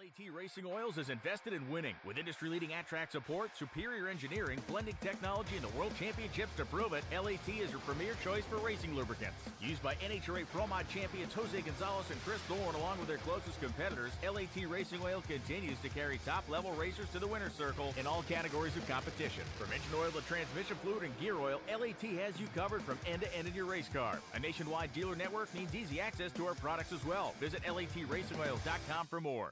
LAT Racing Oils is invested in winning. With industry-leading at-track support, superior engineering, blending technology, and the World Championships to prove it, LAT is your premier choice for racing lubricants. Used by NHRA Pro Mod champions Jose Gonzalez and Chris Thorne along with their closest competitors, LAT Racing Oil continues to carry top-level racers to the winner's circle in all categories of competition. From engine oil to transmission fluid and gear oil, LAT has you covered from end to end in your race car. A nationwide dealer network means easy access to our products as well. Visit LATRacingOils.com for more.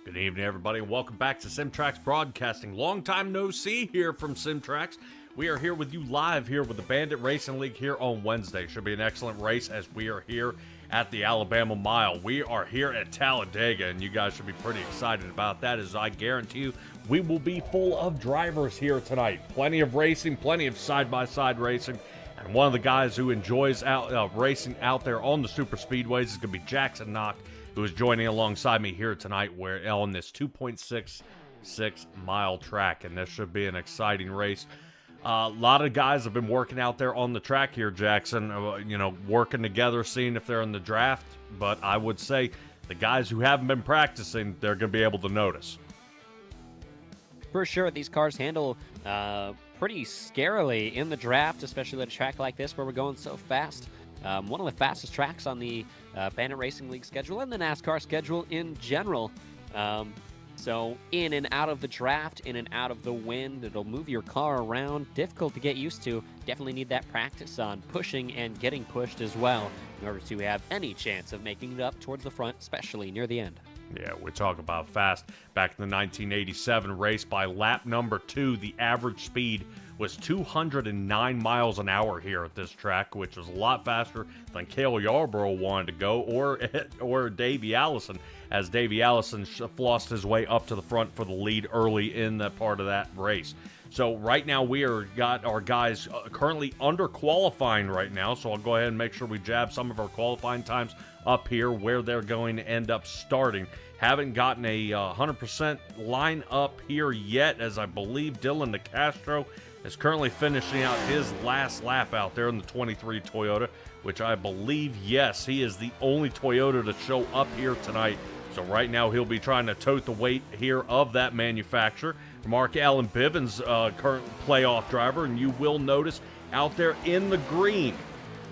Good evening, everybody, and welcome back to Simtrax Broadcasting. Long time no see here from Simtrax. We are here with you live here with the Bandit Racing League here on Wednesday. Should be an excellent race as we are here at the Alabama Mile. We are here at Talladega, and you guys should be pretty excited about that, as I guarantee you we will be full of drivers here tonight. Plenty of racing, plenty of side-by-side racing. And one of the guys who enjoys racing out there on the super speedways is going to be Jackson Knock, who is joining alongside me here tonight on this 2.66 mile track, and this should be an exciting race. A lot of guys have been working out there on the track here, Jackson, working together, seeing if they're in the draft, but I would say the guys who haven't been practicing, they're going to be able to notice. For sure, these cars handle pretty scarily in the draft, especially at a track like this where we're going so fast. One of the fastest tracks on the Bandit Racing League schedule and the NASCAR schedule in general. So in and out of the draft, in and out of the wind, it'll move your car around. Difficult to get used to. Definitely need that practice on pushing and getting pushed as well in order to have any chance of making it up towards the front, especially near the end. Yeah, we talk about fast. Back in the 1987 race, by lap number 2, the average speed was 209 miles an hour here at this track, which was a lot faster than Cale Yarborough wanted to go, or Davey Allison, as Davey Allison flossed his way up to the front for the lead early in that part of that race. So right now we got our guys currently under qualifying right now, so I'll go ahead and make sure we jab some of our qualifying times up here where they're going to end up starting. Haven't gotten a 100% line up here yet, as I believe Dylan DeCastro is currently finishing out his last lap out there in the 23 Toyota, which I believe, yes, he is the only Toyota to show up here tonight. So right now he'll be trying to tote the weight here of that manufacturer. Mark Allen Bivens, current playoff driver, and you will notice out there in the green.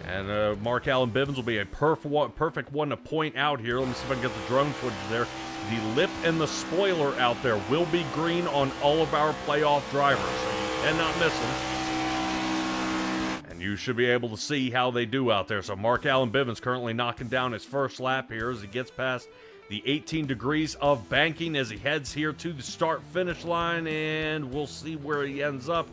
And Mark Allen Bivens will be a perfect one to point out here. Let me see if I can get the drone footage there. The lip and the spoiler out there will be green on all of our playoff drivers, so you cannot miss them. And you should be able to see how they do out there. So Mark Allen Bivens currently knocking down his first lap here as he gets past the 18 degrees of banking as he heads here to the start-finish line, and we'll see where he ends up.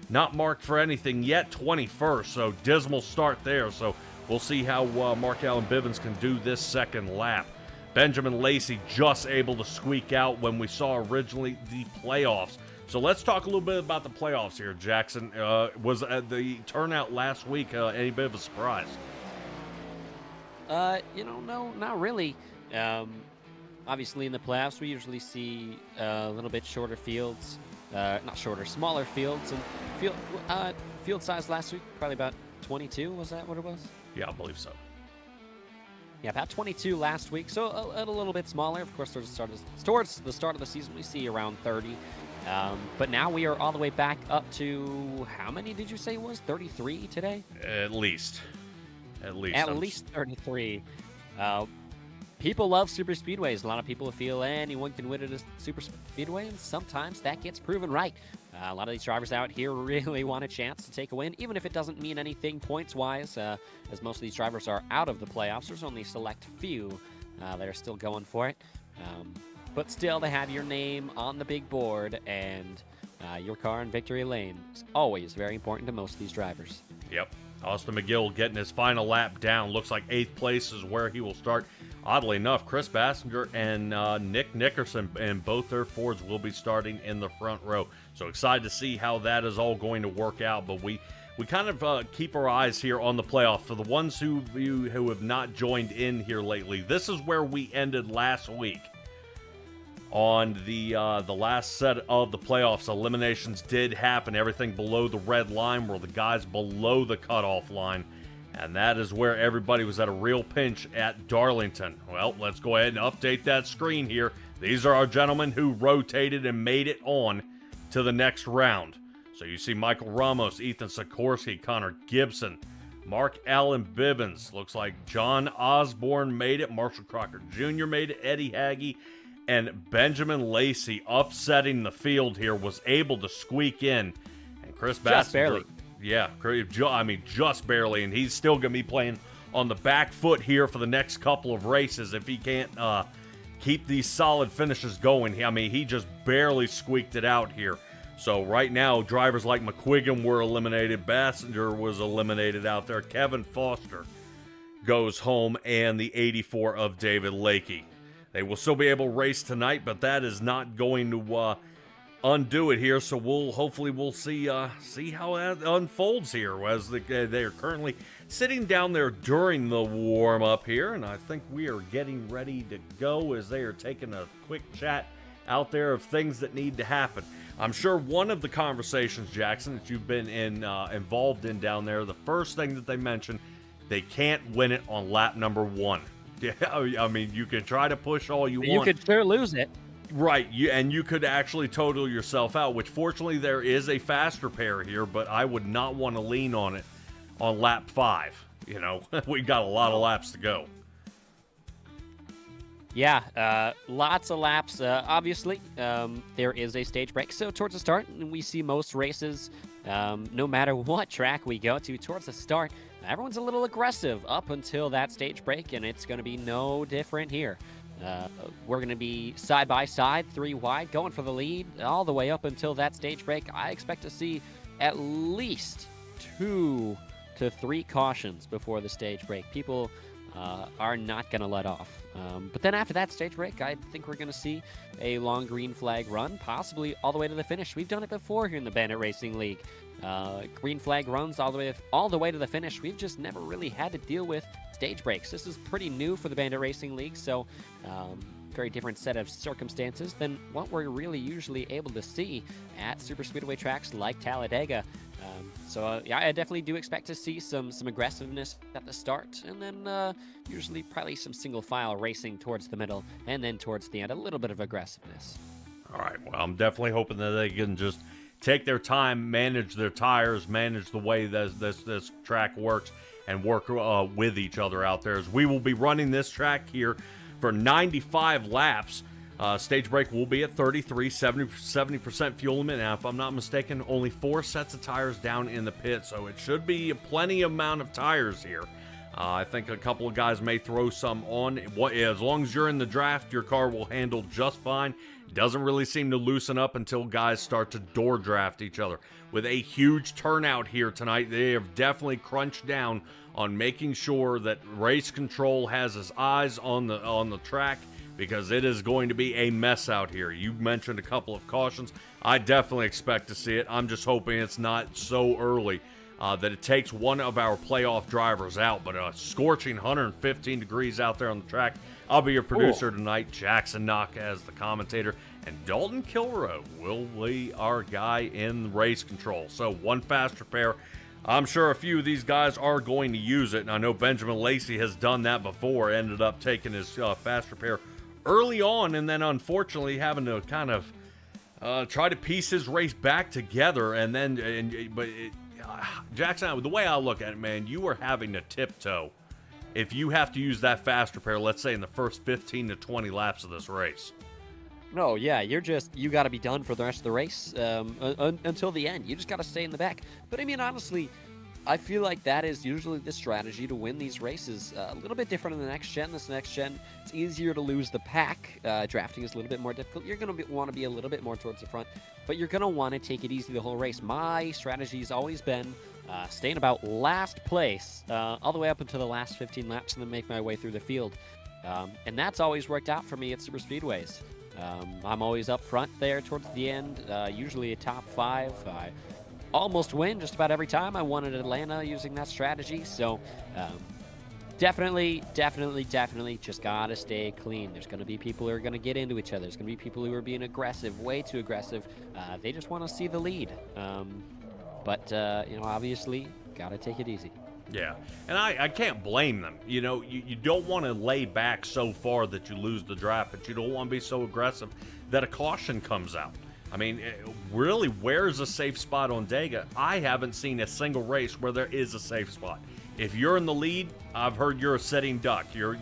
Not marked for anything yet, 21st, so dismal start there. So we'll see how Mark Allen Bivens can do this second lap. Benjamin Lacey just able to squeak out when we saw originally the playoffs. So let's talk a little bit about the playoffs here, Jackson. Was the turnout last week any bit of a surprise? No, not really. Obviously, in the playoffs, we usually see a little bit shorter fields. Not shorter, smaller fields. And field size last week, probably about 22. Was that what it was? Yeah, I believe so. Yeah, about 22 last week, so a little bit smaller. Of course, towards the start of the season, we see around 30. But now we are all the way back up to, how many did you say it was? 33 today? At least. At least 33. People love super speedways. A lot of people feel anyone can win at a super speedway, and sometimes that gets proven right. A lot of these drivers out here really want a chance to take a win, even if it doesn't mean anything points-wise, as most of these drivers are out of the playoffs. There's only a select few that are still going for it. But still, to have your name on the big board and your car in victory lane is always very important to most of these drivers. Yep. Austin McGill getting his final lap down. Looks like 8th place is where he will start. Oddly enough, Chris Bassinger and Nick Nickerson and both their Fords will be starting in the front row. So excited to see how that is all going to work out. But we kind of keep our eyes here on the playoff. For the ones who have not joined in here lately, this is where we ended last week. On the last set of the playoffs, eliminations did happen. Everything below the red line were the guys below the cutoff line. And that is where everybody was at a real pinch at Darlington. Well, let's go ahead and update that screen here. These are our gentlemen who rotated and made it on to the next round. So you see Michael Ramos, Ethan Sikorsky, Connor Gibson, Mark Allen Bivens. Looks like John Osborne made it. Marshall Crocker Jr. made it. Eddie Hagge. And Benjamin Lacey, upsetting the field here, was able to squeak in. And Chris Bassinger, just barely. Yeah, I mean, just barely. And he's still going to be playing on the back foot here for the next couple of races if he can't keep these solid finishes going. I mean, he just barely squeaked it out here. So right now, drivers like McQuiggan were eliminated. Bassinger was eliminated out there. Kevin Foster goes home, and the 84 of David Lakey. They will still be able to race tonight, but that is not going to undo it here. So we'll see how that unfolds here as they are currently sitting down there during the warm up here, and I think we are getting ready to go as they are taking a quick chat out there of things that need to happen. I'm sure one of the conversations, Jackson, that you've been involved in down there, the first thing that they mentioned, they can't win it on lap number 1. Yeah, I mean, you can try to push all you want. You could sure lose it. Right, and you could actually total yourself out, which fortunately there is a faster pair here, but I would not want to lean on it on lap 5. You know, we got a lot of laps to go. Yeah, lots of laps. Obviously, there is a stage break. So towards the start, we see most races, no matter what track we go to, towards the start, everyone's a little aggressive up until that stage break, and it's going to be no different here. We're going to be side by side, 3 wide, going for the lead all the way up until that stage break. I expect to see at least 2 to 3 cautions before the stage break. People are not going to let off. But then after that stage break, I think we're going to see a long green flag run, possibly all the way to the finish. We've done it before here in the Bandit Racing League. Green flag runs all the way to the finish. We've just never really had to deal with stage breaks. This is pretty new for the Bandit Racing League, so very different set of circumstances than what we're really usually able to see at super speedway tracks like Talladega. Yeah, I definitely do expect to see some aggressiveness at the start, and then usually probably some single file racing towards the middle, and then towards the end, a little bit of aggressiveness. All right, well, I'm definitely hoping that they can just take their time, manage their tires, manage the way this track works, and work with each other out there, as we will be running this track here for 95 laps. Stage break will be at 33, 70% fuel limit. Now, if I'm not mistaken, only 4 sets of tires down in the pit, so it should be a plenty amount of tires here. I think a couple of guys may throw some on. As long as you're in the draft, your car will handle just fine. It doesn't really seem to loosen up until guys start to door draft each other. With a huge turnout here tonight, they have definitely crunched down on making sure that race control has his eyes on the track, because it is going to be a mess out here. You mentioned a couple of cautions. I definitely expect to see it. I'm just hoping it's not so early that it takes one of our playoff drivers out. But a scorching 115 degrees out there on the track. I'll be your producer tonight, Jackson Knock as the commentator, and Dalton Kilroe will be our guy in race control. So one fast repair. I'm sure a few of these guys are going to use it, and I know Benjamin Lacey has done that before, ended up taking his fast repair early on, and then unfortunately having to kind of try to piece his race back together. And then, Jackson, the way I look at it, man, you are having to tiptoe if you have to use that fast repair, let's say in the first 15 to 20 laps of this race. No, yeah, you got to be done for the rest of the race until the end. You just got to stay in the back. But I mean, honestly, I feel like that is usually the strategy to win these races. A little bit different in the next gen. This next gen, it's easier to lose the pack. Drafting is a little bit more difficult. You're going to want to be a little bit more towards the front, but you're going to want to take it easy the whole race. My strategy has always been staying about last place all the way up until the last 15 laps, and then make my way through the field. And that's always worked out for me at super speedways. I'm always up front there towards the end, usually a top 5. I almost win just about every time. I won at Atlanta using that strategy. So definitely just gotta stay clean. There's gonna be people who are gonna get into each other. There's gonna be people who are being aggressive, way too aggressive. They just want to see the lead. But obviously gotta take it easy. Yeah, and I can't blame them. You don't want to lay back so far that you lose the draft, but you don't want to be so aggressive that a caution comes out. I mean, really, where's a safe spot on Dega? I haven't seen a single race where there is a safe spot. If you're in the lead, I've heard you're a sitting duck. You're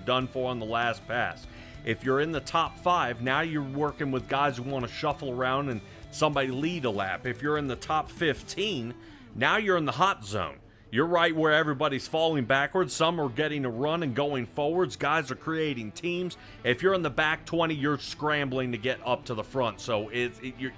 done for on the last pass. If you're in the top 5, now you're working with guys who want to shuffle around and somebody lead a lap. If you're in the top 15, now you're in the hot zone. You're right where everybody's falling backwards. Some are getting a run and going forwards. Guys are creating teams. If you're in the back 20, you're scrambling to get up to the front. So you're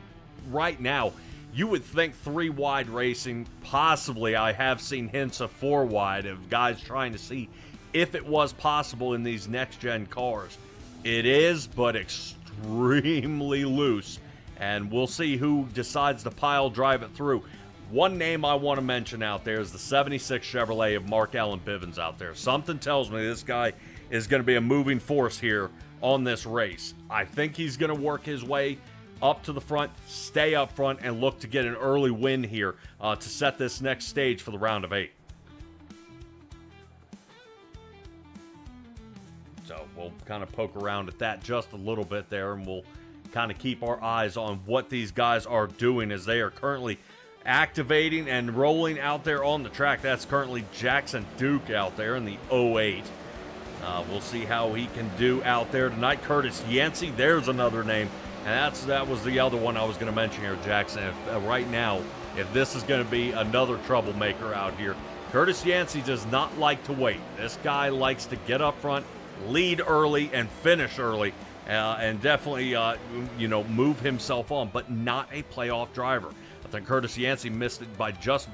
right now, you would think 3 wide racing. Possibly, I have seen hints of 4 wide of guys trying to see if it was possible in these next-gen cars. It is, but extremely loose. And we'll see who decides to pile drive it through. One name I want to mention out there is the 76 Chevrolet of Mark Allen Bivens out there. Something tells me this guy is going to be a moving force here on this race. I think he's going to work his way up to the front, stay up front, and look to get an early win here to set this next stage for the round of 8. So we'll kind of poke around at that just a little bit there, and we'll kind of keep our eyes on what these guys are doing as they are currently activating and rolling out there on the track. That's currently Jackson Duke out there in the 08. We'll see how he can do out there tonight. Curtis Yancey, there's another name, and that was the other one I was going to mention here, Jackson. Right now, if this is going to be another troublemaker out here, Curtis Yancey does not like to wait. This guy likes to get up front, lead early, and finish early, and definitely move himself on, but not a playoff driver. I think Curtis Yancey missed it by just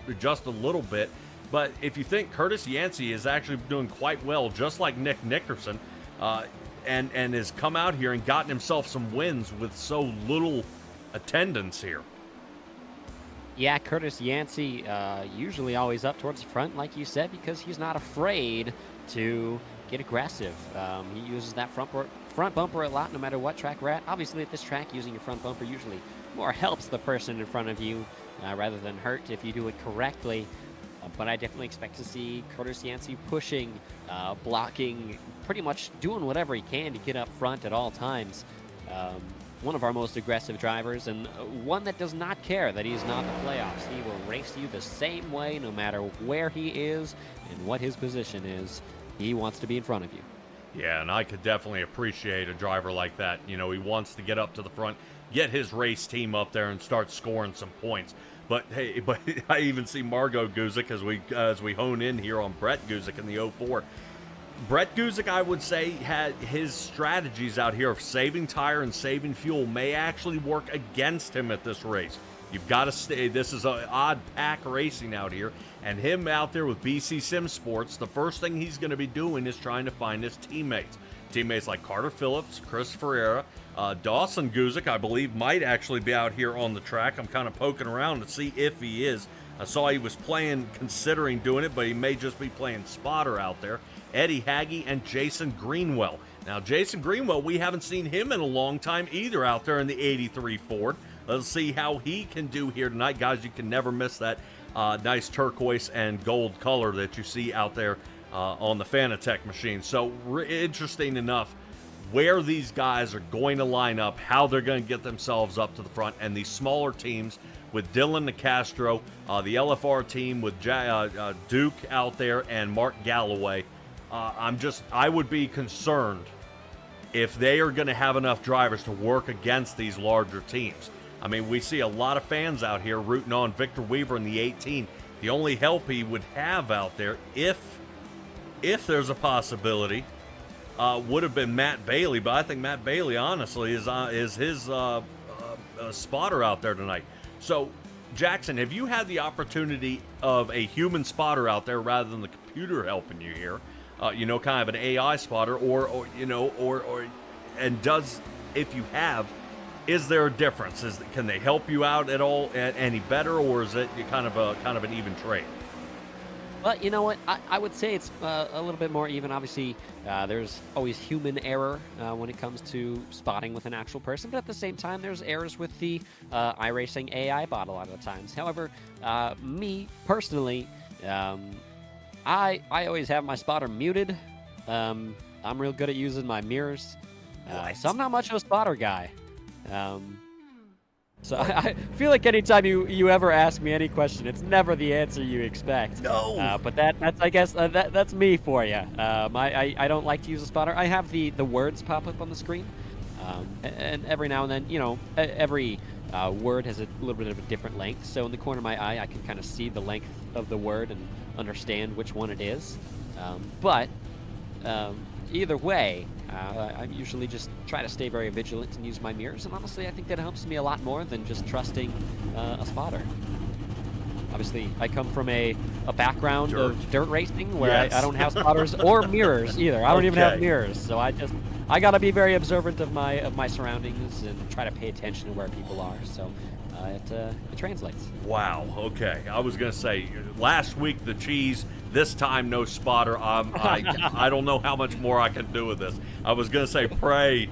a little bit. But if you think Curtis Yancey is actually doing quite well, just like Nick Nickerson, and has come out here and gotten himself some wins with so little attendance here. Yeah, Curtis Yancey usually always up towards the front, like you said, because he's not afraid to get aggressive. He uses that front front bumper a lot no matter what track we're at. Obviously, at this track, using your front bumper usually more helps the person in front of you rather than hurt if you do it correctly. But I definitely expect to see Curtis Yancey pushing, blocking, pretty much doing whatever he can to get up front at all times. One of our most aggressive drivers, and one that does not care that he's not in the playoffs. He will race you the same way no matter where he is and what his position is. He wants to be in front of you. Yeah, and I could definitely appreciate a driver like that. You know, he wants to get up to the front, get his race team up there, and start scoring some points. But hey, I even see Margot Guzik as we hone in here on Brett Guzik in the 04. Brett Guzik, I would say, had his strategies out here of saving tire and saving fuel may actually work against him at this race. You've got to stay. This is an odd pack racing out here, and him out there with BC Sim Sports, the first thing he's going to be doing is trying to find his teammates. Teammates like Carter Phillips, Chris Ferreira, Dawson Guzik, I believe, might actually be out here on the track. I'm kind of poking around to see if he is. I saw he was considering doing it, but he may just be playing spotter out there. Eddie Hagge and Jason Greenwell. Now, Jason Greenwell, we haven't seen him in a long time either out there in the 83 Ford. Let's see how he can do here tonight. Guys, you can never miss that nice turquoise and gold color that you see out there on the Fanatec machine. So, interesting enough where these guys are going to line up, how they're going to get themselves up to the front, and these smaller teams with Dylan Nicastro, the LFR team with Duke out there, and Mark Galloway. I would be concerned if they are going to have enough drivers to work against these larger teams. I mean, we see a lot of fans out here rooting on Victor Weaver in the 18. The only help he would have out there, if there's a possibility, would have been Matt Bailey. But I think Matt Bailey, honestly, is his spotter out there tonight. So, Jackson, have you had the opportunity of a human spotter out there rather than the computer helping you here? Kind of an AI spotter, if you have, is there a difference? Can they help you out at all any better, or is it kind of an even trade? Well, you know what? I would say it's a little bit more even. Obviously, there's always human error when it comes to spotting with an actual person, but at the same time, there's errors with the iRacing AI bot a lot of the times. However, me personally, I always have my spotter muted. I'm real good at using my mirrors, so I'm not much of a spotter guy. So I feel like anytime you ever ask me any question, it's never the answer you expect. No. But that's I guess that's me for you. I don't like to use a spotter. I have the words pop up on the screen, and every now and then, every word has a little bit of a different length. So in the corner of my eye, I can kind of see the length of the word and understand which one it is. But either way, I usually just try to stay very vigilant and use my mirrors, and honestly, I think that helps me a lot more than just trusting a spotter. Obviously, I come from a background of dirt racing where I don't have spotters or mirrors either. I don't even have mirrors, so I gotta be very observant of my surroundings and try to pay attention to where people are. So it translates. Wow. Okay. I was gonna say last week the cheese. This time no spotter. I don't know how much more I can do with this. I was gonna say pray.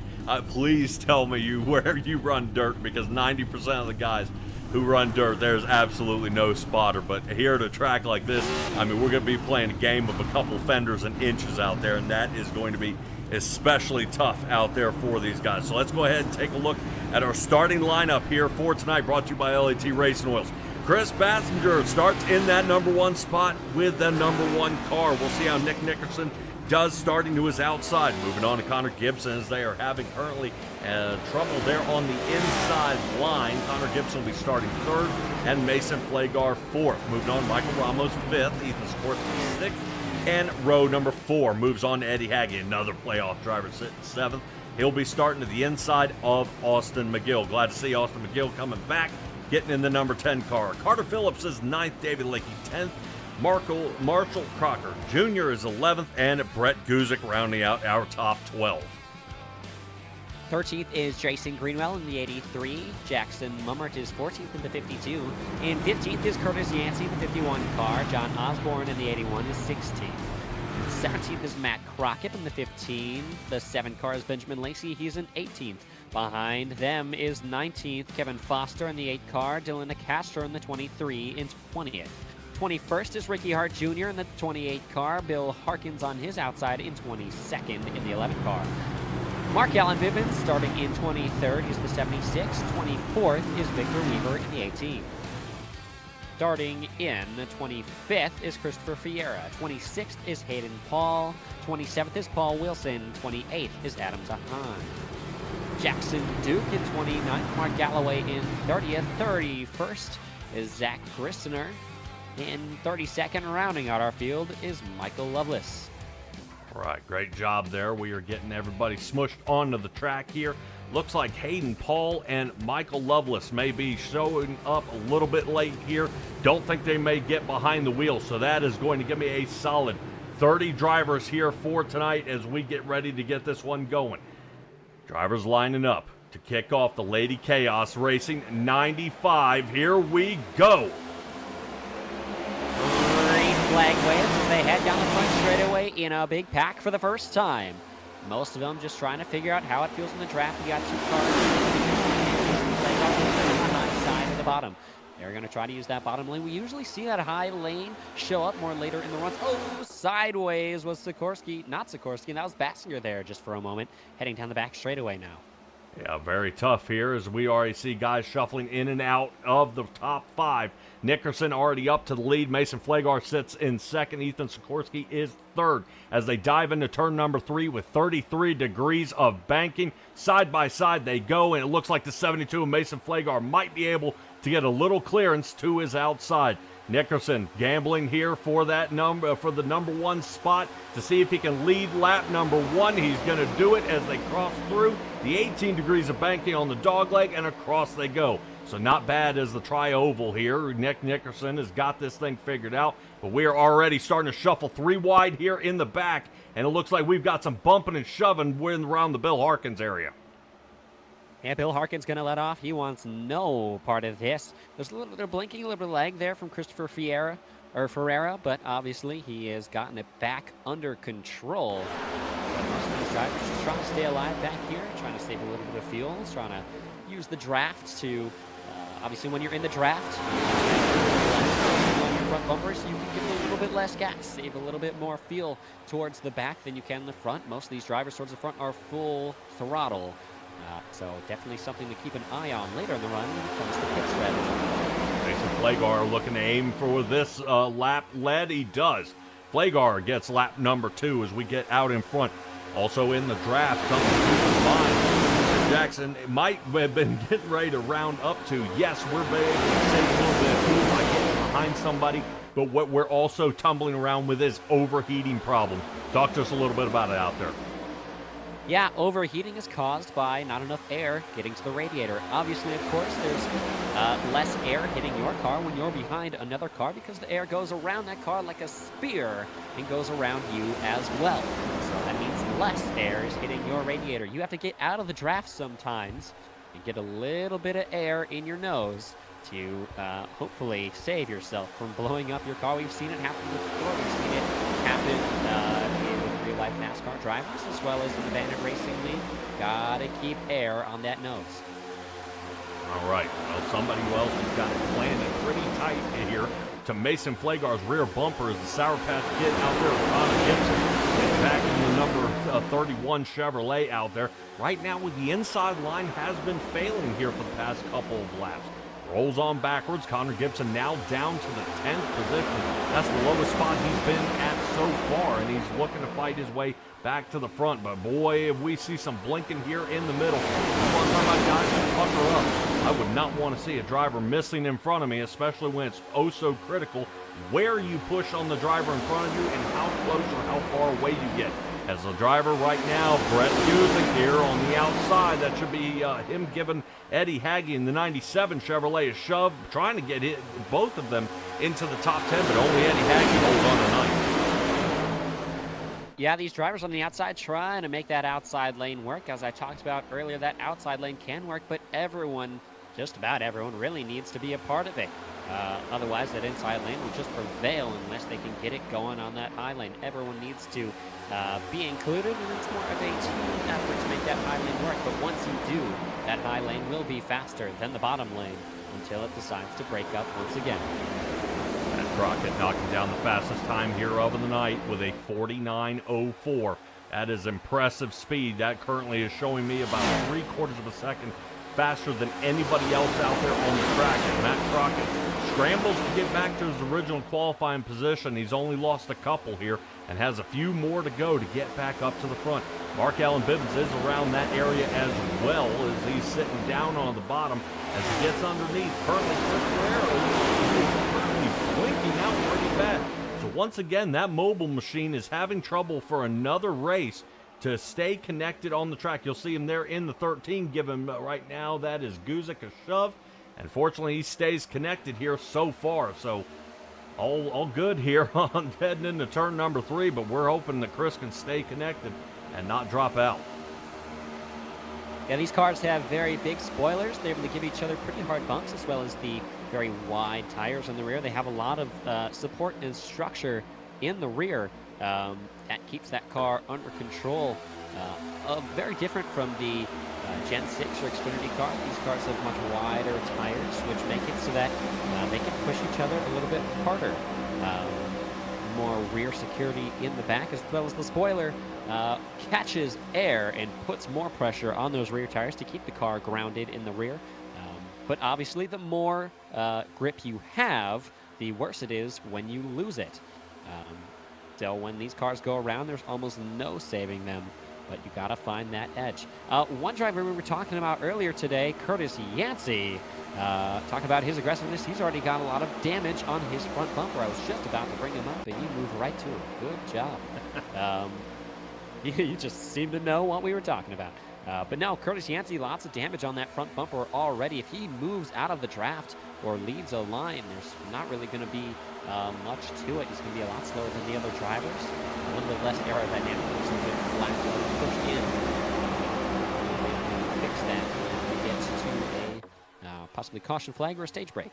Please tell me where you run dirt, because 90% of the guys who run dirt, there's absolutely no spotter. But here at a track like this, I mean, we're going to be playing a game of a couple fenders and inches out there, and that is going to be especially tough out there for these guys. So let's go ahead and take a look at our starting lineup here for tonight, brought to you by LAT Racing Oils. Chris Bassinger starts in that number one spot with the number one car. We'll see how Nick Nickerson does starting to his outside. Moving on to Connor Gibson, as they are having currently trouble there on the inside line. Connor Gibson will be starting third, and Mason Flagar fourth. Moving on, Michael Ramos fifth, Ethan Skorski sixth, and row number 4 moves on to Eddie Hagge, another playoff driver, sitting seventh. He'll be starting to the inside of Austin McGill. Glad to see Austin McGill coming back, getting in the number 10 car. Carter Phillips is 9th, David Lakey 10th, Marshall Crocker Jr. is 11th, and Brett Guzik rounding out our top 12. 13th is Jason Greenwell in the 83. Jackson Mummert is 14th in the 52. And 15th is Curtis Yancey, the 51 car. John Osborne in the 81 is 16th. 17th is Matt Crockett in the 15. The 7 car is Benjamin Lacey. He's in 18th. Behind them is 19th Kevin Foster in the 8 car. Dylan Castro in the 23 in 20th. 21st is Ricky Hart Jr. in the 28 car. Bill Harkins on his outside in 22nd in the 11 car. Mark Allen Bivens starting in 23rd. He's the 76. 24th is Victor Weaver in the 18. Starting in the 25th is Christopher Fiera. 26th is Hayden Paul. 27th is Paul Wilson. 28th is Adam Tahan. Jackson Duke in 29th. Mark Galloway in 30th. 31st is Zach Christener. In 32nd, rounding out our field, is Michael Lovelace. All right, great job there. We are getting everybody smushed onto the track here. Looks like Hayden Paul and Michael Lovelace may be showing up a little bit late here. Don't think they may get behind the wheel, so that is going to give me a solid 30 drivers here for tonight as we get ready to get this one going. Drivers lining up to kick off the Lady Chaos Racing 95. Here we go. Flag waves as they head down the front straightaway in a big pack for the first time. Most of them just trying to figure out how it feels in the draft. We got 2 cars on the high side of the bottom. They're going to try to use that bottom lane. We usually see that high lane show up more later in the runs. Oh, sideways was Sikorsky. Not Sikorsky, and that was Bassinger there just for a moment, heading down the back straightaway now. Yeah, very tough here as we already see guys shuffling in and out of the top 5. Nickerson already up to the lead. Mason Flagar sits in second. Ethan Sikorsky is third as they dive into turn number 3 with 33 degrees of banking. Side by side they go, and it looks like the 72 of Mason Flagar might be able to get a little clearance to his outside. Nickerson gambling here for that for the number 1 spot to see if he can lead lap number 1. He's going to do it as they cross through the 18 degrees of banking on the dogleg, and across they go. So not bad as the tri-oval here. Nick Nickerson has got this thing figured out, but we are already starting to shuffle 3 wide here in the back, and it looks like we've got some bumping and shoving around the Bill Harkins area. Yeah, Bill Harkins going to let off. He wants no part of this. There's a little bit of blinking, a little bit of lag there from Christopher Ferreira, but obviously he has gotten it back under control. But most of these drivers just trying to stay alive back here, trying to save a little bit of fuel, trying to use the draft to, obviously when you're in the draft, on your front bumpers, you can give a little bit less gas, save a little bit more fuel towards the back than you can in the front. Most of these drivers towards the front are full throttle. So definitely something to keep an eye on later in the run when it comes to pit strategy. Mason Flagar looking to aim for this lap lead. He does. Flagar gets lap number 2 as we get out in front. Also in the draft, something to keep in mind. Jackson might have been getting ready to round up to. Yes, we're able to save a little bit of fuel by getting behind somebody, but what we're also tumbling around with is overheating problems. Talk to us a little bit about it out there. Yeah, overheating is caused by not enough air getting to the radiator. Obviously, of course, there's less air hitting your car when you're behind another car because the air goes around that car like a spear and goes around you as well. So that means less air is hitting your radiator. You have to get out of the draft sometimes and get a little bit of air in your nose to hopefully save yourself from blowing up your car. We've seen it happen before. We've seen it happen in real-life NASCAR drivers as well as in the Bandit Racing League. Gotta keep air on that nose. All right, well, somebody else has got it planted pretty tight here to Mason Flagar's rear bumper as the Sour Patch Kid out there with Connor Gibson getting back in the number 31 Chevrolet out there. Right now, with the inside line has been failing here for the past couple of laps. Rolls on backwards. Connor Gibson now down to the 10th position. That's the lowest spot he's been at so far, and he's looking to fight his way back to the front. But boy, if we see some blinking here in the middle. One time about guys to pucker up. I would not want to see a driver missing in front of me, especially when it's oh so critical where you push on the driver in front of you and how close or how far away you get. As the driver right now, Brett Busick here on the outside. That should be him giving Eddie Haggy in the 97 Chevrolet a shove, trying to get both of them into the top 10, but only Eddie Haggy holds on tonight. Yeah, these drivers on the outside trying to make that outside lane work. As I talked about earlier, that outside lane can work, but everyone, just about everyone, really needs to be a part of it. Otherwise, that inside lane will just prevail unless they can get it going on that high lane. Everyone needs to be included, and it's more of a team effort to make that high lane work. But once you do, that high lane will be faster than the bottom lane until it decides to break up once again. And Crockett knocking down the fastest time here of the night with a 49.04. That is impressive speed. That currently is showing me about 3/4 of a second faster than anybody else out there on the track. And Matt Crockett scrambles to get back to his original qualifying position. He's only lost a couple here and has a few more to go to get back up to the front. Mark Allen Bivens is around that area as well as he's sitting down on the bottom as he gets underneath. Currently, Chris Ferrero is currently blinking out pretty bad. So once again, that mobile machine is having trouble for another race to stay connected on the track. You'll see him there in the 13. Give him right now, that is Guzik, a shove. And fortunately, he stays connected here so far. So all good here on heading into turn number 3, but we're hoping that Chris can stay connected and not drop out. Yeah, these cars have very big spoilers. They're able to give each other pretty hard bumps, as well as the very wide tires in the rear. They have a lot of support and structure in the rear that keeps that car under control. Very different from the Gen 6 or Xfinity car. These cars have much wider tires, which make it so that they can push each other a little bit harder. More rear security in the back, as well as the spoiler catches air and puts more pressure on those rear tires to keep the car grounded in the rear. But obviously, the more grip you have, the worse it is when you lose it. So when these cars go around, there's almost no saving them, but you got to find that edge. One driver we were talking about earlier today, Curtis Yancey, talk about his aggressiveness. He's already got a lot of damage on his front bumper. I was just about to bring him up, and you moved right to him. Good job. You just seem to know what we were talking about. But no, Curtis Yancey, lots of damage on that front bumper already. If he moves out of the draft or leads a line, there's not really going to be much to it. He's going to be a lot slower than the other drivers. A little bit less aerodynamic. He's a bit flat pushed in. Fix that when he gets to a possibly caution flag or a stage break.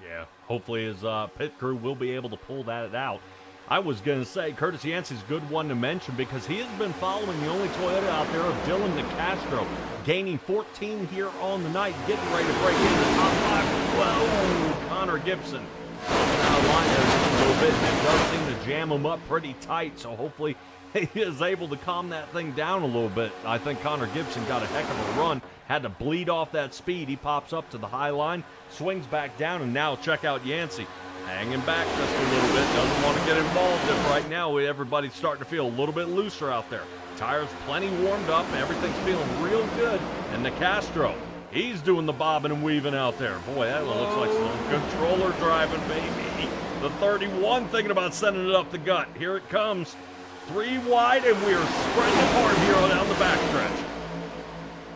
Yeah, hopefully his pit crew will be able to pull that out. I was going to say, Curtis Yancey's a good one to mention because he has been following the only Toyota out there of Dylan DeCastro, gaining 14 here on the night, getting ready to break into the top 5. Whoa, Connor Gibson out of line there just a little bit, and it does seem to jam him up pretty tight, so hopefully he is able to calm that thing down a little bit. I think Connor Gibson got a heck of a run, had to bleed off that speed. He pops up to the high line, swings back down, and now check out Yancey. Hanging back just a little bit, doesn't want to get involved. If right now everybody's starting to feel a little bit looser out there. Tires plenty warmed up, everything's feeling real good. And Castro, he's doing the bobbing and weaving out there. Boy, that looks like some controller driving, baby. The 31 thinking about sending it up the gut. Here it comes. 3 wide, and we are spreading hard here down the backstretch.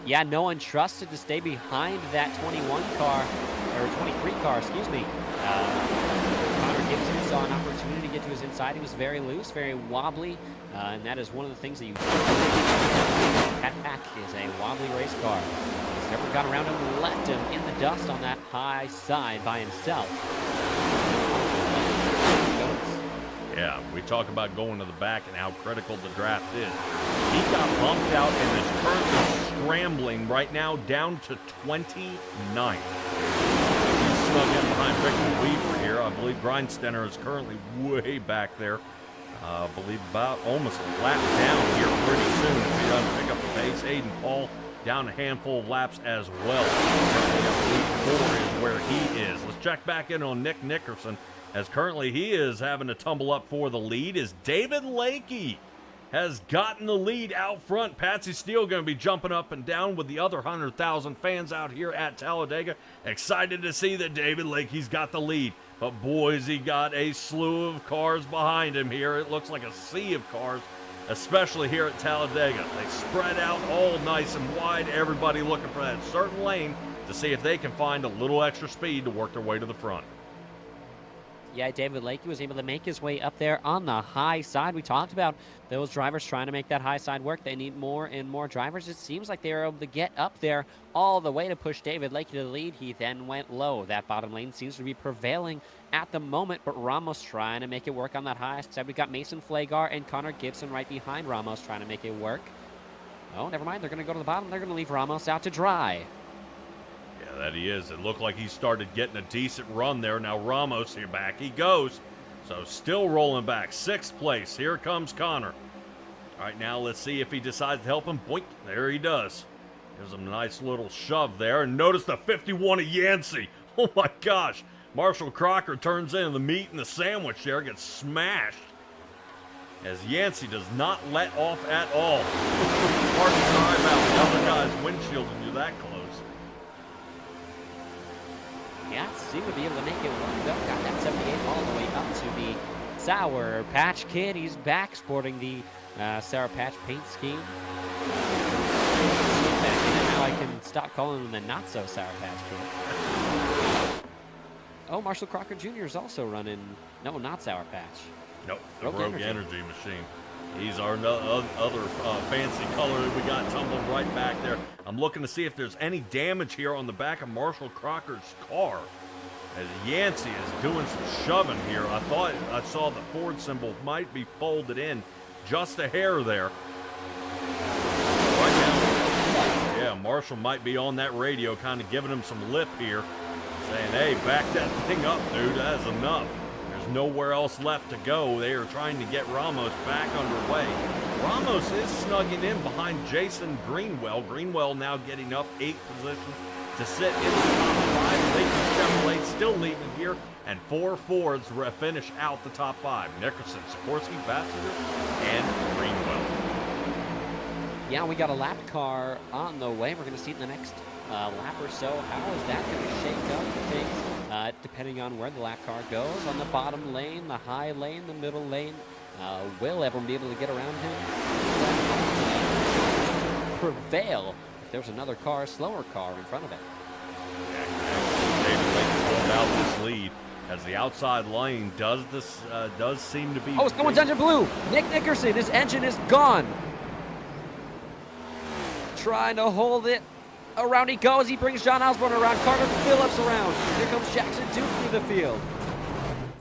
Yeah, no one trusted to stay behind that 21 car, or 23 car, excuse me. Connor Gibson saw an opportunity to get to his inside. He was very loose, very wobbly, and that is one of the things that you Pat Pack is a wobbly race car. He's never got around him and left him in the dust on that high side by himself. Yeah, we talk about going to the back and how critical the draft is. He got bumped out and is currently scrambling right now down to 29th. Snug in behind Victor Weaver here. I believe Grindsteiner is currently way back there. I believe about almost a lap down here pretty soon if he doesn't pick up the pace. Aiden Paul down a handful of laps as well. Currently, 4 is where he is. Let's check back in on Nick Nickerson, as currently he is having to tumble up for the lead, as David Lakey has gotten the lead out front. Patsy Steele going to be jumping up and down with the other 100,000 fans out here at Talladega. Excited to see that David Lakey's got the lead. But boys, he got a slew of cars behind him here. It looks like a sea of cars, especially here at Talladega. They spread out all nice and wide, everybody looking for that certain lane to see if they can find a little extra speed to work their way to the front. Yeah, David Lakey was able to make his way up there on the high side. We talked about those drivers trying to make that high side work. They need more and more drivers. It seems like they were able to get up there all the way to push David Lakey to the lead. He then went low. That bottom lane seems to be prevailing at the moment, but Ramos trying to make it work on that high side. We got Mason Flagar and Connor Gibson right behind Ramos trying to make it work. Oh, never mind. They're going to go to the bottom. They're going to leave Ramos out to dry. Yeah, that he is. It looked like he started getting a decent run there. Now Ramos here, back he goes. So still rolling back. 6th place. Here comes Connor. All right, now let's see if he decides to help him. Boink, there he does. Gives him a nice little shove there. And notice the 51 of Yancey. Oh my gosh. Marshall Crocker turns in the meat and the sandwich there, gets smashed. As Yancey does not let off at all. Hard to drive out the other guy's windshield when you're that close. Yeah, seemed to be able to make it work though. Got that 78 all the way up to the Sour Patch Kid. He's back sporting the Sour Patch paint scheme. Now I can stop calling him the not so Sour Patch Kid. Oh, Marshall Crocker Jr. is also running. No, not Sour Patch. Nope, the Rogue Energy machine. He's our other fancy color that we got tumbling right back there. I'm looking to see if there's any damage here on the back of Marshall Crocker's car. As Yancey is doing some shoving here. I thought I saw the Ford symbol might be folded in just a hair there. Right now, yeah, Marshall might be on that radio kind of giving him some lip here. Saying, hey, back that thing up, dude. That is enough. Nowhere else left to go. They are trying to get Ramos back underway. Ramos is snugging in behind Jason Greenwell. Greenwell now getting up 8th position to sit in the top 5. Lincoln Chevrolet still leading here, and 4 Fords finish out the top 5. Nickerson, Sikorsky, Bassinger, and Greenwell. Yeah, we got a lap car on the way. We're going to see it in the next lap or so. How is that going to shake up things? Depending on where the lap car goes, on the bottom lane, the high lane, the middle lane, will everyone be able to get around him? Prevail if there's another car, slower car in front of it. David Lincoln pulled out this lead as the outside lane does seem to be. Oh, someone's engine blew. Nick Nickerson, his engine is gone. Trying to hold it. Around he goes. He brings John Osborne around. Carter Phillips around. Here comes Jackson Duke through the field.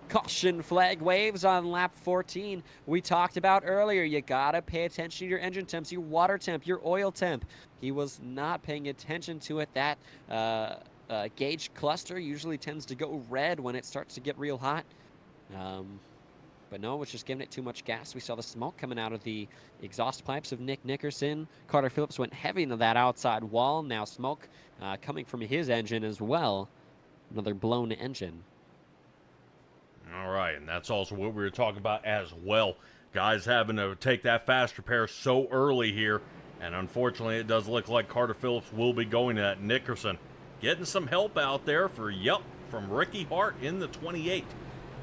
Caution flag waves on lap 14. We talked about earlier, you gotta pay attention to your engine temps, your water temp, your oil temp. He was not paying attention to it. That gauge cluster usually tends to go red when it starts to get real hot. But no, it was just giving it too much gas. We saw the smoke coming out of the exhaust pipes of Nick Nickerson. Carter Phillips went heavy into that outside wall. Now smoke coming from his engine as well. Another blown engine. All right, and that's also what we were talking about as well. Guys having to take that fast repair so early here. And unfortunately, it does look like Carter Phillips will be going to that. Nickerson getting some help out there from Ricky Hart in the 28.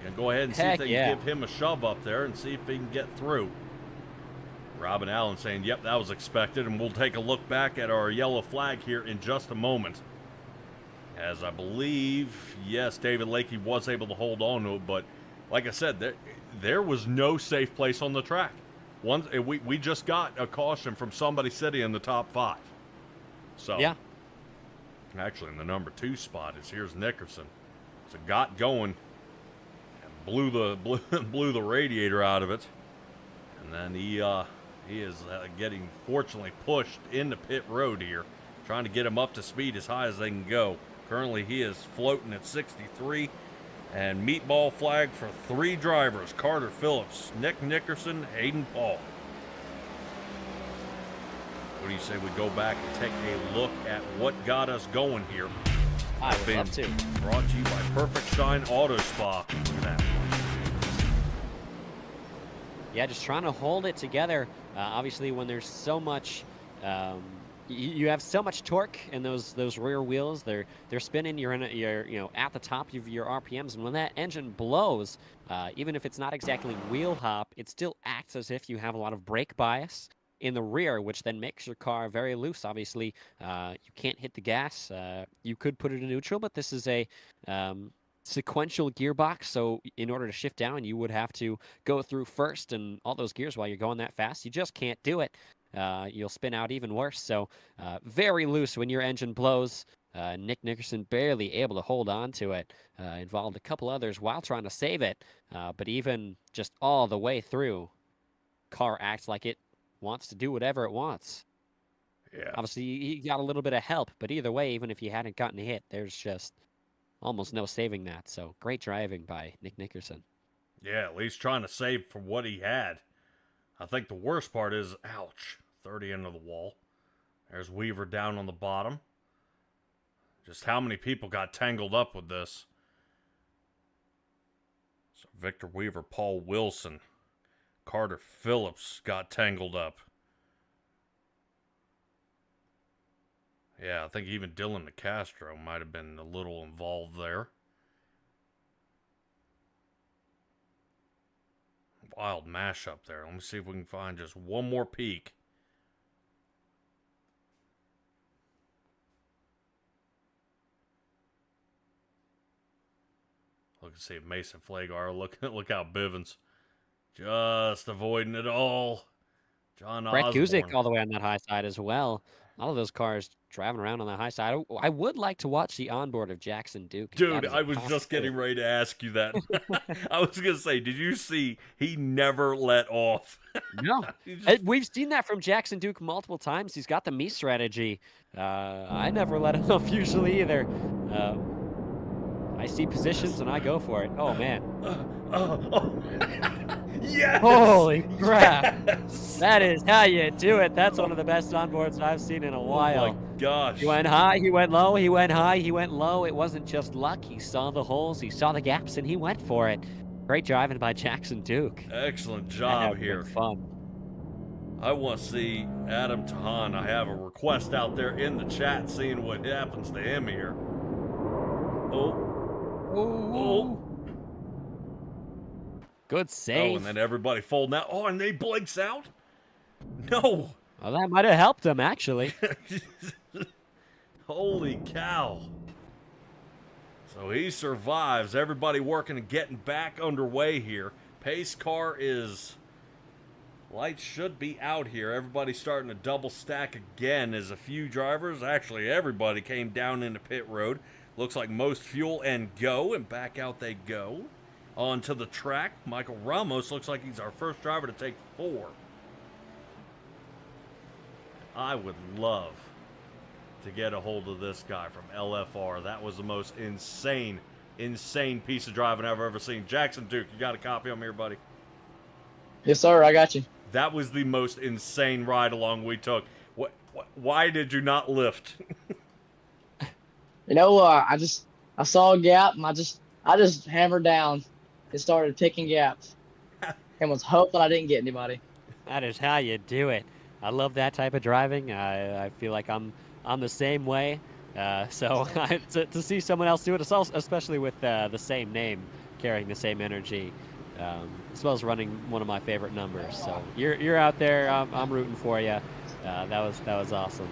And go ahead and see if they can give him a shove up there and see if he can get through. Robin Allen saying, yep, that was expected. And we'll take a look back at our yellow flag here in just a moment. As I believe, yes, David Lakey was able to hold on to it. But like I said, there was no safe place on the track. We just got a caution from somebody sitting in the top 5. So, yeah. Actually, in the number 2 spot here's Nickerson. So got going. Blew the radiator out of it, and then he is getting fortunately pushed into pit road here, trying to get him up to speed as high as they can go. Currently he is floating at 63, and meatball flag for 3 drivers: Carter Phillips, Nick Nickerson, Hayden Paul. What do you say we go back and take a look at what got us going here? I would love to. Brought to you by Perfect Shine Auto Spa. Look at that. Yeah, just trying to hold it together. Obviously, when there's so much, you have so much torque in those rear wheels. They're spinning. You're at the top of your RPMs, and when that engine blows, even if it's not exactly wheel hop, it still acts as if you have a lot of brake bias in the rear, which then makes your car very loose. Obviously, you can't hit the gas. You could put it in neutral, but this is a sequential gearbox. So in order to shift down, you would have to go through first and all those gears while you're going that fast. You just can't do it. You'll spin out even worse. So very loose when your engine blows. Nick Nickerson barely able to hold on to it. Involved a couple others while trying to save it. But even just all the way through, car acts like it wants to do whatever it wants. Yeah. Obviously, he got a little bit of help, but either way, even if you hadn't gotten hit, there's just almost no saving that. So great driving by Nick Nickerson. Yeah, at least trying to save for what he had. I think the worst part is, ouch, 30 into the wall. There's Weaver down on the bottom. Just how many people got tangled up with this? So Victor Weaver, Paul Wilson, Carter Phillips got tangled up. Yeah, I think even Dylan DeCastro might have been a little involved there. Wild mashup there. Let me see if we can find just one more peek. Look and see if Mason Flagar. Look how Bivens just avoiding it all. John Brett Osborne. Guzik all the way on that high side as well. All of those cars driving around on the high side. I would like to watch the onboard of Jackson Duke. Dude, I was just getting ready to ask you that. I was going to say, did you see he never let off? No. We've seen that from Jackson Duke multiple times. He's got the me strategy. I never let him off usually either. I see positions and I go for it. Oh, man. Yes! Holy crap. Yes! That is how you do it. That's one of the best onboards I've seen in a while. Oh, my gosh. He went high, he went low, he went high, he went low. It wasn't just luck. He saw the holes, he saw the gaps, and he went for it. Great driving by Jackson Duke. Excellent job here. Fun. I want to see Adam Tahan. I have a request out there in the chat, seeing what happens to him here. Oh. Good save. Oh, and then everybody folding out. Oh, and they blinks out? No. Well, that might have helped him, actually. Holy cow. So he survives. Everybody working and getting back underway here. Pace car is... Lights should be out here. Everybody's starting to double stack again as a few drivers, actually everybody, came down into pit road. Looks like most fuel and go, and back out they go. Onto the track, Michael Ramos looks like he's our first driver to take 4. I would love to get a hold of this guy from LFR. That was the most insane piece of driving I've ever seen. Jackson Duke, you got a copy of me here, buddy? Yes, sir. I got you. That was the most insane ride along we took. Why did you not lift? You know, I saw a gap and I just hammered down and started picking gaps and was hoping I didn't get anybody. That is how you do it. I love that type of driving. I feel like I'm the same way. So to see someone else do it, especially with the same name, carrying the same energy, as well as running one of my favorite numbers. So you're out there. I'm rooting for you. That was awesome.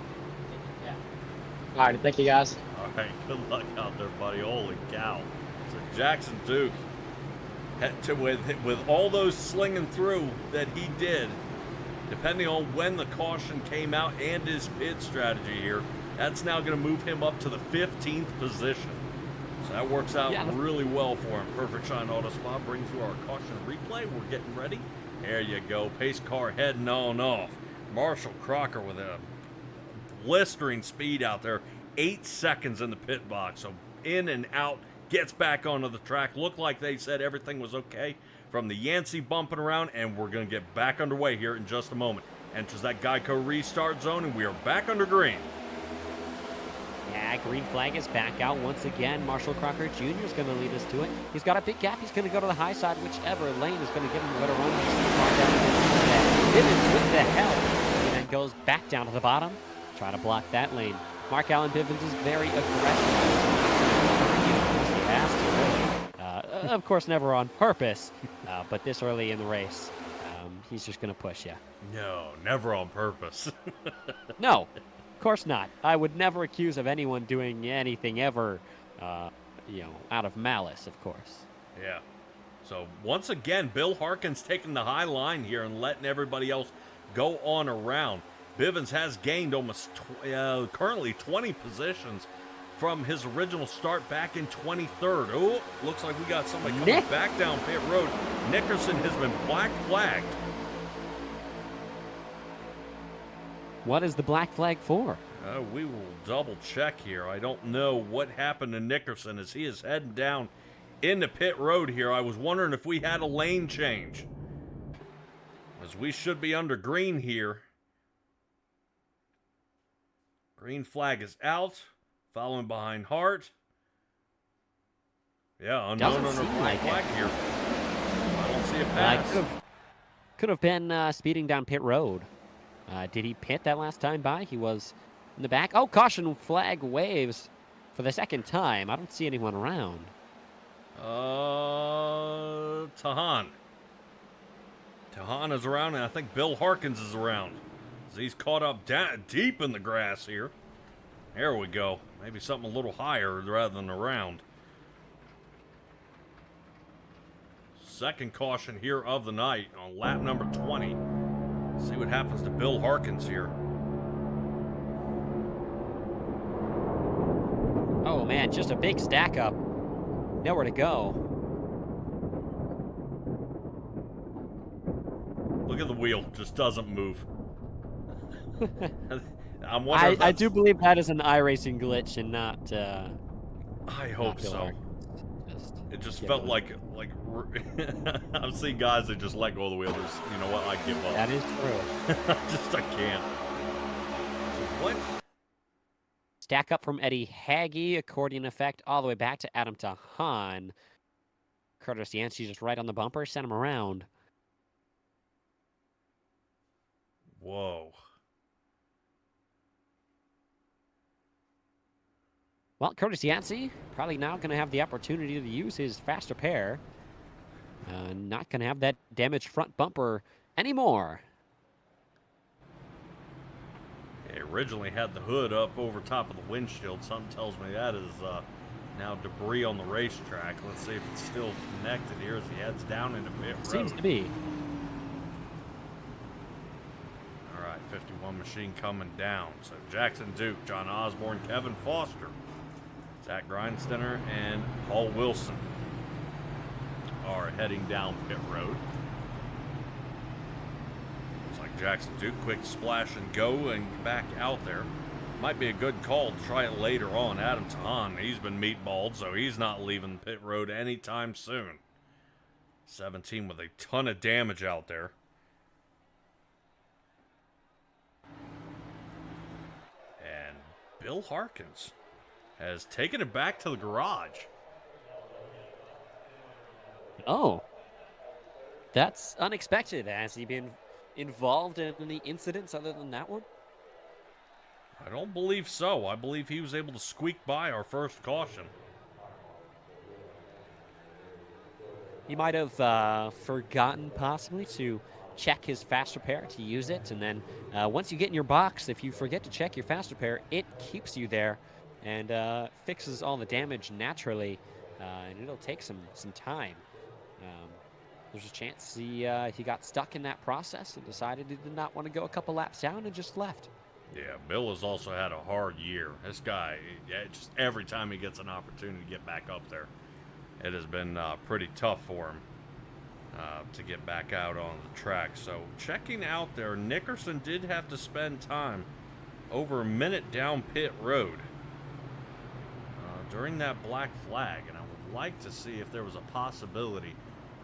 All right, thank you guys. All right, good luck out there, buddy. Holy cow! So Jackson Duke, with all those slinging through that he did, depending on when the caution came out and his pit strategy here, that's now going to move him up to the 15th position. So that works out really well for him. Perfect Shine Auto Spa brings you our caution replay. We're getting ready. There you go. Pace car heading on off. Marshall Crocker with a blistering speed out there. 8 seconds in the pit box. So in and out. Gets back onto the track. Looked like they said everything was okay from the Yancey bumping around. And we're going to get back underway here in just a moment. Enters that Geico restart zone. And we are back under green. Yeah, green flag is back out once again. Marshall Crocker Jr. is going to lead us to it. He's got a big gap. He's going to go to the high side. Whichever lane is going to give him a better run. Bivens with the help. He then goes back down to the bottom. Try to block that lane. Mark Allen Bivens is very aggressive. He has to, really. Of course, never on purpose. But this early in the race, he's just going to push you. No, never on purpose. No. Of course not. I would never accuse of anyone doing anything ever out of malice, of course. Yeah. So once again, Bill Harkins taking the high line here and letting everybody else go on around. Bivens has gained almost currently 20 positions from his original start back in 23rd. Oh, looks like we got somebody coming back down pit road. Nickerson has been black flagged. What is the black flag for? We will double check here. I don't know what happened to Nickerson as he is heading down into pit road here. I was wondering if we had a lane change, as we should be under green here. Green flag is out. Following behind Hart. Yeah, unknown under black flag here. I don't see a pass. Could have been speeding down pit road. Did he pit that last time by? He was in the back. Oh, caution flag waves for the second time. I don't see anyone around. Tahan. Tahan is around, and I think Bill Harkins is around. He's caught up deep in the grass here. There we go. Maybe something a little higher rather than around. Second caution here of the night on lap number 20. See what happens to Bill Harkins here. Oh, man, just a big stack up. Nowhere to go. Look at the wheel. Just doesn't move. I do believe that is an iRacing glitch and not. I hope so. It just felt like I've seen guys that just let go of the wheel. Just, you know what? I give up. That is true. I can't. What? Stack up from Eddie Hagee, accordion effect, all the way back to Adam Tahan. Curtis Yancey just right on the bumper, sent him around. Whoa. Well, Curtis Yancey probably now going to have the opportunity to use his faster pair. Not going to have that damaged front bumper anymore. It originally had the hood up over top of the windshield. Something tells me that is now debris on the racetrack. Let's see if it's still connected here as he heads down into pit road. Seems to be. All right, 51 machine coming down. So Jackson Duke, John Osborne, Kevin Foster, Zach Grindsteiner, and Paul Wilson are heading down pit road. Looks like Jackson Duke, quick splash and go and back out there. Might be a good call to try it later on. Adam Tahan, he's been meatballed, so he's not leaving pit road anytime soon. 17 with a ton of damage out there. And Bill Harkins has taken it back to the garage. Oh. That's unexpected. Has he been involved in any incidents other than that one? I don't believe so. I believe he was able to squeak by our first caution. He might have forgotten possibly to check his fast repair to use it. And then once you get in your box, if you forget to check your fast repair, it keeps you there and fixes all the damage naturally. And it'll take some time. There's a chance he got stuck in that process and decided he did not want to go a couple laps down and just left. Yeah, Bill has also had a hard year. This guy, just every time he gets an opportunity to get back up there, it has been pretty tough for him to get back out on the track. So checking out there, Nickerson did have to spend time over a minute down pit road during that black flag, and I would like to see if there was a possibility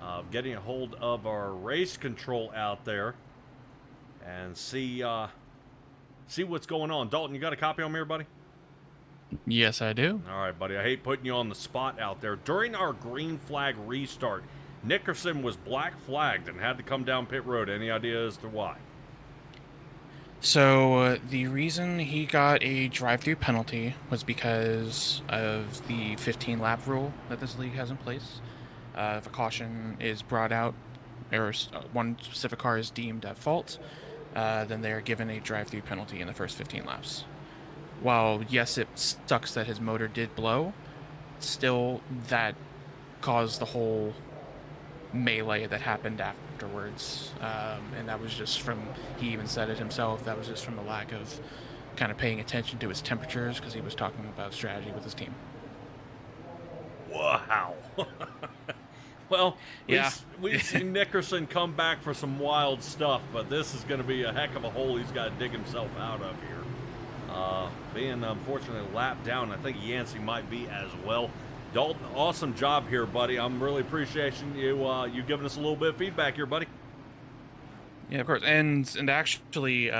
of getting a hold of our race control out there and see what's going on. Dalton, you got a copy on me here, buddy? Yes, I do. All right, buddy. I hate putting you on the spot out there. During our green flag restart, Nickerson was black flagged and had to come down pit road. Any idea as to why? So the reason he got a drive-through penalty was because of the 15-lap rule that this league has in place. If a caution is brought out or one specific car is deemed at fault, then they are given a drive-through penalty in the first 15 laps. While, yes, it sucks that his motor did blow, still, that caused the whole melee that happened afterwards. And that was just from, he even said it himself, that was just from the lack of kind of paying attention to his temperatures, because he was talking about strategy with his team. Wow. Well, yeah, we've seen Nickerson come back for some wild stuff, but this is going to be a heck of a hole he's got to dig himself out of here. Being unfortunately lapped down, I think Yancey might be as well. Dalton, awesome job here, buddy. I'm really appreciating you giving us a little bit of feedback here, buddy. Yeah, of course. And actually,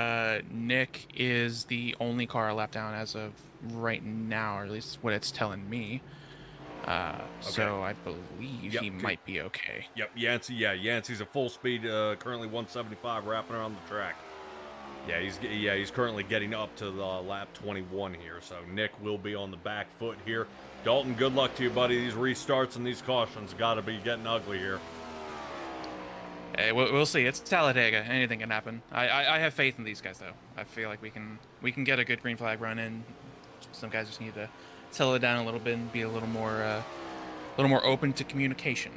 Nick is the only car I lapped down as of right now, or at least what it's telling me. Okay. So I believe he might be okay. Yep, Yancey's at full speed, currently 175, wrapping around the track. He's currently getting up to the lap 21 here, so Nick will be on the back foot here. Dalton, good luck to you, buddy. These restarts and these cautions got to be getting ugly here. Hey, we'll see. It's Talladega. Anything can happen. I have faith in these guys, though. I feel like we can get a good green flag run in. Some guys just need to settle it down a little bit and be a little more open to communication.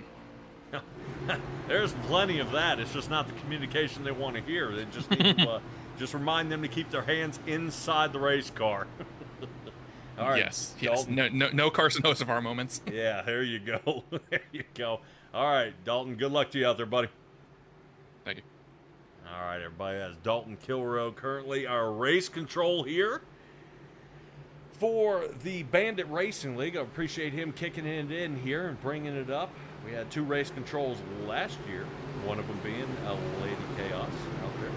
There's plenty of that. It's just not the communication they want to hear. They just need to just remind them to keep their hands inside the race car. All right. Yes. No Carson Hocevar moments. Yeah, there you go. There you go. All right, Dalton, good luck to you out there, buddy. Thank you. All right, everybody. That's Dalton Kilroe, currently our race control here for the Bandit Racing League. I appreciate him kicking it in here and bringing it up. We had 2 race controls last year, one of them being Lady Chaos out there,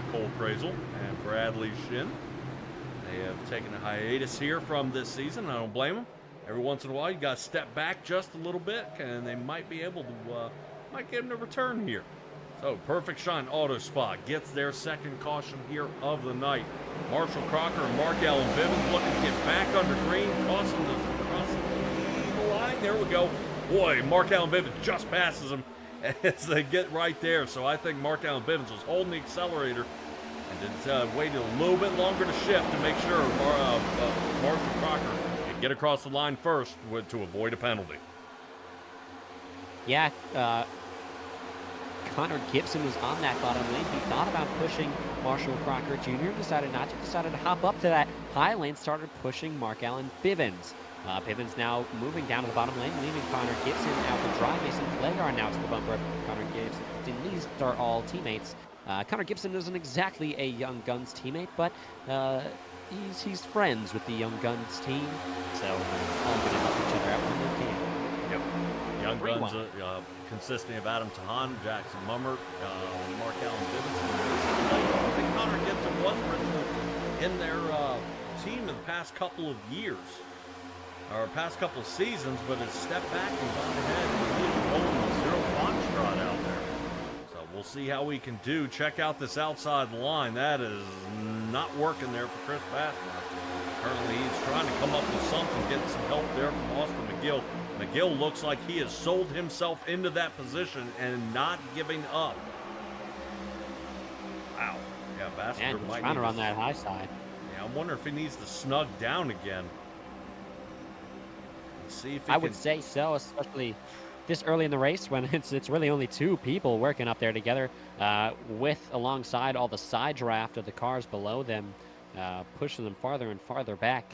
Nicole Krazel and Bradley Shin. They have taken a hiatus here from this season. I don't blame them. Every once in a while, you got to step back just a little bit, and they might be able to, might get them to return here. So, Perfect Shine Auto Spot gets their second caution here of the night. Marshall Crocker and Mark Allen Bivens looking to get back under green, crossing the line. There we go. Boy, Mark Allen Bivens just passes him as they get right there. So I think Mark Allen Bivens was holding the accelerator and then waited a little bit longer to shift to make sure Marshall Crocker could get across the line first to avoid a penalty. Yeah, Connor Gibson was on that bottom lane. He thought about pushing Marshall Crocker Jr., decided not to, decided to hop up to that high lane, started pushing Mark Allen Bivens. Bivens now moving down to the bottom lane, leaving Connor Gibson out to dry. Mason Flagar now to the bumper. Connor Gibson and these are all teammates. Connor Gibson isn't exactly a Young Guns teammate, but he's friends with the Young Guns team, so all going to help each other out when they can. Yep. Young Guns consisting of Adam Tahan, Jackson Mummert, Mark Allen Bivens. I think Connor Gibson was in their team in the past couple of years, or past couple of seasons, but has stepped back and gone ahead and rolling the Zero Foxtrot out there. So we'll see how we can do. Check out this outside line. That is not working there for Chris Bassler. Currently, he's trying to come up with something, getting some help there from Austin McGill. McGill looks like he has sold himself into that position and not giving up. Wow. Yeah, Bassler might trying to run that high side. Yeah, I'm wondering if he needs to snug down again. See if I would say so, especially this early in the race when it's really only 2 people working up there together, with alongside all the side draft of the cars below them, pushing them farther and farther back.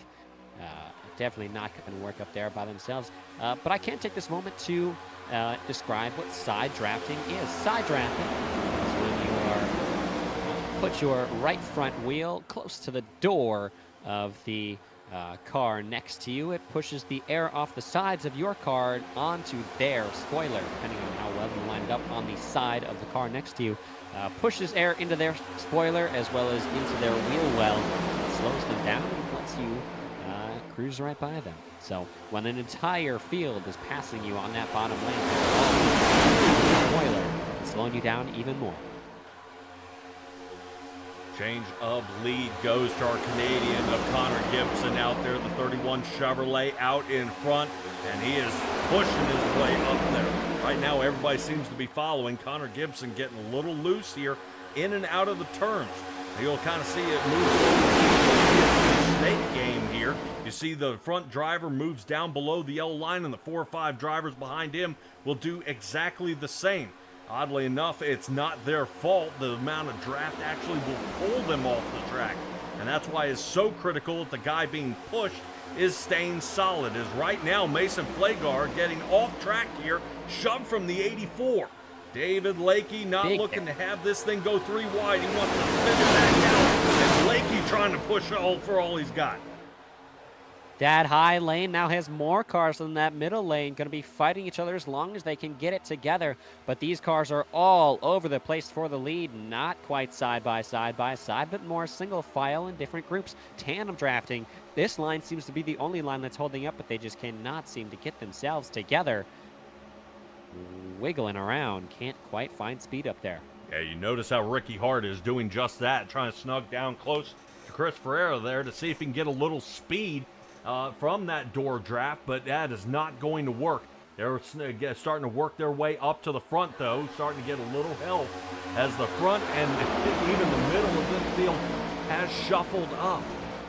Definitely not going to work up there by themselves. But I can take this moment to describe what side drafting is. Side drafting is when you are put your right front wheel close to the door of the car next to you. It pushes the air off the sides of your car onto their spoiler, depending on how well you line it up on the side of the car next to you. Pushes air into their spoiler as well as into their wheel well. It slows them down and lets you cruise right by them. So when an entire field is passing you on that bottom lane, spoiler, it's slowing you down even more. Change of lead goes to our Canadian of Connor Gibson out there, the 31 Chevrolet out in front, and he is pushing his way up there. Right now, everybody seems to be following. Connor Gibson getting a little loose here, in and out of the turns. You'll kind of see it move forward. Snake game here. You see the front driver moves down below the yellow line, and the 4 or 5 drivers behind him will do exactly the same. Oddly enough, it's not their fault. The amount of draft actually will pull them off the track. And that's why it's so critical that the guy being pushed is staying solid. As right now, Mason Flagar getting off track here, shoved from the 84. David Lakey not looking to have this thing go 3 wide. He wants to spin it back out. And Lakey trying to push for all he's got. That high lane now has more cars than that middle lane. Going to be fighting each other as long as they can get it together. But these cars are all over the place for the lead. Not quite side by side, but more single file in different groups. Tandem drafting. This line seems to be the only line that's holding up, but they just cannot seem to get themselves together. Wiggling around. Can't quite find speed up there. Yeah, you notice how Ricky Hart is doing just that. Trying to snug down close to Chris Ferreira there to see if he can get a little speed from that door draft, but that is not going to work. They're starting to work their way up to the front, though, starting to get a little help as the front and even the middle of this field has shuffled up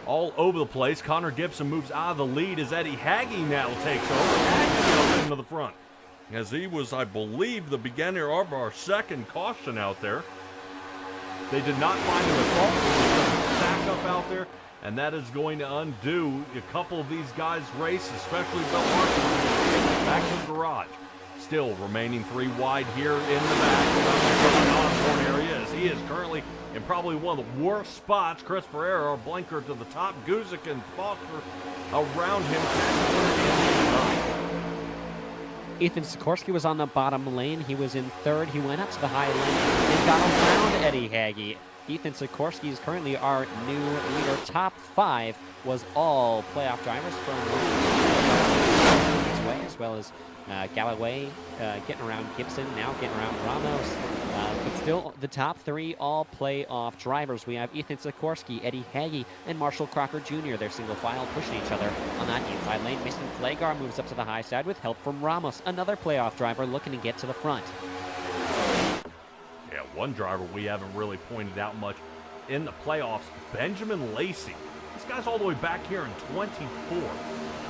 all over the place. Connor Gibson moves out of the lead as Eddie Hagee now takes over. Hagee up into the front, as he was, I believe, the beginner of our second caution out there. They did not find him at fault. Stack up out there. And that is going to undo a couple of these guys' race, especially Bill Martin, back to the garage. Still remaining 3 wide here in the back of the Osborne area, as he is currently in probably one of the worst spots. Chris Ferreira, blinker to the top, Guzik and Foster around him. Ethan Sikorsky was on the bottom lane. He was in 3rd. He went up to the high lane and got around Eddie Hagee. Ethan Sikorsky is currently our new leader. Top 5 was all playoff drivers from his way, as well as Galloway getting around Gibson, now getting around Ramos. But still, the top 3 all playoff drivers. We have Ethan Sikorsky, Eddie Hagee, and Marshall Crocker Jr. They're single file pushing each other on that inside lane. Mason Flagar moves up to the high side with help from Ramos, another playoff driver looking to get to the front. One driver we haven't really pointed out much in the playoffs, Benjamin Lacey. This guy's all the way back here in 24.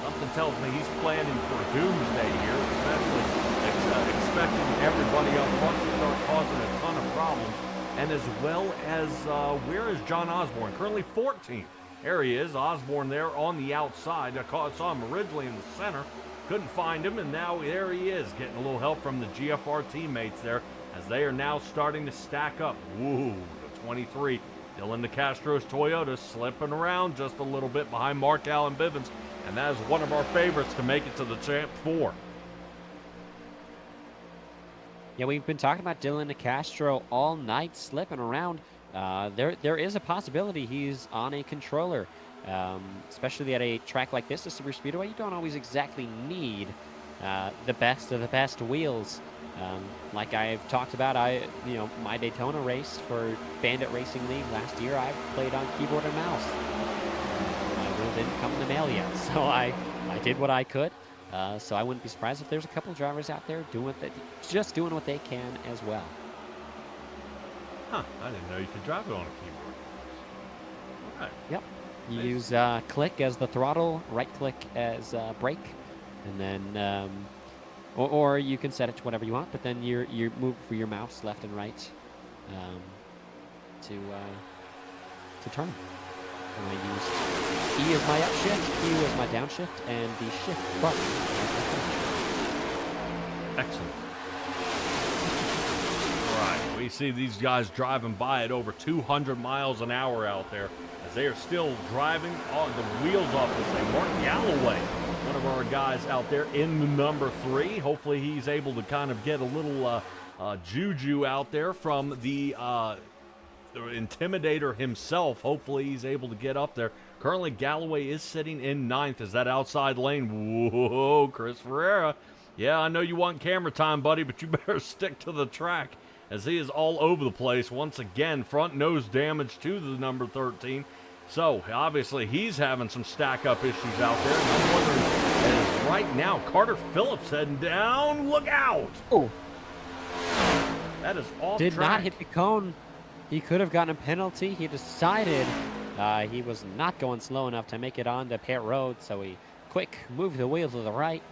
Something tells me he's planning for doomsday here, especially expecting everybody up front to start causing a ton of problems. And as well as, where is John Osborne? Currently 14th. There he is, Osborne there on the outside. I saw him originally in the center, couldn't find him, and now there he is, getting a little help from the GFR teammates there, as they are now starting to stack up. Woo, the 23. Dylan DeCastro's Toyota slipping around just a little bit behind Mark Allen Bivens, and that is one of our favorites to make it to the Champ 4. Yeah, we've been talking about Dylan DeCastro all night, slipping around. There is a possibility he's on a controller, especially at a track like this, the Super Speedway. You don't always exactly need the best of the best wheels. Like I've talked about, my Daytona race for Bandit Racing League last year, I played on keyboard and mouse. My wheel didn't come in the mail yet, so I did what I could. So I wouldn't be surprised if there's a couple drivers out there doing what they can as well. Huh, I didn't know you could drive it on a keyboard. All right. Yep. You use click as the throttle, right click as brake, and then or you can set it to whatever you want, but then you move for your mouse left and right to turn. And I used E as my upshift, Q as my downshift, and the shift button. Excellent. All right, we see these guys driving by at over 200 miles an hour out there, as they are still driving on the wheels off this thing. Mark Galloway, one of our guys out there in the number 3. Hopefully he's able to kind of get a little juju out there from the Intimidator himself. Hopefully he's able to get up there. Currently Galloway is sitting in 9th as that outside lane. Whoa, Chris Ferreira. Yeah, I know you want camera time, buddy, but you better stick to the track, as he is all over the place. Once again, front nose damage to the number 13. So, obviously, he's having some stack-up issues out there. And I'm wondering, as right now, Carter Phillips heading down. Look out! Oh. That is off Did track. not hit the cone. He could have gotten a penalty. He decided he was not going slow enough to make it onto pit road, so he quick moved the wheel to the right,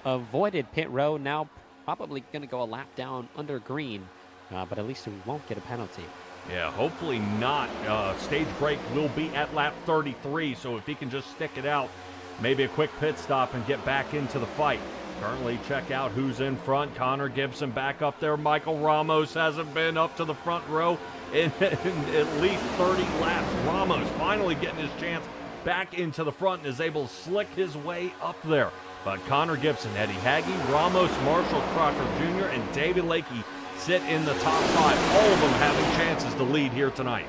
avoided pit road, now probably going to go a lap down under green, but at least he won't get a penalty. Yeah, hopefully not. Stage break will be at lap 33, so if he can just stick it out, maybe a quick pit stop and get back into the fight. Currently, check out who's in front. Connor Gibson back up there. Michael Ramos hasn't been up to the front row in at least 30 laps. Ramos finally getting his chance back into the front and is able to slick his way up there. But Connor Gibson, Eddie Hagge, Ramos, Marshall Crocker Jr., and David Lakey sit in the top 5. All of them having chances to lead here tonight.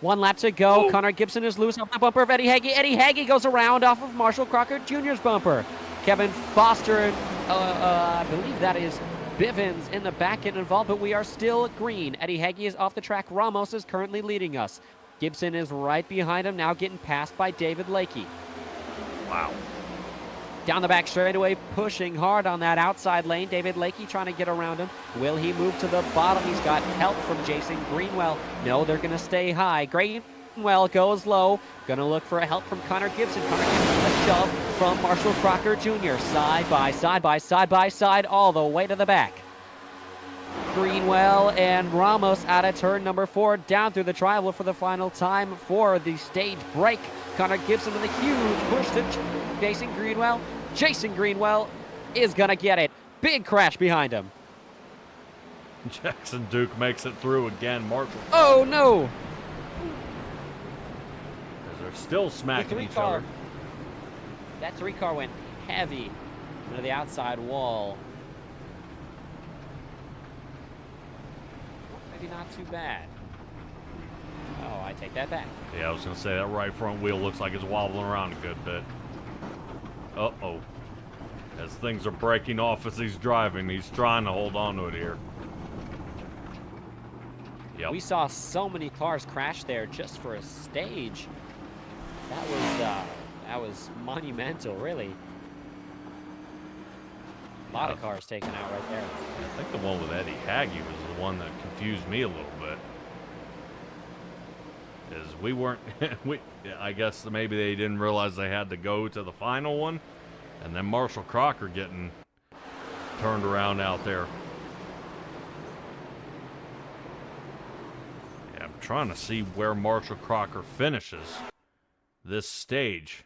1 lap to go. Connor Gibson is loose off the bumper of Eddie Hagge. Eddie Hagge goes around off of Marshall Crocker Jr.'s bumper. Kevin Foster, I believe that is Bivens in the back end involved, but we are still green. Eddie Hagge is off the track. Ramos is currently leading us. Gibson is right behind him, now getting passed by David Lakey. Wow. Down the back straightaway, pushing hard on that outside lane. David Lakey trying to get around him. Will he move to the bottom? He's got help from Jason Greenwell. No, they're going to stay high. Greenwell goes low. Going to look for help from Connor Gibson. Connor Gibson with a shove from Marshall Crocker Jr. Side by side, all the way to the back. Greenwell and Ramos out of turn number 4, down through the tribal for the final time for the stage break. Connor Gibson with a huge push to Jason Greenwell. Jason Greenwell is going to get it. Big crash behind him. Jackson Duke makes it through again. Marshall. Oh, no. They're still smacking each other. That 3 car went heavy into the outside wall. Maybe not too bad. Oh, I take that back. Yeah, I was going to say that right front wheel looks like it's wobbling around a good bit. Uh-oh. As things are breaking off as he's driving, he's trying to hold on to it here. Yep. We saw so many cars crash there just for a stage. That was monumental, really. A lot of cars taken out right there. I think the one with Eddie Hagge was the one that confused me a little bit. Is we weren't, I guess maybe they didn't realize they had to go to the final one. And then Marshall Crocker getting turned around out there. Yeah, I'm trying to see where Marshall Crocker finishes this stage.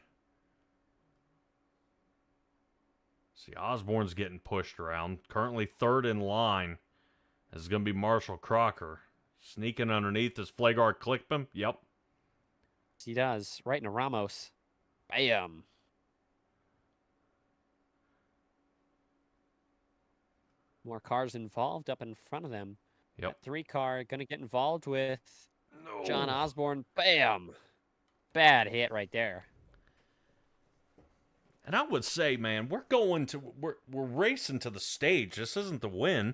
See, Osborne's getting pushed around. Currently 3rd in line. This is going to be Marshall Crocker. Sneaking underneath. Does Flagard clip him? Yep. He does. Right into Ramos. Bam. More cars involved up in front of them. Yep. That 3 car going to get involved with John Osborne. Bam. Bad hit right there. And I would say, man, we're racing to the stage. This isn't the win.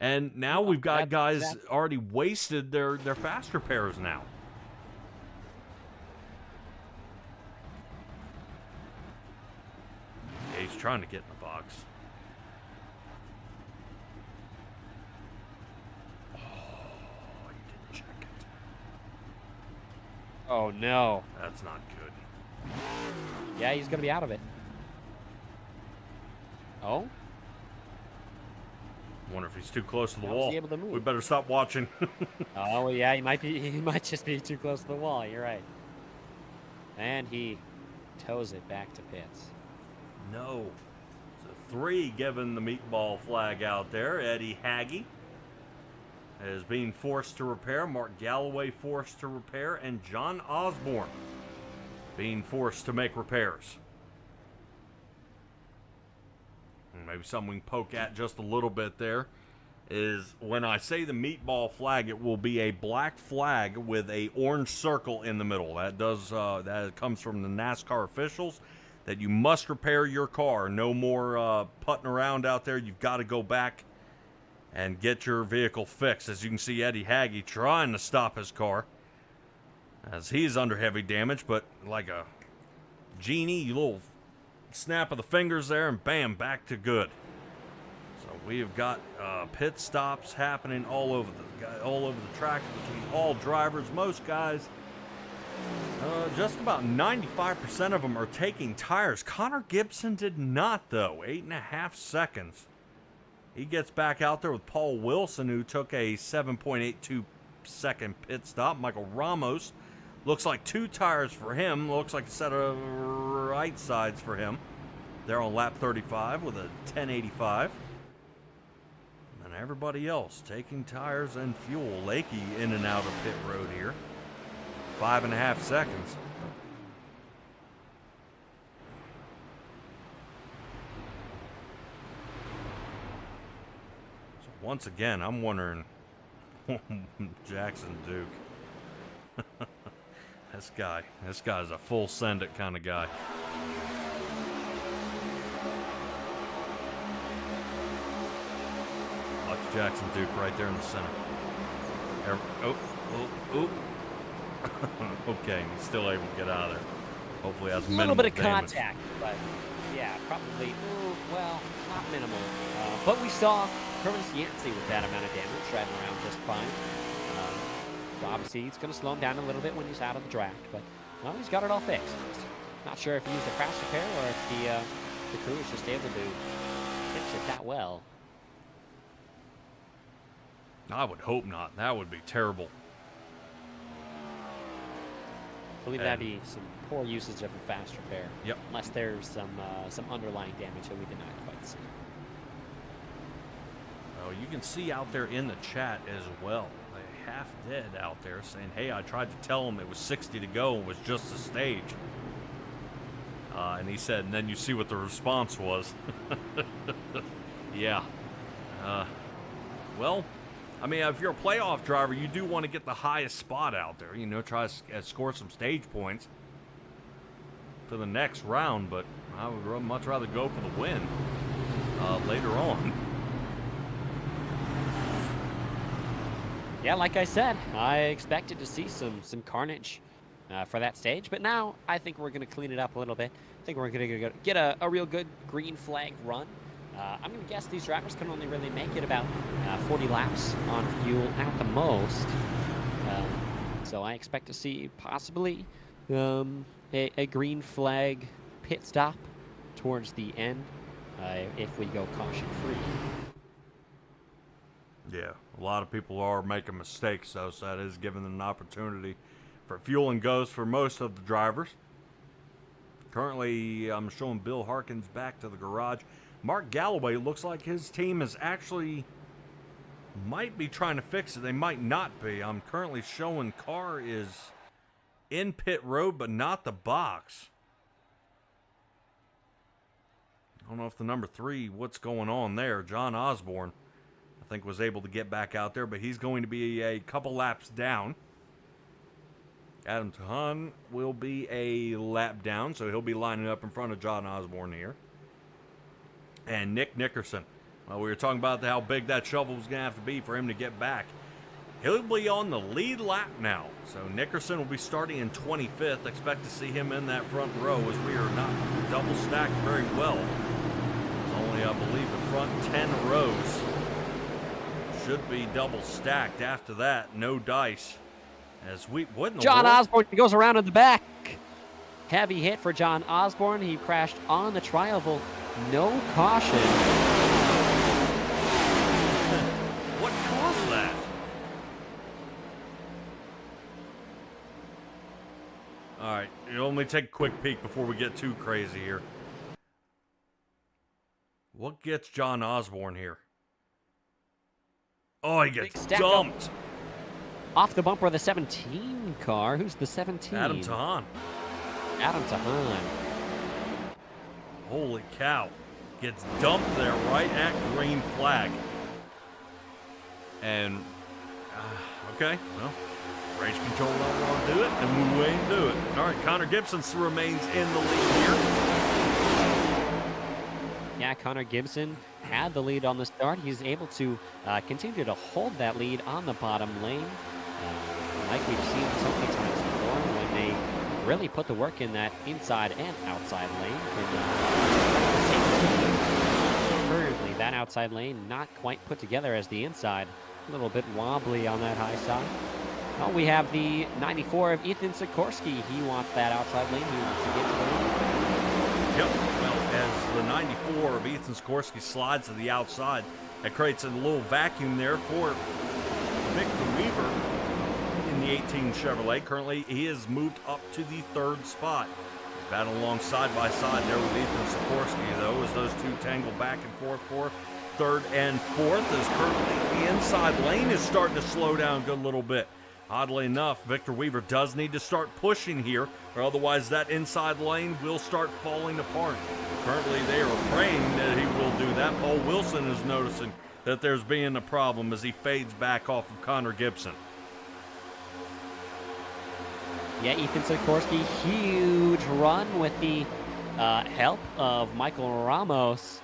And now we've got guys already wasted their fast repairs now. Yeah, he's trying to get in the box. Oh, he didn't check it. Oh, no. That's not good. Yeah, he's going to be out of it. Oh? Wonder if he's too close to the How was wall. he able to move? We better stop watching. Oh, yeah, he might just be too close to the wall. You're right. And he tows it back to pits. No. So 3 giving the meatball flag out there. Eddie Hagge is being forced to repair. Mark Galloway forced to repair. And John Osborne being forced to make repairs. And maybe something we can poke at just a little bit there is when I say the meatball flag, it will be a black flag with a orange circle in the middle. That comes from the NASCAR officials that you must repair your car. No more putting around out there. You've got to go back and get your vehicle fixed. As you can see, Eddie Hagge trying to stop his car as he's under heavy damage, but like a genie, little snap of the fingers there, and bam, back to good. So we've got pit stops happening all over the track between all drivers. Most guys, just about 95% of them are taking tires. Connor Gibson did not, though. 8.5 seconds. He gets back out there with Paul Wilson, who took a 7.82 second pit stop. Michael Ramos, looks like 2 tires for him. Looks like a set of right sides for him. They're on lap 35 with a 1085. And everybody else taking tires and fuel. Lakey in and out of pit road here. 5.5 seconds. So once again, I'm wondering, Jackson Duke. This guy's a full send it kind of guy. Watch Jackson Duke right there in the center. Okay, he's still able to get out of there. Hopefully that's a little bit of contact, but yeah, probably, well, not minimal. But we saw Kerwin Yancey with that amount of damage driving around just fine. Obviously, it's going to slow him down a little bit when he's out of the draft, but well, he's got it all fixed. Not sure if he used a crash repair or if the crew is just able to fix it that well. I would hope not. That would be terrible. I believe that'd be some poor usage of a fast repair. Yep. Unless there's some underlying damage that we did not quite see. Oh, you can see out there in the chat as well. They half dead out there saying, "Hey, I tried to tell him it was 60 to go and was just a stage." And he said, and then you see what the response was. Yeah. Well, I mean, if you're a playoff driver, you do want to get the highest spot out there. You know, try to score some stage points for the next round, but I would much rather go for the win later on. Yeah, like I said, I expected to see some carnage for that stage, but now I think we're going to clean it up a little bit. I think we're going to get a real good green flag run. I'm going to guess these drivers can only really make it about 40 laps on fuel at the most. So I expect to see possibly a green flag pit stop towards the end if we go caution-free. Yeah, a lot of people are making mistakes, though, so that is giving them an opportunity for fuel and goes for most of the drivers. Currently, I'm showing Bill Harkins back to the garage. Mark Galloway looks like his team is actually might be trying to fix it. They might not be. I'm currently showing car is in pit road, but not the box. I don't know if the number 3, what's going on there. John Osborne, I think, was able to get back out there, but he's going to be a couple laps down. Adam Tahan will be a lap down, so he'll be lining up in front of John Osborne here. And Nick Nickerson. Well, we were talking about how big that shovel was going to have to be for him to get back. He'll be on the lead lap now. So Nickerson will be starting in 25th. Expect to see him in that front row as we are not double stacked very well. It's only, I believe, the front 10 rows should be double stacked. After that, no dice. As we, what in the John world? Osborne goes around in the back. Heavy hit for John Osborne. He crashed on the tri-oval. No caution. What caused that? All right, you only take a quick peek before we get too crazy here. What gets John Osborne here? Oh, he gets dumped. Off the bumper of the 17 car. Who's the 17? Adam Tahan. Adam Tahan. Holy cow. Gets dumped there right at green flag. And, okay, well, race control don't want to do it, and we ain't do it. All right, Connor Gibson remains in the lead here. Yeah, Connor Gibson had the lead on the start. He's able to continue to hold that lead on the bottom lane. Like we've seen so many times before, when they really put the work in that inside and outside lane. currently. That outside lane not quite put together as the inside. A little bit wobbly on that high side. Oh, we have the 94 of Ethan Sikorsky. He wants that outside lane. He wants to get to the lead. Yep. Well, as the 94 of Ethan Sikorsky slides to the outside, it creates a little vacuum there for Victor Weaver in the 18 Chevrolet. Currently, he has moved up to the 3rd spot. He's battling along side by side there with Ethan Sikorsky, though, as those two tangle back and forth for 3rd and 4th, as currently the inside lane is starting to slow down a good little bit. Oddly enough, Victor Weaver does need to start pushing here, or otherwise that inside lane will start falling apart. Currently, they are praying that he will do that. Paul Wilson is noticing that there's being a problem as he fades back off of Connor Gibson. Yeah, Ethan Sikorsky, huge run with the help of Michael Ramos.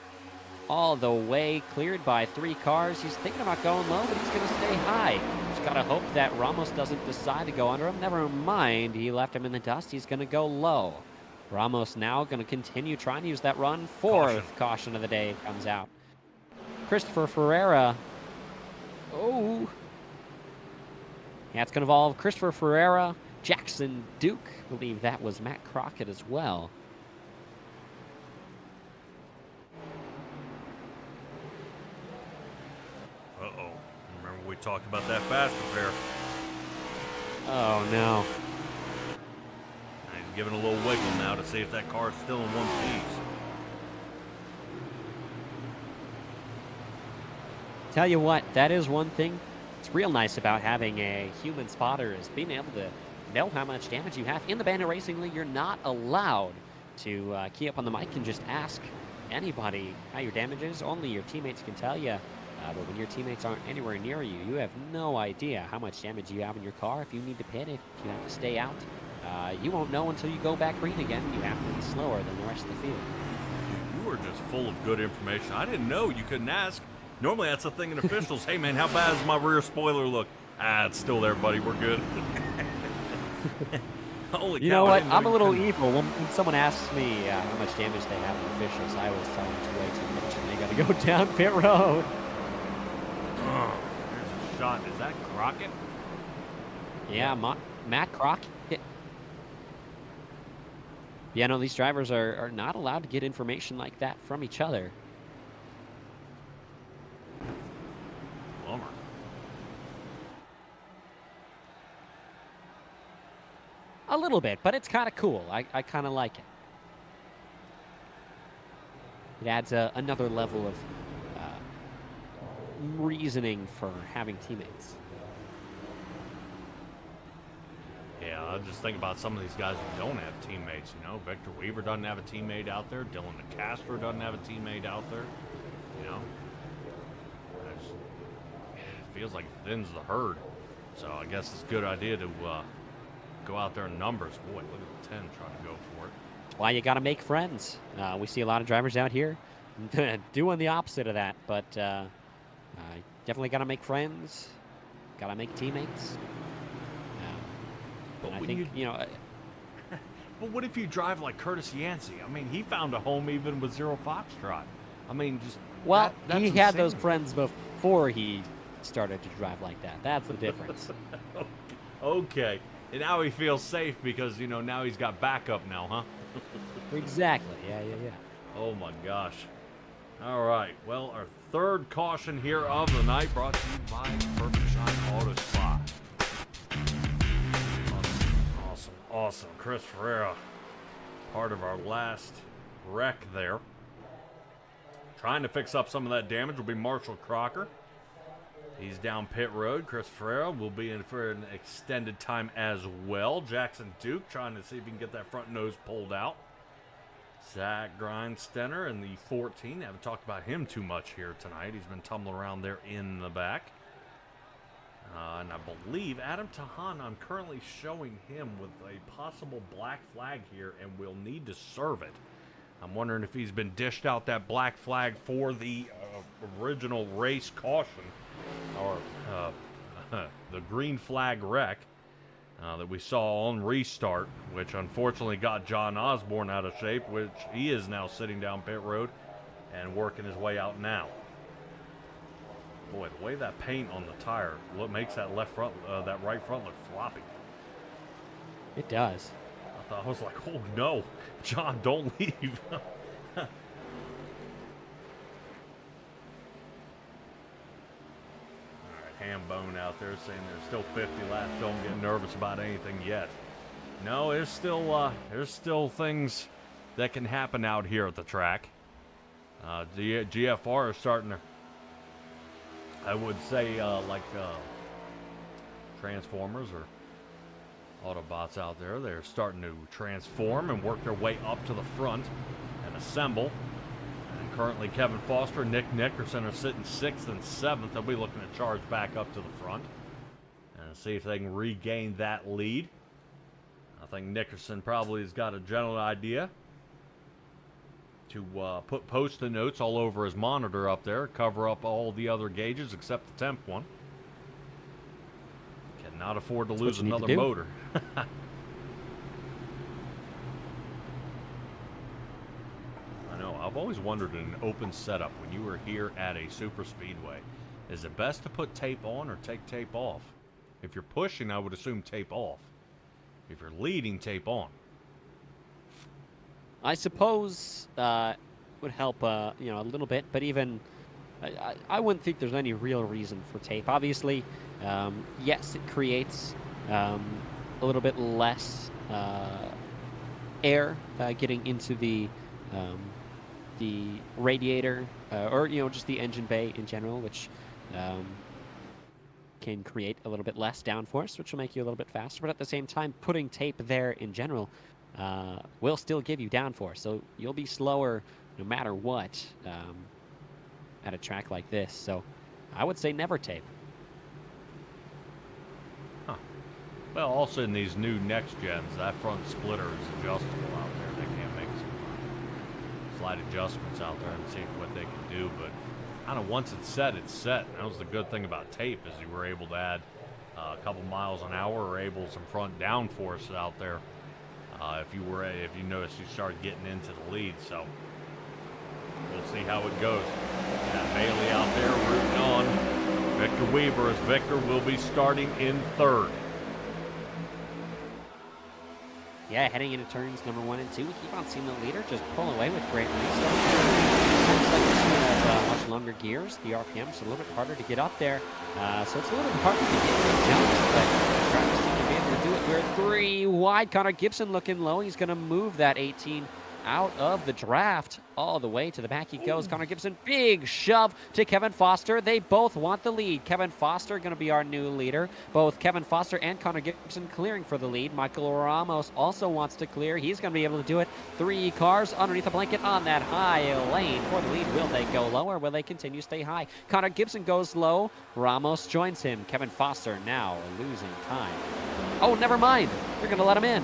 All the way cleared by 3 cars. He's thinking about going low, but he's going to stay high. Just got to hope that Ramos doesn't decide to go under him. Never mind, he left him in the dust. He's going to go low. Ramos now going to continue trying to use that run. 4th caution of the day comes out. Christopher Ferreira. Oh. Yeah, it's going to involve Christopher Ferreira, Jackson Duke. I believe that was Matt Crockett as well. Uh-oh. Remember we talked about that fast repair. Oh, no. He's giving a little wiggle now to see if that car is still in one piece. Tell you what, that is one thing that's real nice about having a human spotter is being able to know how much damage you have. In the Bandit Racing League, you're not allowed to key up on the mic and just ask anybody how your damage is. Only your teammates can tell you. But when your teammates aren't anywhere near you, you have no idea how much damage you have in your car. If you need to pit, if you have to stay out, you won't know until you go back green again. You have to be slower than the rest of the field. You are just full of good information. I didn't know you couldn't ask. Normally that's the thing in officials. Hey man, how bad does my rear spoiler look? It's still there, buddy. We're good. Holy cow, you know what? I'm a little evil. When someone asks me how much damage they have in officials, I always tell them it's way too much and they got to go down pit road. There's a shot. Is that Crockett? Yeah, Matt Crockett. Yeah, no, these drivers are not allowed to get information like that from each other. Bummer. A little bit, but it's kind of cool. I kind of like it. It adds another level of reasoning for having teammates. Yeah, I just think about some of these guys who don't have teammates, you know. Victor Weaver doesn't have a teammate out there. Dylan DeCastro doesn't have a teammate out there, you know. It feels like it thins the herd. So I guess it's a good idea to go out there in numbers. Boy, look at the 10 trying to go for it. Why you got to make friends. We see a lot of drivers out here doing the opposite of that, but definitely got to make friends, got to make teammates. But I when think, you know... But what if you drive like Curtis Yancey? I mean, he found a home even with zero Foxtrot. I mean, just... Well, that's he had insane. those friends before he started to drive like that. That's the difference. Okay. And now he feels safe because, you know, now he's got backup now, huh? Exactly. Yeah. Oh, my gosh. All right. Well, our third caution here of the night brought to you by Perfect Shine Auto Supply. Awesome. Chris Ferreira, part of our last wreck there. Trying to fix up some of that damage will be Marshall Crocker. He's down pit road. Chris Ferreira will be in for an extended time as well. Jackson Duke trying to see if he can get that front nose pulled out. Zach Grindsteiner in the 14. Haven't talked about him too much here tonight. He's been tumbling around there in the back. And I believe Adam Tahan, I'm currently showing him with a possible black flag here and will need to serve it. I'm wondering if he's been dished out that black flag for the original race caution, or the green flag wreck that we saw on restart, which unfortunately got John Osborne out of shape, which he is now sitting down pit road and working his way out now. Boy, the way that paint on the tire, what makes that right front look floppy. It does. I was like, oh no, John, don't leave. All right, Hambone out there saying there's still 50 laps. Don't get nervous about anything yet. No, there's still things that can happen out here at the track. GFR is starting to, I would say, like Transformers or Autobots out there. They're starting to transform and work their way up to the front and assemble. And currently Kevin Foster and Nick Nickerson are sitting 6th and 7th. They'll be looking to charge back up to the front and see if they can regain that lead. I think Nickerson probably has got a general idea to put post-it notes all over his monitor up there, cover up all the other gauges except the temp one. Cannot afford to lose another motor. I know, I've always wondered in an open setup when you were here at a super speedway, is it best to put tape on or take tape off? If you're pushing, I would assume tape off. If you're leading, tape on. I suppose would help, a little bit, but even I wouldn't think there's any real reason for tape. Obviously, yes, it creates a little bit less air getting into the radiator or just the engine bay in general, which can create a little bit less downforce, which will make you a little bit faster. But at the same time, putting tape there in general will still give you downforce, so you'll be slower no matter what at a track like this. So I would say never tape. Well, also in these new next gens, that front splitter is adjustable out there. They can't make some slight adjustments out there and see what they can do. But kind of once it's set, it's set. And that was the good thing about tape, is you were able to add a couple miles an hour or able some front downforce out there. If you notice you started getting into the lead. So we'll see how it goes. Got Bailey out there rooting on Victor Weaver, as Victor will be starting in 3rd. Yeah, heading into turns number 1 and 2, we keep on seeing the leader just pull away with great restarts. Looks like this one has much longer gears. The RPM's a little bit harder to get up there, so it's a little bit harder to get the jumps, but Travis seems to be able to do it. We're 3 wide. Connor Gibson looking low. He's going to move that 18 out of the draft. All the way to the back he goes. Connor Gibson, big shove to Kevin Foster. They both want the lead. Kevin Foster going to be our new leader. Both Kevin Foster and Connor Gibson clearing for the lead. Michael Ramos also wants to clear. He's going to be able to do it. 3 cars underneath a blanket on that high lane for the lead. Will they go low or will they continue to stay high? Connor Gibson goes low. Ramos joins him. Kevin Foster now losing time. Oh, never mind. They're going to let him in.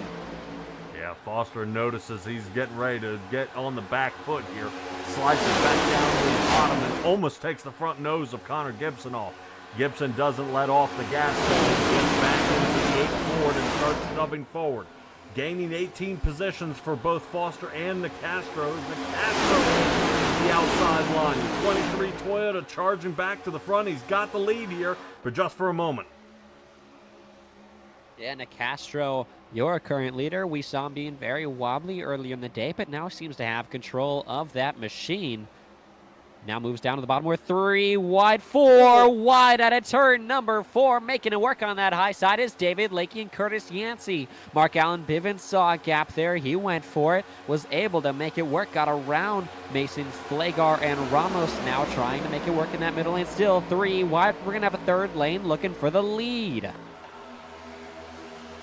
Yeah, Foster notices he's getting ready to get on the back foot here. Slides it back down to the bottom and almost takes the front nose of Connor Gibson off. Gibson doesn't let off the gas pedal, gets back into the 8 Ford and starts shoving forward. Gaining 18 positions for both Foster and Nicastro. Nicastro is the outside line. 23 Toyota charging back to the front. He's got the lead here, but just for a moment. Yeah, Nicastro, your current leader. We saw him being very wobbly earlier in the day, but now seems to have control of that machine. Now moves down to the bottom. We're 3 wide, 4 wide at a turn number 4. Making it work on that high side is David Lakey and Curtis Yancey. Mark Allen Bivens saw a gap there. He went for it, was able to make it work, got around Mason Flagar and Ramos, now trying to make it work in that middle lane. Still 3 wide. We're going to have a 3rd lane looking for the lead.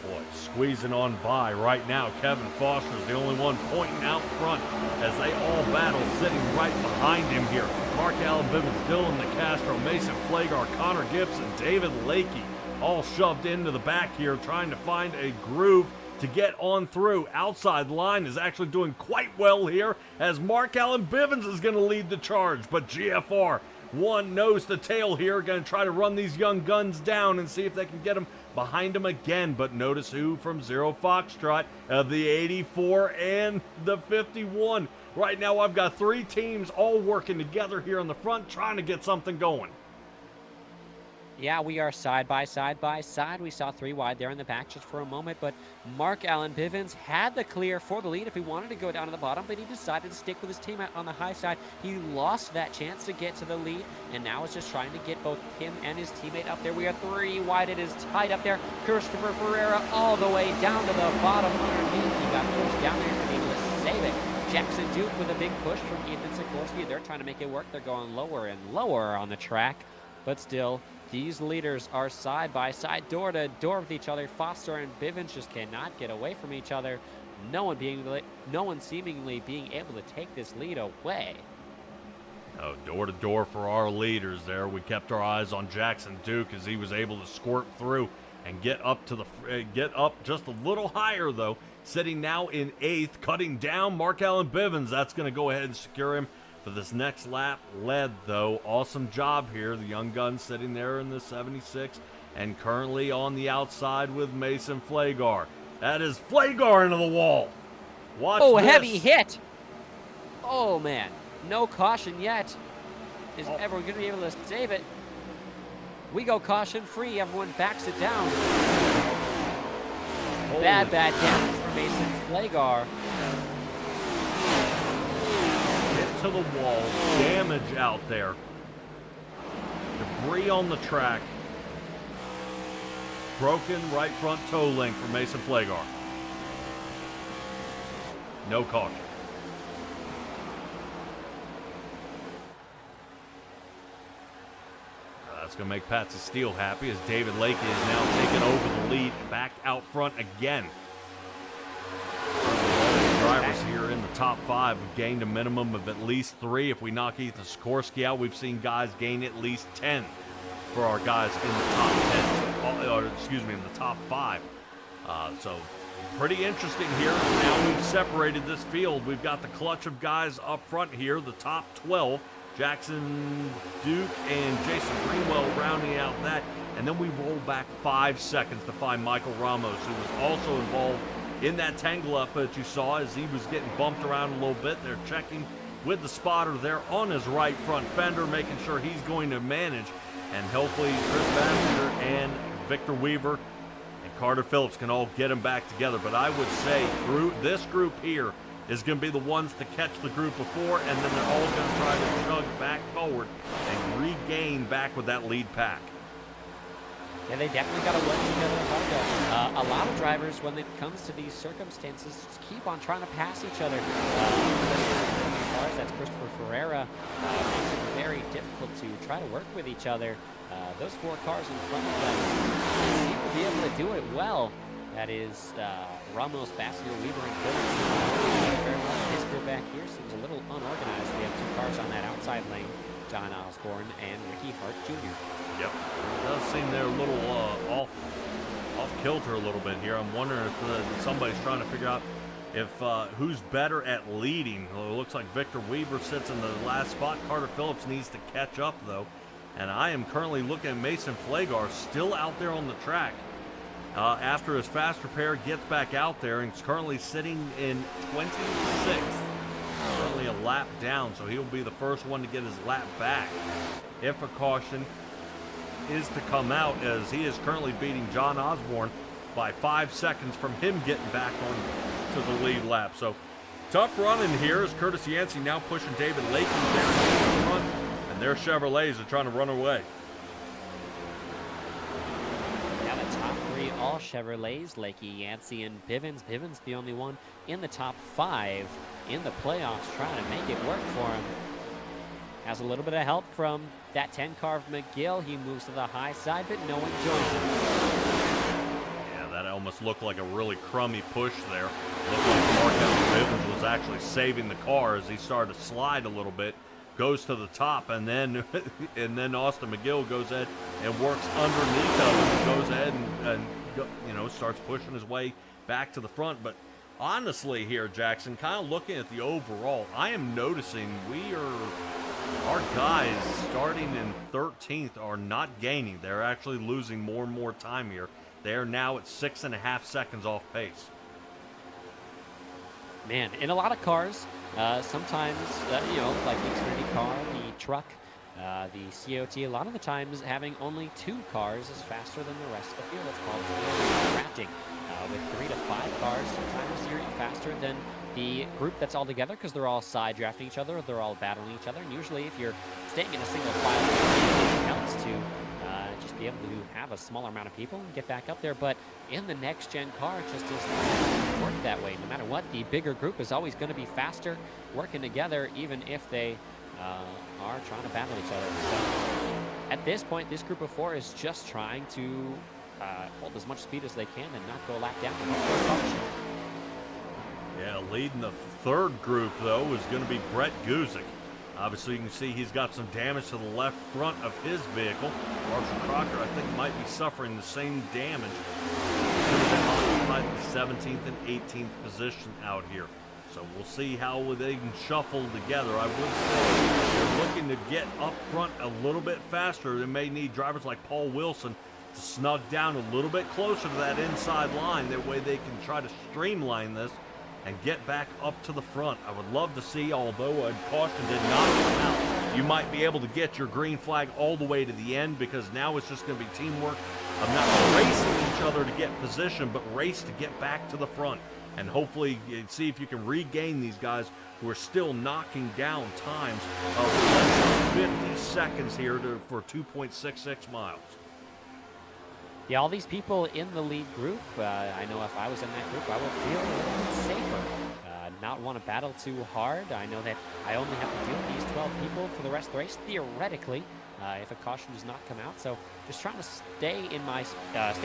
Boy, squeezing on by right now. Kevin Foster is the only one pointing out front as they all battle, sitting right behind him here. Mark Allen Bivens, Dylan Nicastro, Mason Flagar, Connor Gibson, David Lakey, all shoved into the back here, trying to find a groove to get on through. Outside line is actually doing quite well here, as Mark Allen Bivens is going to lead the charge, but GFR, one nose to tail here, going to try to run these young guns down and see if they can get them behind him again. But notice who from Zero Foxtrot of the 84 and the 51. Right now, I've got 3 teams all working together here in the front, trying to get something going. Yeah, we are side by side by side. We saw 3 wide there in the back just for a moment, but Mark Allen Bivens had the clear for the lead if he wanted to go down to the bottom, but he decided to stick with his teammate on the high side. He lost that chance to get to the lead, and now is just trying to get both him and his teammate up there. We are 3 wide. It is tight up there. Christopher Ferreira all the way down to the bottom underneath. He got pushed down there. He's been able to save it. Jackson Duke with a big push from Ethan Sikorsky. They're trying to make it work. They're going lower and lower on the track, but still, these leaders are side by side, door to door with each other. Foster and Bivens just cannot get away from each other. No one seemingly being able to take this lead away. Oh, door to door for our leaders there. We kept our eyes on Jackson Duke as he was able to squirt through and get up just a little higher though. Sitting now in 8th, cutting down Mark Allen Bivens. That's going to go ahead and secure him for this next lap. Led though, awesome job here. The young gun sitting there in the 76 and currently on the outside with Mason Flagar. That is Flagar into the wall. Watch Oh, this. heavy hit. Oh man, no caution yet. Is everyone going to be able to save it? We go caution free. Everyone backs it down. Holy Bad damage for Mason Flagar. Hit to the wall, damage out there. Debris on the track. Broken right front toe link for Mason Flagar. No caution. That's going to make Patsy Steele happy as David Lakey is now taking over the lead back out front again. Drivers here in the top 5 have gained a minimum of at least 3. If we knock Ethan Sikorsky out, we've seen guys gain at least 10 for our guys in the top 10, or excuse me, in the top 5. So pretty interesting here. Now we've separated this field. We've got the clutch of guys up front here, the top 12. Jackson Duke and Jason Greenwell rounding out that. And then we roll back 5 seconds to find Michael Ramos, who was also involved in that tangle up that you saw as he was getting bumped around a little bit. They're checking with the spotter there on his right front fender, making sure he's going to manage. And hopefully Chris Baxter and Victor Weaver and Carter Phillips can all get him back together. But I would say this group here is going to be the ones to catch the group before, and then they're all going to try to chug back forward and regain back with that lead pack. Yeah, they definitely got to work together hard. A lot of drivers, when it comes to these circumstances, just keep on trying to pass each other. Cars, that's Christopher Ferreira. Makes it very difficult to try to work with each other. Those 4 cars in front of them seem to be able to do it well. That is Ramos, Bassier, Weaver, and Phillips. This group back here seems a little unorganized. We have 2 cars on that outside lane, John Osborne and Ricky Hart Jr. Yep. It does seem they're a little off kilter a little bit here. I'm wondering if somebody's trying to figure out if who's better at leading. Well, it looks like Victor Weaver sits in the last spot. Carter Phillips needs to catch up, though. And I am currently looking at Mason Flagar still out there on the track. After his fast repair gets back out there, and he's currently sitting in 26th. Currently a lap down, so he'll be the first one to get his lap back if a caution is to come out, as he is currently beating John Osborne by 5 seconds from him getting back on to the lead lap. So tough running here as Curtis Yancey now pushing David Lakey there in the front, and their Chevrolets are trying to run away. Now the top 3 all Chevrolets, Lakey, Yancey, and Bivens. Bivens the only one in the top 5 in the playoffs trying to make it work for him. Has a little bit of help from that 10 car of McGill. He moves to the high side, but no one joins him. Yeah, that almost looked like a really crummy push there. Looked like Mark Allen Bivens was actually saving the car as he started to slide a little bit. Goes to the top, and then Austin McGill goes ahead and works underneath of him. Goes ahead and starts pushing his way back to the front. But honestly here, Jackson, kind of looking at the overall, I am noticing our guys starting in 13th are not gaining. They're actually losing more and more time here. They are now at 6.5 seconds off pace. Man, in a lot of cars, sometimes, like the Xfinity car, the truck, the COT, a lot of the times having only 2 cars is faster than the rest of the field. It's called drafting. With 3 to 5 cars, sometimes you're faster than the group that's all together because they're all side drafting each other or they're all battling each other. And usually if you're staying in a single file, it helps to just be able to have a smaller amount of people and get back up there. But in the next gen car, it just doesn't work that way. No matter what, the bigger group is always going to be faster working together, even if they are trying to battle each other. So at this point, this group of 4 is just trying to hold as much speed as they can and not go a lap down. Yeah, leading the third group, though, is going to be Brett Guzik. Obviously, you can see he's got some damage to the left front of his vehicle. Marshall Crocker, I think, might be suffering the same damage. By the 17th and 18th position out here. So we'll see how they can shuffle together. I would say if they're looking to get up front a little bit faster, they may need drivers like Paul Wilson to snug down a little bit closer to that inside line. That way they can try to streamline this and get back up to the front. I would love to see, although a caution did not come out, you might be able to get your green flag all the way to the end, because now it's just going to be teamwork of not racing each other to get position, but race to get back to the front. And hopefully see if you can regain these guys who are still knocking down times of less than 50 seconds here for 2.66 miles. Yeah, all these people in the lead group, I know if I was in that group, I would feel a little bit safer. Not want to battle too hard. I know that I only have to deal with these 12 people for the rest of the race, theoretically, if a caution does not come out. So just trying to stay in my position,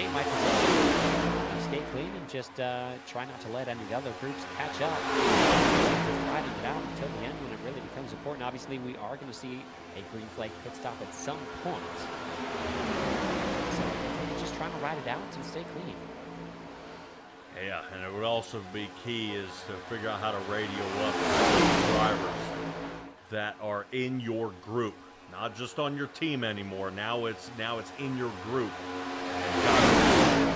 stay clean, and just try not to let any of the other groups catch up. Just riding it out until the end when it really becomes important. Obviously, we are going to see a green flag pit stop at some point. So just trying to ride it out and stay clean. Yeah, and it would also be key is to figure out how to radio up drivers that are in your group, not just on your team anymore. Now it's in your group, and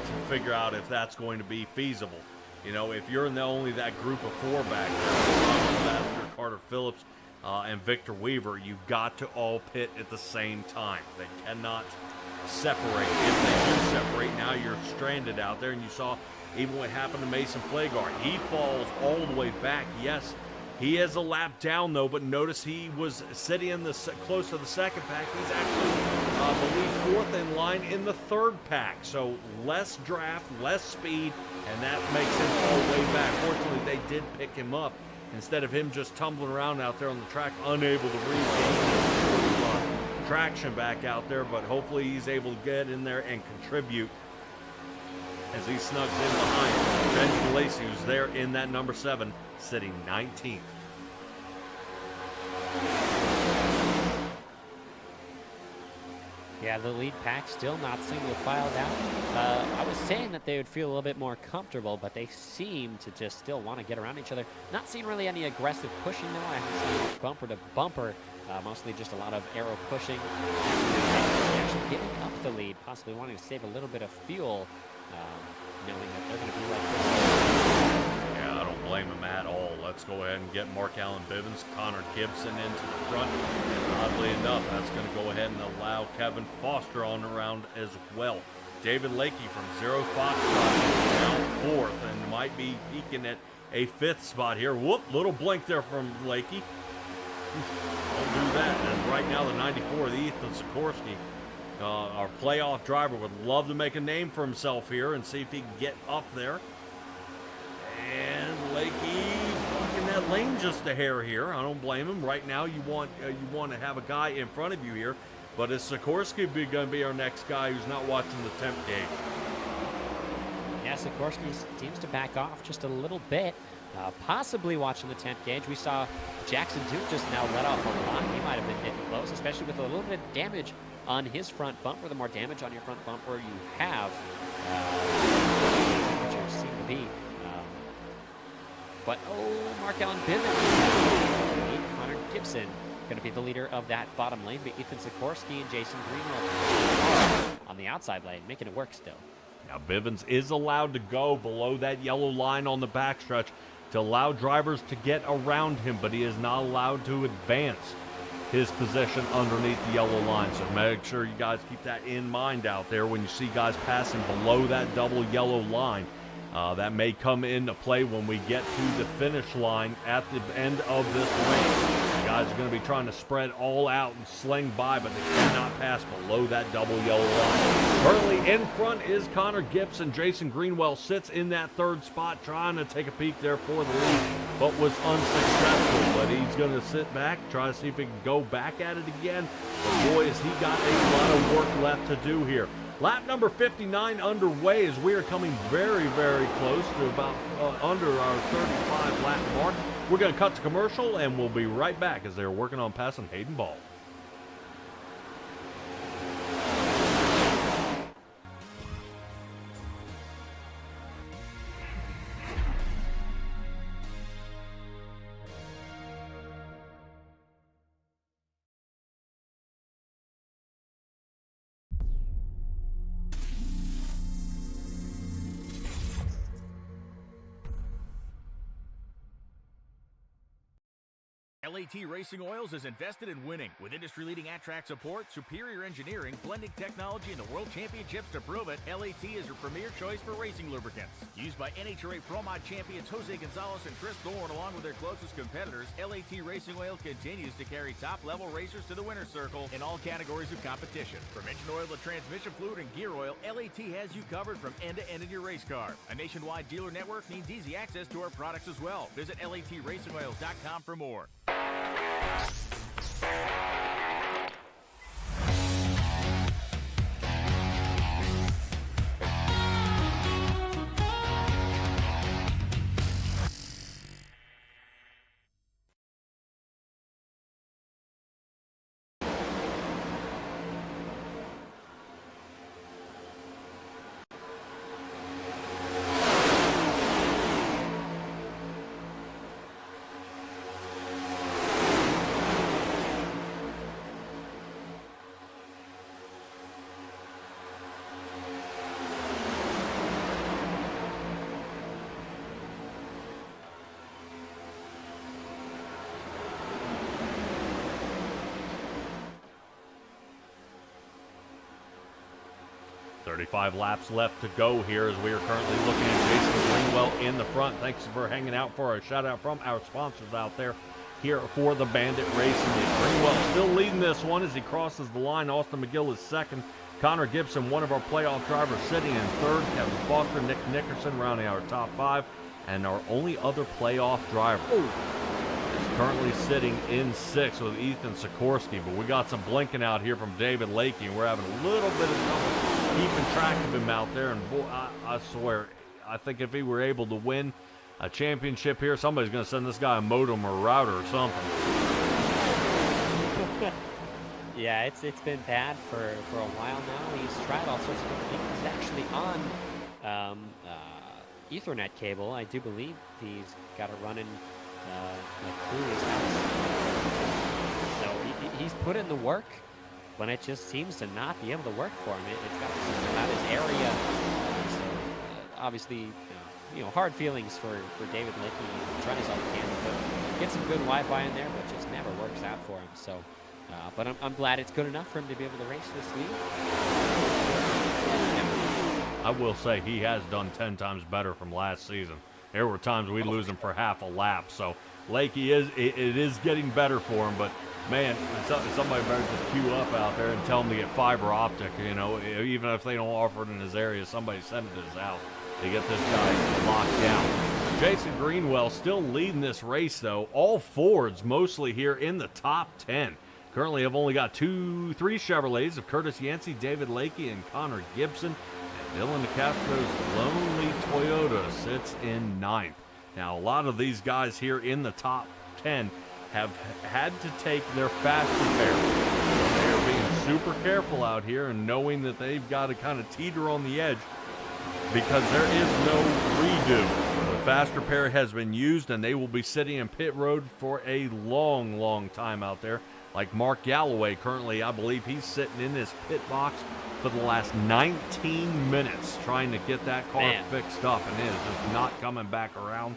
to figure out if that's going to be feasible. You know, if you're in only that group of 4 back there, Carter Phillips and Victor Weaver, you've got to all pit at the same time. They cannot separate. If they do separate, now you're stranded out there. And you saw even what happened to Mason Flagard. He falls all the way back. Yes, he is a lap down, though, but notice he was sitting in close to the second pack. He's actually, I believe, 4th in line in the 3rd pack. So less draft, less speed, and that makes him fall way back. Fortunately, they did pick him up instead of him just tumbling around out there on the track, unable to regain traction back out there. But hopefully he's able to get in there and contribute as he snugs in behind Benjamin Lacey, who's there in that number 7, sitting 19th. Yeah, the lead pack still not single filed out. I was saying that they would feel a little bit more comfortable, but they seem to just still want to get around each other. Not seeing really any aggressive pushing, though. I haven't seen much bumper to bumper. Mostly just a lot of arrow pushing. Actually getting up the lead, possibly wanting to save a little bit of fuel, knowing that they're going to be like this. Yeah, I don't blame him at all. Let's go ahead and get Mark Allen Bivens, Connor Gibson into the front. And oddly enough, that's going to go ahead and allow Kevin Foster on around as well. David Lakey from Zero Fox now 4th and might be peaking at a 5th spot here. Whoop, little blink there from Lakey. Don't do that. As right now, the 94, the Ethan Sikorsky, our playoff driver, would love to make a name for himself here and see if he can get up there. And Lakey blocking that lane just a hair here. I don't blame him. Right now, you want to have a guy in front of you here, but is Sikorsky going to be our next guy who's not watching the temp gauge? Yeah, Sikorsky seems to back off just a little bit. Possibly watching the 10th gauge. We saw Jackson Duke just now let off a lot. He might have been hitting close, especially with a little bit of damage on his front bumper. The more damage on your front bumper you have, which you seem to be. But, Mark Allen Bivens, Connor Gibson, going to be the leader of that bottom lane, but Ethan Sikorsky and Jason Greenwald on the outside lane, making it work still. Now, Bivens is allowed to go below that yellow line on the backstretch. to allow drivers to get around him, but he is not allowed to advance his position underneath the yellow line. So make sure you guys keep that in mind out there when you see guys passing below that double yellow line. That may come into play when we get to the finish line at the end of this race. You guys are going to be trying to spread all out and sling by, but they cannot pass below that double yellow line. Currently in front is Connor Gibson. Jason Greenwell sits in that third spot trying to take a peek there for the lead, but was unsuccessful. But he's going to sit back, try to see if he can go back at it again. But boy, has he got a lot of work left to do here. Lap number 59 underway as we are coming very, very close to about under our 35 lap mark. We're going to cut to commercial, and we'll be right back as they're working on passing Hayden Ball. LAT Racing Oils is invested in winning. With industry-leading at-track support, superior engineering, blending technology, and the World Championships to prove it, LAT is your premier choice for racing lubricants. Used by NHRA Pro Mod champions Jose Gonzalez and Chris Thorne, along with their closest competitors, LAT Racing Oil continues to carry top-level racers to the winner's circle in all categories of competition. From engine oil to transmission fluid and gear oil, LAT has you covered from end to end in your race car. A nationwide dealer network means easy access to our products as well. Visit LATRacingOils.com for more. 35 laps left to go here as we are currently looking at Jason Greenwell in the front. Thanks for hanging out for a shout out from our sponsors out there here for the Bandit Racing League. Greenwell still leading this one as he crosses the line. Austin McGill is second. Connor Gibson, one of our playoff drivers, sitting in third. Kevin Foster, Nick Nickerson rounding our top five. And our only other playoff driver is currently sitting in sixth with Ethan Sikorsky. But we got some blinking out here from David Lakey, and we're having a little bit of trouble keeping track of him out there. And boy, I swear, I think if he were able to win a championship here, somebody's going to send this guy a modem or router or something. Yeah, it's been bad for a while now. He's tried all sorts of different things. He's actually on Ethernet cable. I do believe he's got it running like through his house. So he's put in the work, but it just seems to not be able to work for him. It's got something about his area. So obviously, hard feelings for David Lakey. He tries all he can to get some good Wi-Fi in there, but just never works out for him. So, but I'm glad it's good enough for him to be able to race this league. I will say he has done 10 times better from last season. There were times we'd lose him for half a lap. So Lakey it is getting better for him, but man, somebody better just queue up out there and tell him to get fiber optic. Even if they don't offer it in his area, somebody send it to his house to get this guy locked down. Jason Greenwell still leading this race, though. All Fords mostly here in the top 10. Currently, I've only got 3 Chevrolets of Curtis Yancey, David Lakey, and Connor Gibson. And Dylan DeCastro's lonely Toyota sits in 9th. Now, a lot of these guys here in the top 10 have had to take their fast repair. They are being super careful out here and knowing that they've got to kind of teeter on the edge because there is no redo. The fast repair has been used, and they will be sitting in pit road for a long, long time out there. Like Mark Galloway, currently, I believe he's sitting in this pit box for the last 19 minutes trying to get that car fixed up, and it is just not coming back around.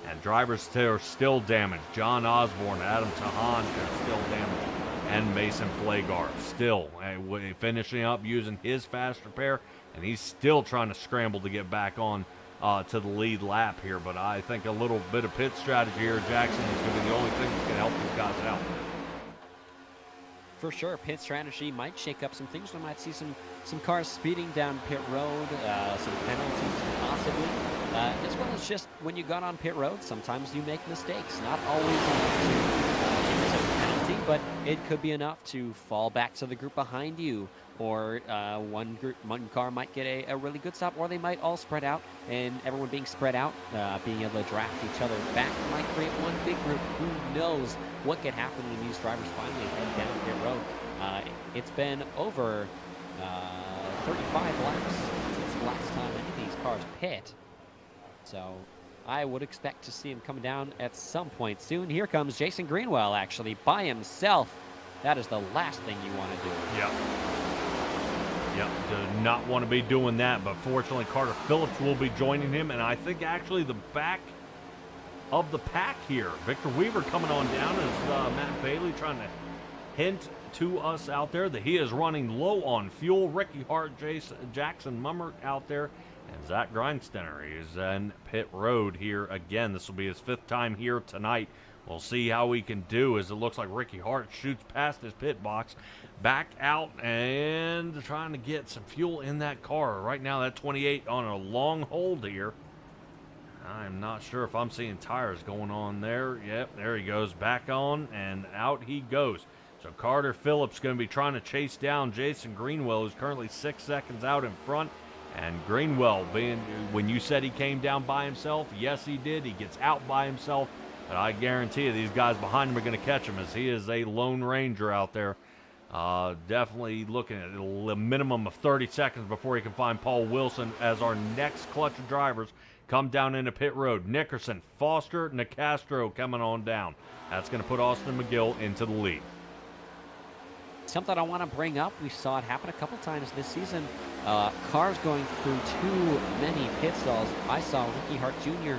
And drivers are still damaged. John Osborne, Adam Tahan are still damaged. And Mason Flagar still finishing up using his fast repair. And he's still trying to scramble to get back on to the lead lap here. But I think a little bit of pit strategy here, Jackson, is going to be the only thing that's going to help these guys out. For sure, pit strategy might shake up some things. We might see some cars speeding down pit road, some penalties possibly, as well as just when you got on pit road, sometimes you make mistakes. Not always enough to give a penalty, but it could be enough to fall back to the group behind you, or one car might get a really good stop, or they might all spread out, and everyone being spread out, being able to draft each other back might create one big group. Who knows what could happen when these drivers finally head down pit road. It's been over 35 laps since the last time any of these cars pit. So I would expect to see him come down at some point soon. Here comes Jason Greenwell, actually, by himself. That is the last thing you want to do. Yep, do not want to be doing that, but fortunately Carter Phillips will be joining him, and I think actually the back of the pack here. Victor Weaver coming on down as Matt Bailey trying to hint to us out there that he is running low on fuel. Ricky Hart, Jackson Mummert out there, and Zach Grindsteiner is in pit road here again. This will be his 5th time here tonight. We'll see how he can do, as it looks like Ricky Hart shoots past his pit box, back out and trying to get some fuel in that car. Right now that 28 on a long hold here. I'm not sure if I'm seeing tires going on there. Yep, there he goes, back on, and out he goes. So Carter Phillips going to be trying to chase down Jason Greenwell, who's currently 6 seconds out in front. And Greenwell, when you said he came down by himself, yes he did. He gets out by himself, but I guarantee you these guys behind him are going to catch him, as he is a lone ranger out there. Definitely looking at a minimum of 30 seconds before he can find Paul Wilson as our next clutch of drivers come down into pit road. Nickerson, Foster, Nicastro coming on down. That's going to put Austin McGill into the lead. Something I want to bring up, we saw it happen a couple times this season. Cars going through too many pit stalls. I saw Ricky Hart Jr.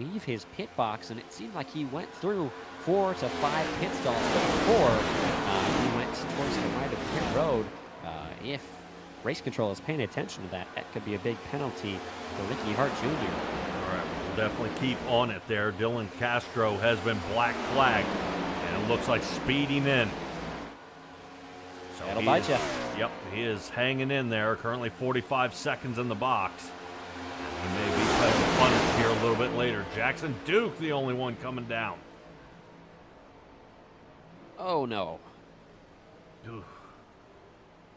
Leave his pit box, and it seemed like he went through 4 to 5 pit stalls before he went towards the right of pit road. If race control is paying attention to that, that could be a big penalty for Ricky Hart Jr. All right, we'll definitely keep on it there. Dylan Castro has been black flagged, and it looks like speeding in. So That'll bite you. Yep, he is hanging in there. Currently 45 seconds in the box. He may be punished here a little bit later. Jackson Duke, the only one coming down. Oh, no. Ooh.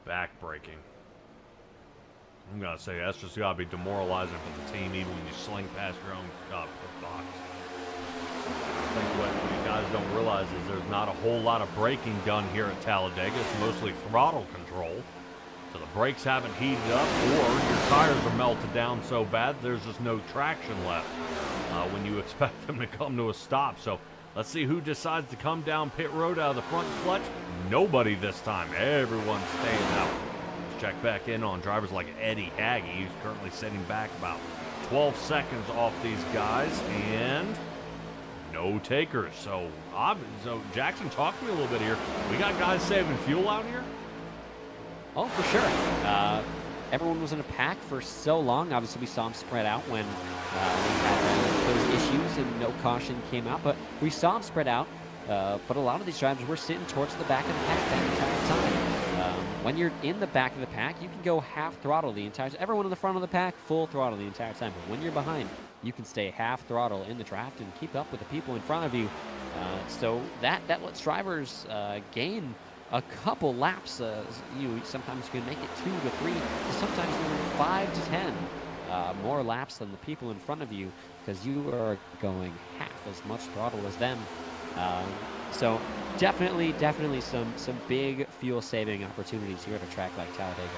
Back-breaking. I'm going to say that's just got to be demoralizing for the team, even when you sling past your own pit box. I think what you guys don't realize is there's not a whole lot of braking done here at Talladega. It's mostly throttle control. So the brakes haven't heated up, or your tires are melted down so bad there's just no traction left when you expect them to come to a stop. So let's see who decides to come down pit road out of the front clutch. Nobody this time. Everyone's staying out. Let's check back in on drivers like Eddie Haggy. He's currently sitting back about 12 seconds off these guys, and no takers. So Jackson, talk to me a little bit here. We got guys saving fuel out here? Oh, for sure. Everyone was in a pack for so long. Obviously, we saw them spread out when we had those issues and no caution came out. But we saw them spread out. But a lot of these drivers were sitting towards the back of the pack that entire time. When you're in the back of the pack, you can go half throttle the entire time. Everyone in the front of the pack, full throttle the entire time. But when you're behind, you can stay half throttle in the draft and keep up with the people in front of you. So that lets drivers gain a couple laps. Sometimes you can make it 2 to 3, sometimes even 5 to 10 more laps than the people in front of you, because you are going half as much throttle as them. So definitely some big fuel saving opportunities here at a track like Talladega.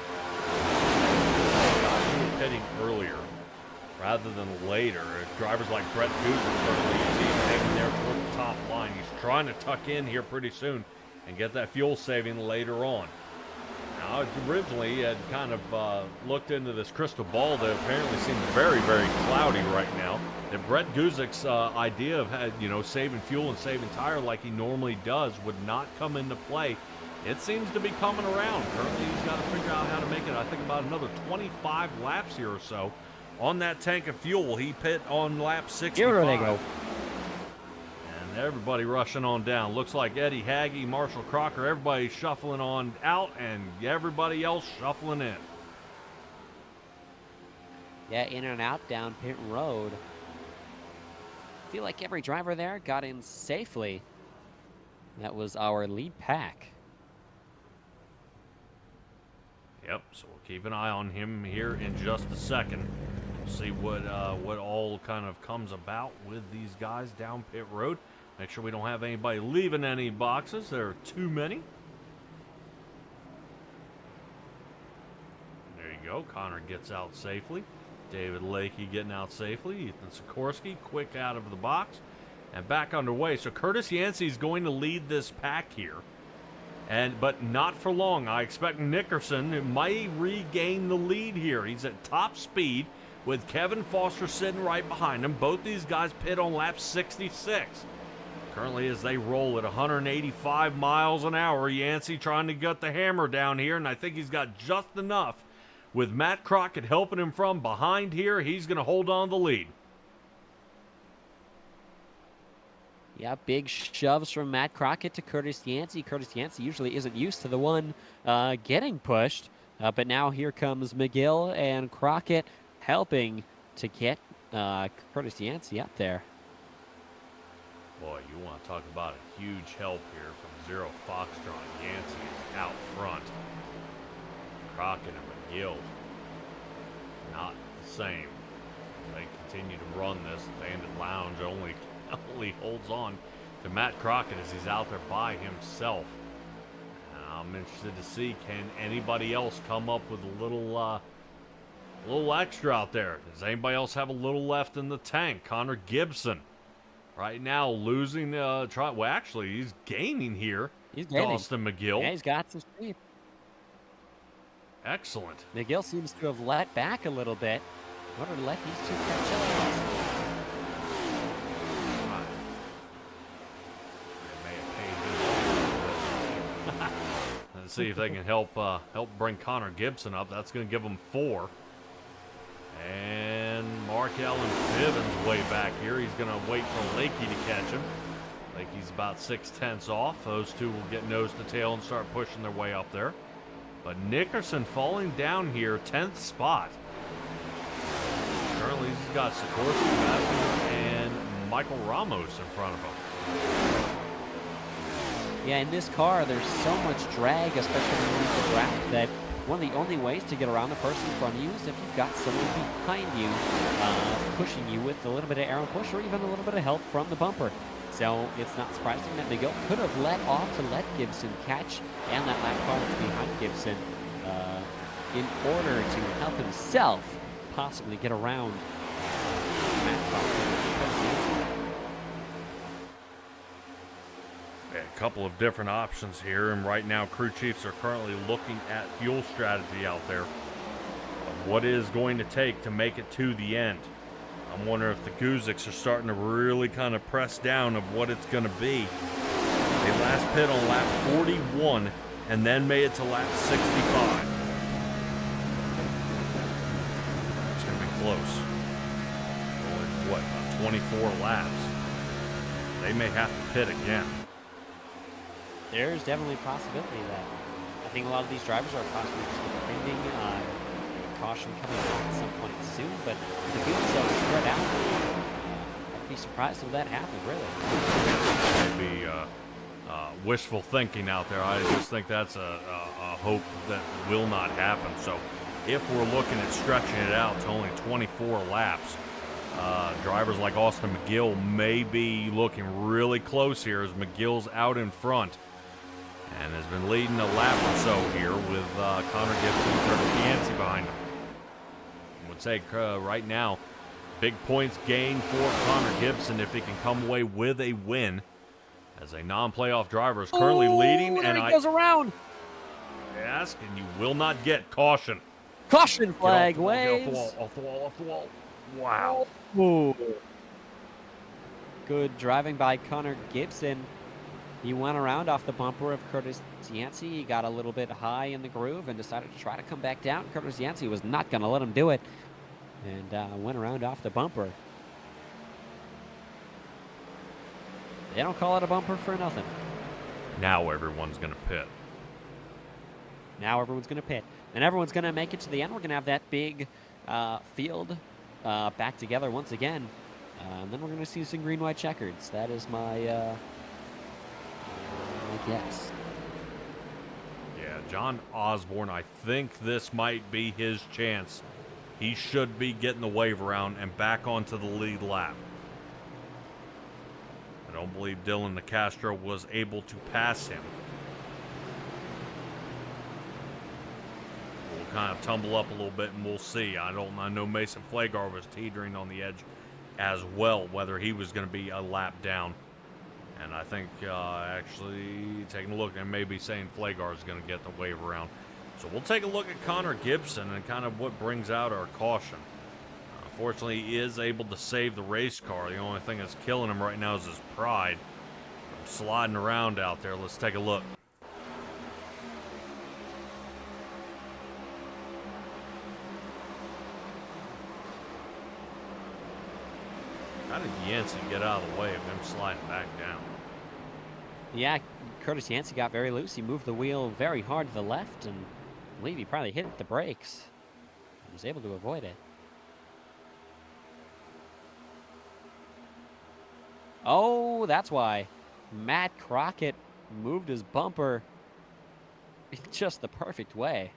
He was heading earlier rather than later. Drivers like Brett Guzman, certainly you see him hanging there toward the top line. He's trying to tuck in here pretty soon and get that fuel saving later on. Now, originally, he had kind of looked into this crystal ball that apparently seems very, very cloudy right now. That Brett Guzik's idea of, saving fuel and saving tire like he normally does would not come into play. It seems to be coming around. Currently, he's got to figure out how to make it, I think, about another 25 laps here or so on that tank of fuel. He pit on lap 65. Here they go. And everybody rushing on down. Looks like Eddie Haggy, Marshall Crocker, everybody shuffling on out, and everybody else shuffling in. Yeah, in and out down pit road. I feel like every driver there got in safely. That was our lead pack. Yep, so we'll keep an eye on him here in just a second. We'll see what all kind of comes about with these guys down pit road. Make sure we don't have anybody leaving any boxes. There are too many. There you go. Connor gets out safely. David Lakey getting out safely. Ethan Sikorsky quick out of the box and back underway. So Curtis Yancey's going to lead this pack here. But not for long. I expect Nickerson might regain the lead here. He's at top speed with Kevin Foster sitting right behind him. Both these guys pit on lap 66. Currently, as they roll at 185 miles an hour, Yancey trying to get the hammer down here, and I think he's got just enough. With Matt Crockett helping him from behind here, he's going to hold on to the lead. Yeah, big shoves from Matt Crockett to Curtis Yancey. Curtis Yancey usually isn't used to the one getting pushed, but now here comes McGill and Crockett helping to get Curtis Yancey up there. Boy, you want to talk about a huge help here from Zero Foxtrot. Yancey is out front. Crockett and McGill, not the same. They continue to run this. Bandit Lounge only holds on to Matt Crockett as he's out there by himself. I'm interested to see, can anybody else come up with a little extra out there? Does anybody else have a little left in the tank? Connor Gibson right now losing well, actually he's gaining here. He's gaining. Austin McGill. Yeah, he's got some speed. Excellent. McGill seems to have let back a little bit. In order to let these two catch up. Let's see if they can help bring Connor Gibson up. That's going to give them 4. And Mark Allen Bivens way back here. He's going to wait for Lakey to catch him. Lakey's about 6/10 off. Those two will get nose to tail and start pushing their way up there. But Nickerson falling down here, 10th spot. Currently he's got Sikorsky, Matthews, and Michael Ramos in front of him. Yeah, in this car, there's so much drag, especially when you're in the draft, that one of the only ways to get around the person in front of you is if you've got someone behind you pushing you with a little bit of aero push or even a little bit of help from the bumper. So it's not surprising that McGill could have let off to let Gibson catch and that lap car that's behind Gibson in order to help himself possibly get around Matt Crockett. A couple of different options here, and right now crew chiefs are currently looking at fuel strategy out there. What is going to take to make it to the end? I'm wondering if the Guziks are starting to really kind of press down of what it's going to be. They last pit on lap 41 and then made it to lap 65. It's going to be close. Only, what, about 24 laps? They may have to pit again. There's definitely a possibility of that. I think a lot of these drivers are possibly just depending on caution coming out at some point soon, but the field's so spread out, I'd be surprised if that happened, really. Maybe wishful thinking out there. I just think that's a hope that will not happen. So if we're looking at stretching it out to only 24 laps, drivers like Austin McGill may be looking really close here as McGill's out in front and has been leading a lap or so here with Connor Gibson and Curtis Yancey behind him. I would say right now, big points gained for Connor Gibson if he can come away with a win as a non-playoff driver is currently leading. And he goes around. ask, and you will not get caution. Caution flag Get off waves. the wall, off the wall, off the wall. Wow. Ooh. Good driving by Connor Gibson. He went around off the bumper of Curtis Yancey. He got a little bit high in the groove and decided to try to come back down. Curtis Yancey was not going to let him do it and went around off the bumper. They don't call it a bumper for nothing. Now everyone's going to pit. Now everyone's going to pit. And everyone's going to make it to the end. We're going to have that big field back together once again. And then we're going to see some green-white checkers. That is my guess. Yeah, John Osborne, I think this might be his chance. He should be getting the wave around and back onto the lead lap. I don't believe Dylan DeCastro was able to pass him. We'll kind of tumble up a little bit and we'll see. I know Mason Flagar was teetering on the edge as well, whether he was going to be a lap down. And I think actually taking a look and maybe saying Flagar is going to get the wave around. So we'll take a look at Connor Gibson and kind of what brings out our caution. Fortunately, he is able to save the race car. The only thing that's killing him right now is his pride from sliding around out there. Let's take a look. How did Yancey get out of the way of him sliding back down? Yeah, Curtis Yancey got very loose. He moved the wheel very hard to the left, and I believe he probably hit the brakes. He was able to avoid it. Oh, that's why. Matt Crockett moved his bumper in just the perfect way.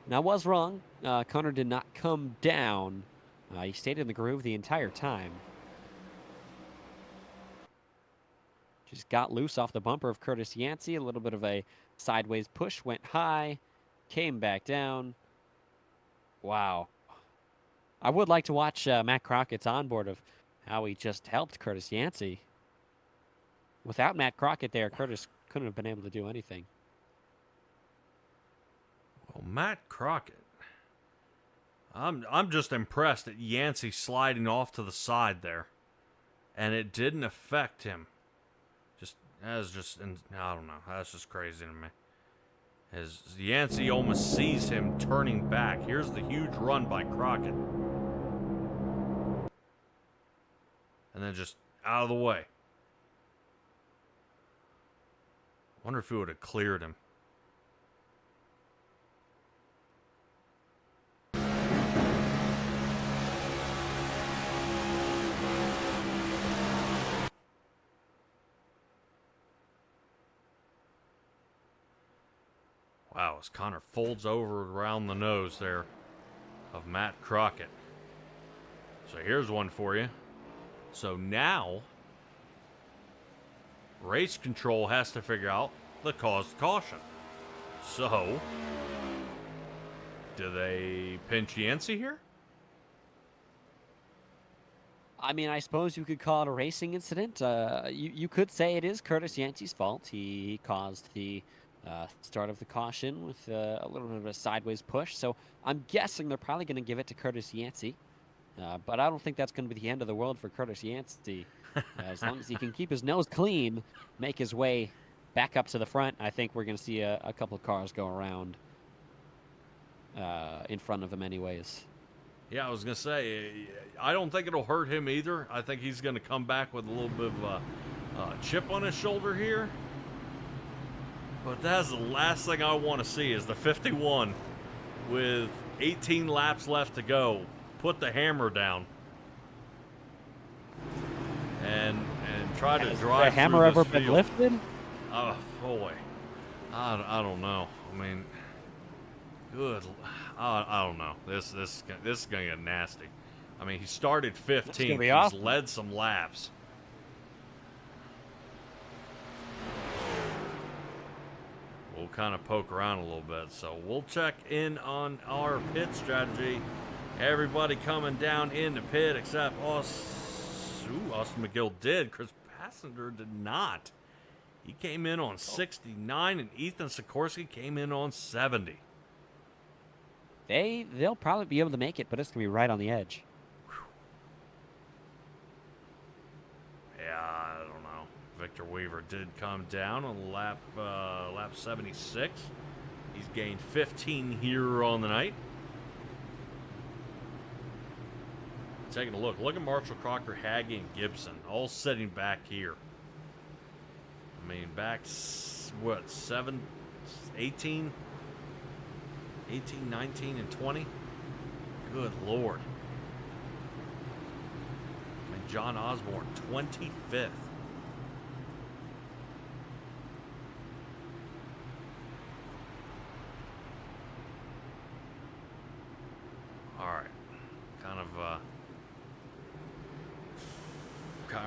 And I was wrong. Connor did not come down. He stayed in the groove the entire time. Just got loose off the bumper of Curtis Yancey. A little bit of a sideways push. Went high. Came back down. Wow. I would like to watch Matt Crockett's onboard of how he just helped Curtis Yancey. Without Matt Crockett there, Curtis couldn't have been able to do anything. Well, Matt Crockett. I'm just impressed at Yancey sliding off to the side there. And it didn't affect him. I don't know. That's just crazy to me. As Yancey almost sees him turning back. Here's the huge run by Crockett. And then just out of the way. Wonder if he would have cleared him. Wow, as Connor folds over around the nose there of Matt Crockett. So here's one for you. So now, race control has to figure out the cause of caution. So, do they pinch Yancey here? I mean, I suppose you could call it a racing incident. You could say it is Curtis Yancey's fault. He caused the start of the caution with a little bit of a sideways push. So I'm guessing they're probably going to give it to Curtis Yancey. But I don't think that's going to be the end of the world for Curtis Yancey. As long as he can keep his nose clean, make his way back up to the front, I think we're going to see a couple of cars go around in front of him anyways. Yeah, I was going to say, I don't think it'll hurt him either. I think he's going to come back with a little bit of a chip on his shoulder here. But that's the last thing I want to see is the 51 with 18 laps left to go. Put the hammer down. And try to drive the hammer through ever this been field. lifted? Oh, boy. I don't know. I mean, good. I don't know. This is going to get nasty. I mean, he started 15th. He's awesome. led some laps. We'll kind of poke around a little bit. So we'll check in on our pit strategy. Everybody coming down in the pit except us. Austin McGill did. Chris Passenger did not. He came in on 69, and Ethan Sikorsky came in on 70. They'll probably be able to make it, but it's going to be right on the edge. Yeah, I don't know. Victor Weaver did come down on lap 76. He's gained 15 here on the night. Taking a look. Look at Marshall, Crocker, Haggy, and Gibson all sitting back here. I mean, back, what, 18, 19, and 20? Good Lord. And John Osborne, 25th. All right. Kind of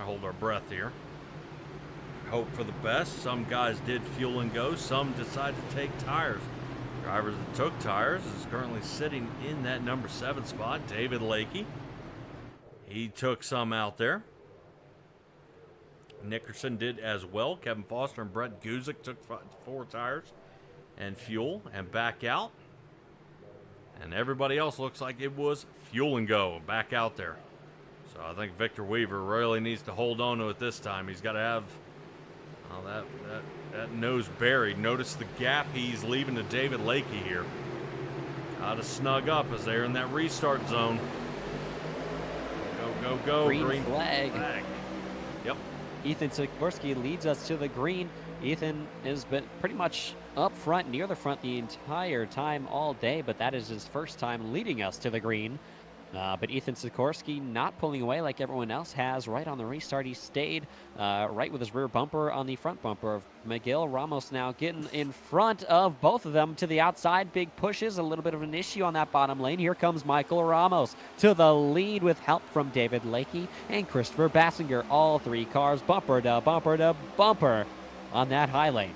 hold our breath here. Hope for the best. Some guys did fuel and go. Some decided to take tires. Drivers that took tires is currently sitting in that number 7 spot. David Lakey. He took some out there. Nickerson did as well. Kevin Foster and Brett Guzik took 4 tires and fuel and back out. And everybody else looks like it was fuel and go back out there. So I think Victor Weaver really needs to hold on to it this time. He's got to have that nose buried. Notice the gap he's leaving to David Lakey here. Got to snug up as they're in that restart zone. Go, go, go. Green flag. Yep. Ethan Sikorsky leads us to the green. Ethan has been pretty much up front, near the front the entire time all day, but that is his first time leading us to the green. But Ethan Sikorsky not pulling away like everyone else has. Right on the restart, he stayed right with his rear bumper on the front bumper of Miguel Ramos now getting in front of both of them to the outside. Big pushes, a little bit of an issue on that bottom lane. Here comes Michael Ramos to the lead with help from David Lakey and Christopher Bassinger. All 3 cars bumper to bumper to bumper on that high lane.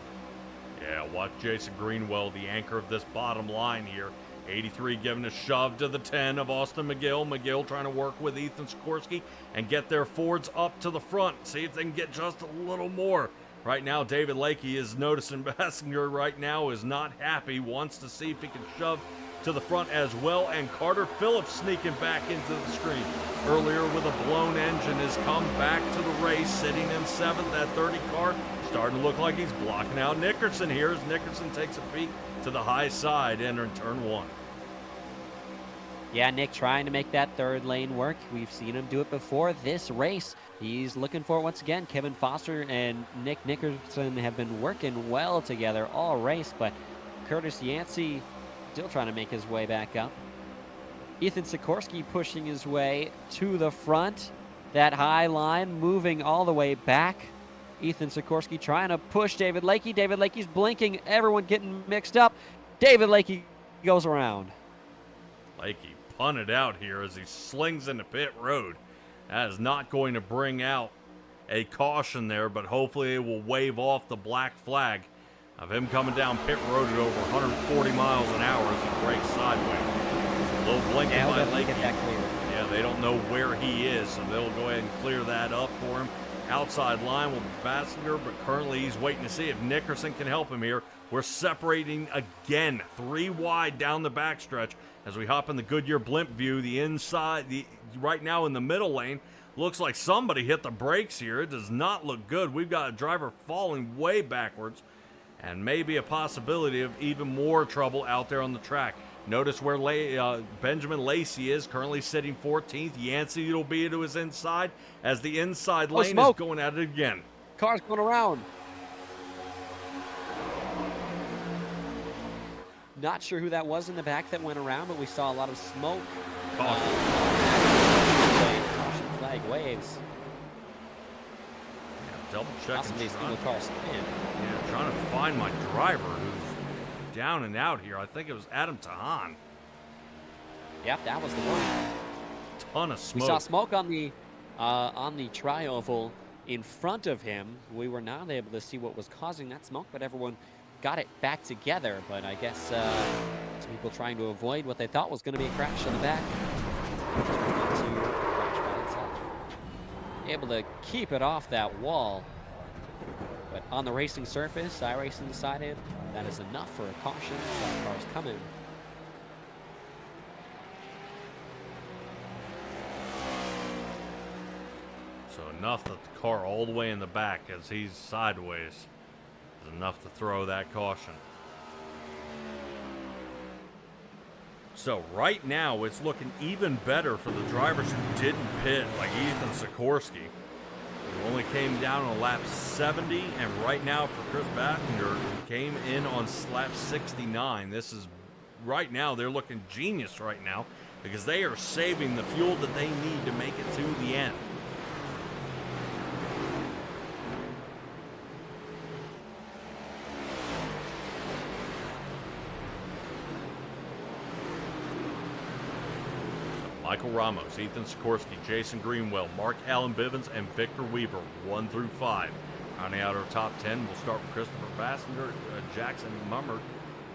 Yeah, watch Jason Greenwell, the anchor of this bottom line here. 83 giving a shove to the 10 of Austin McGill. McGill trying to work with Ethan Sikorsky and get their Fords up to the front. See if they can get just a little more. Right now, David Lakey is noticing Bassinger right now is not happy. Wants to see if he can shove to the front as well. And Carter Phillips sneaking back into the screen. Earlier with a blown engine has come back to the race, sitting in 7th. That 30 car starting to look like he's blocking out Nickerson here as Nickerson takes a peek to the high side entering turn 1. Yeah, Nick trying to make that 3rd lane work. We've seen him do it before this race. He's looking for it once again. Kevin Foster and Nick Nickerson have been working well together all race, but Curtis Yancey still trying to make his way back up. Ethan Sikorsky pushing his way to the front. That high line moving all the way back. Ethan Sikorsky trying to push David Lakey. David Lakey's blinking. Everyone getting mixed up. David Lakey goes around. Lakey punted out here as he slings into pit road. That is not going to bring out a caution there, but hopefully it will wave off the black flag of him coming down pit road at over 140 miles an hour as he brakes sideways. A little blinking by Lakey. Yeah, they don't know where he is, so they'll go ahead and clear that up for him. Outside line will be Bassinger, but currently he's waiting to see if Nickerson can help him here. We're separating again, 3 wide down the backstretch as we hop in the Goodyear blimp view. The inside, right now in the middle lane, looks like somebody hit the brakes here. It does not look good. We've got a driver falling way backwards and maybe a possibility of even more trouble out there on the track. Notice where Benjamin Lacey is, currently sitting 14th. Yancey will be to his inside as the inside lane is going at it again. Car's going around. Not sure who that was in the back that went around, but we saw a lot of smoke. Caution flag waves. Yeah, double checking. Possibly a single car spin. Yeah, trying to find my driver who's down and out here. I think it was Adam Tahan. Yep, that was the one. Ton of smoke. We saw smoke on the tri-oval in front of him. We were not able to see what was causing that smoke, but everyone got it back together. But I guess some people trying to avoid what they thought was going to be a crash in the back. Able to keep it off that wall. But on the racing surface, iRacing decided that is enough for a caution. That car's coming. So enough that the car all the way in the back as he's sideways is enough to throw that caution. So right now it's looking even better for the drivers who didn't pit, like Ethan Sikorsky, who only came down on lap 70, and right now for Chris Bassinger, who came in on lap 69. This is, right now, they're looking genius right now because they are saving the fuel that they need to make it to the end. Michael Ramos, Ethan Sikorsky, Jason Greenwell, Mark Allen Bivens, and Victor Weaver, 1 through 5. Rounding out our top 10, we'll start with Christopher Bassinger, Jackson Mummert,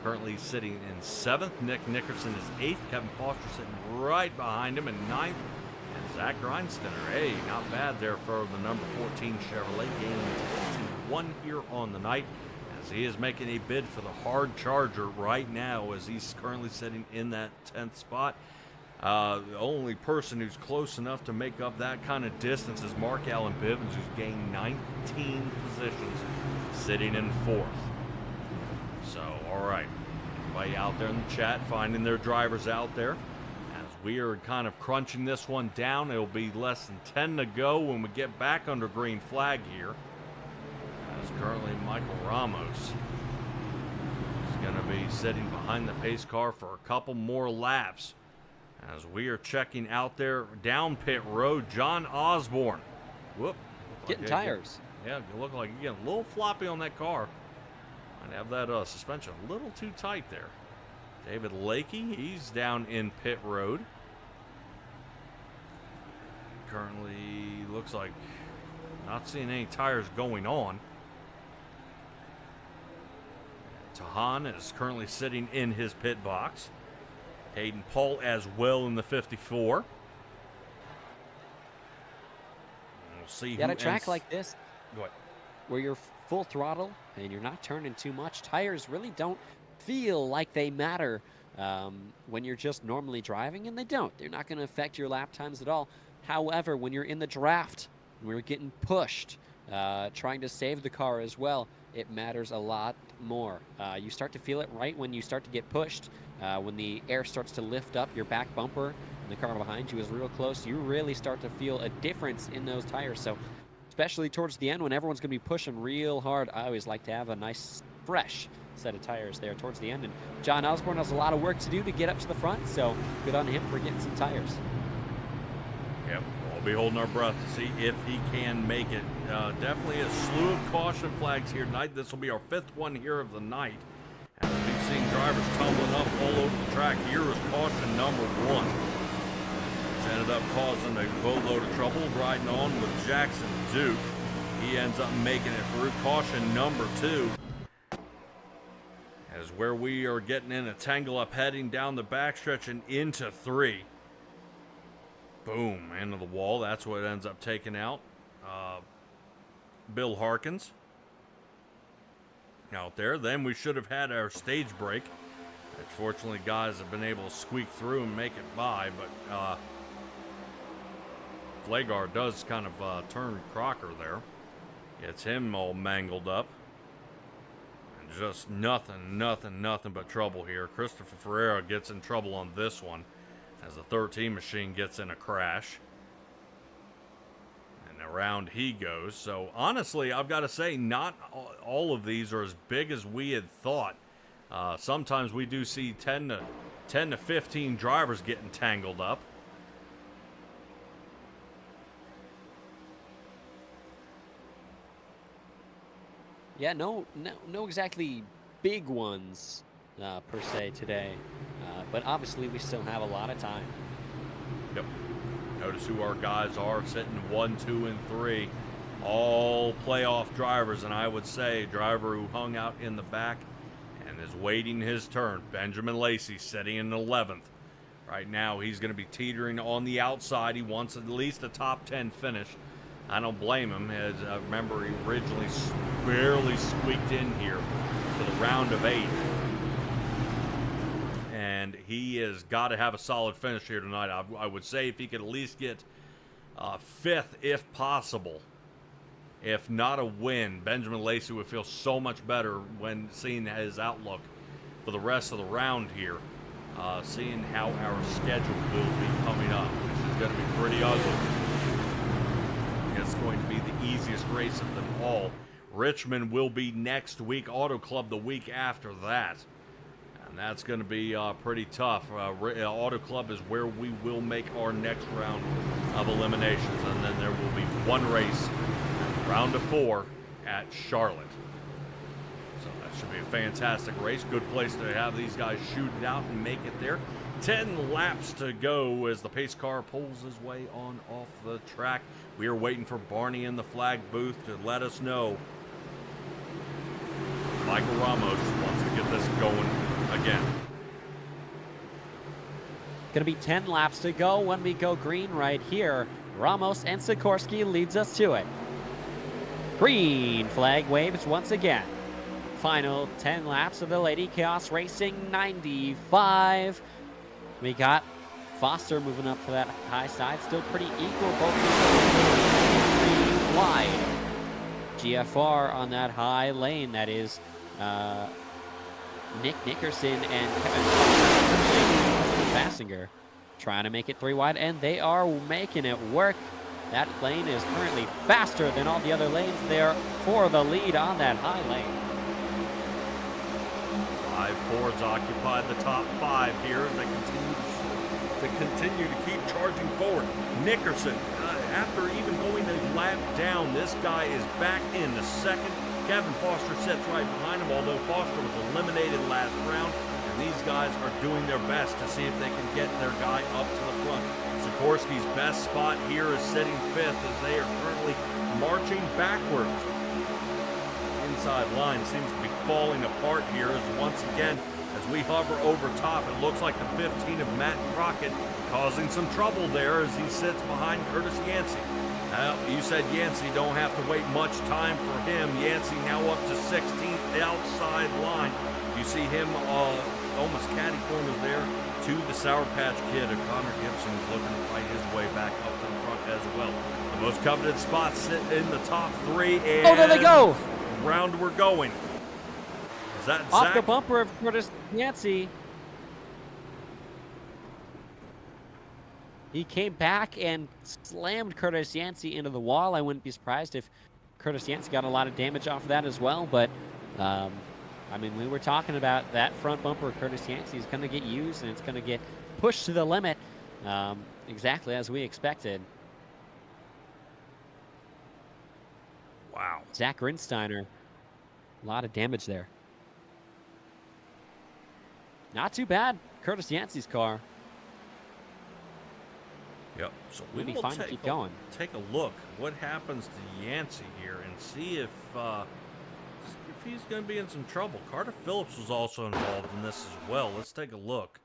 currently sitting in 7th. Nick Nickerson is 8th. Kevin Foster sitting right behind him in 9th. And Zach Grindsteiner, hey, not bad there for the number 14 Chevrolet, gaining 21 here on the night, as he is making a bid for the hard charger right now, as he's currently sitting in that 10th spot. The only person who's close enough to make up that kind of distance is Mark Allen Bivens, who's gained 19 positions, sitting in 4th. So, all right, everybody out there in the chat finding their drivers out there. As we are kind of crunching this one down, it'll be less than 10 to go when we get back under green flag here. As currently Michael Ramos is going to be sitting behind the pace car for a couple more laps. As we are checking out there down pit road, John Osborne. Whoop. Getting tires. Yeah, you look like you're getting a little floppy on that car. Might have that suspension a little too tight there. David Lakey, he's down in pit road. Currently looks like not seeing any tires going on. Tahan is currently sitting in his pit box. Hayden Paul as well in the 54. We'll see. At a track like this, Go ahead. where you're full throttle and you're not turning too much, tires really don't feel like they matter when you're just normally driving, and they don't. They're not going to affect your lap times at all. However, when you're in the draft, when we're getting pushed, trying to save the car as well, it matters a lot more. You start to feel it right when you start to get pushed. When the air starts to lift up your back bumper and the car behind you is real close, you really start to feel a difference in those tires. So especially towards the end when everyone's going to be pushing real hard, I always like to have a nice fresh set of tires there towards the end. And John Osborne has a lot of work to do to get up to the front, so good on him for getting some tires. Yep, we'll be holding our breath to see if he can make it. Definitely a slew of caution flags here tonight. This will be our 5th one here of the night. And we've seen drivers tumbling up all over the track. Here is caution number 1, which ended up causing a boatload of trouble riding on with Jackson Duke. He ends up making it through. Caution number 2 is where we are getting in a tangle up heading down the backstretch and into 3. Boom, into the wall. That's what ends up taking out Bill Harkins out there. Then we should have had our stage break, which fortunately guys have been able to squeak through and make it by, but Flagar does kind of turn Crocker there. Gets him all mangled up. And just nothing but trouble here. Christopher Ferreira gets in trouble on this one as the 13 machine gets in a crash. And around he goes. So honestly, I've got to say, not all of these are as big as we had thought. Sometimes we do see 10 to 15 drivers getting tangled up. Yeah, no exactly big ones per se today, but obviously we still have a lot of time. Yep. Notice who our guys are sitting 1, 2, and 3. All playoff drivers, and I would say driver who hung out in the back and is waiting his turn. Benjamin Lacey sitting in 11th. Right now he's going to be teetering on the outside. He wants at least a top 10 finish. I don't blame him, as I remember he originally barely squeaked in here to the round of 8. And he has got to have a solid finish here tonight. I would say if he could at least get 5th, if possible, if not a win, Benjamin Lacey would feel so much better when seeing his outlook for the rest of the round here, seeing how our schedule will be coming up, which is going to be pretty ugly. It's going to be the easiest race of them all. Richmond will be next week, Auto Club the week after that. And that's going to be pretty tough. Auto Club is where we will make our next round of eliminations. And then there will be one race, round of 4, at Charlotte. So that should be a fantastic race. Good place to have these guys shoot it out and make it there. 10 laps to go as the pace car pulls his way on off the track. We are waiting for Barney in the flag booth to let us know Michael Ramos wants to get this going again. Gonna be 10 laps to go when we go green right here. Ramos and Sikorsky leads us to it. Green flag waves once again. Final 10 laps of the Lady Chaos Racing 95. We got Foster moving up to that high side. Still pretty equal. Both wide. GFR on that high lane. That is Nick Nickerson and Kevin Bassinger trying to make it 3 wide, and they are making it work. That lane is currently faster than all the other lanes there for the lead on that high lane. 5 Fords occupied the top 5 here as they continue to keep charging forward. Nickerson, after even going a lap down, this guy is back in the second. Kevin Foster sits right behind him, although Foster was eliminated last round, and these guys are doing their best to see if they can get their guy up to the front. Sikorsky's best spot here is sitting 5th as they are currently marching backwards. Inside line seems to be falling apart here as once again, as we hover over top, it looks like the 15 of Matt Crockett causing some trouble there as he sits behind Curtis Yancey. You said Yancey don't have to wait much time for him. Yancey now up to 16th outside line. You see him almost catty corner there to the Sour Patch Kid of Connor Gibson, who's looking to fight his way back up to the front as well. The most coveted spots sit in the top 3. And oh, there they go! Round we're going. Is that off Zach? The bumper of Curtis Yancey. He came back and slammed Curtis Yancey into the wall. I wouldn't be surprised if Curtis Yancey got a lot of damage off of that as well. But, I mean, we were talking about that front bumper of Curtis Yancey is going to get used, and it's going to get pushed to the limit, exactly as we expected. Wow. Zach Rinsteiner, a lot of damage there. Not too bad, Curtis Yancey's car. Yep. So We'll be fine to keep going. Take a look. What happens to Yancey here, and see if he's going to be in some trouble. Carter Phillips was also involved in this as well. Let's take a look.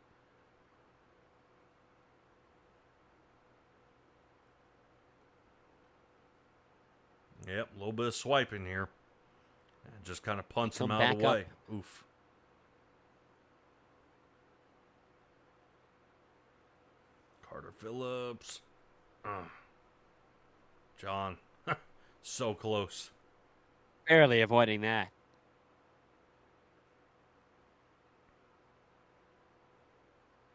Yep, a little bit of swiping here. And just kind of punts him out of the way. Oof. Carter Phillips. John. So close. Barely avoiding that.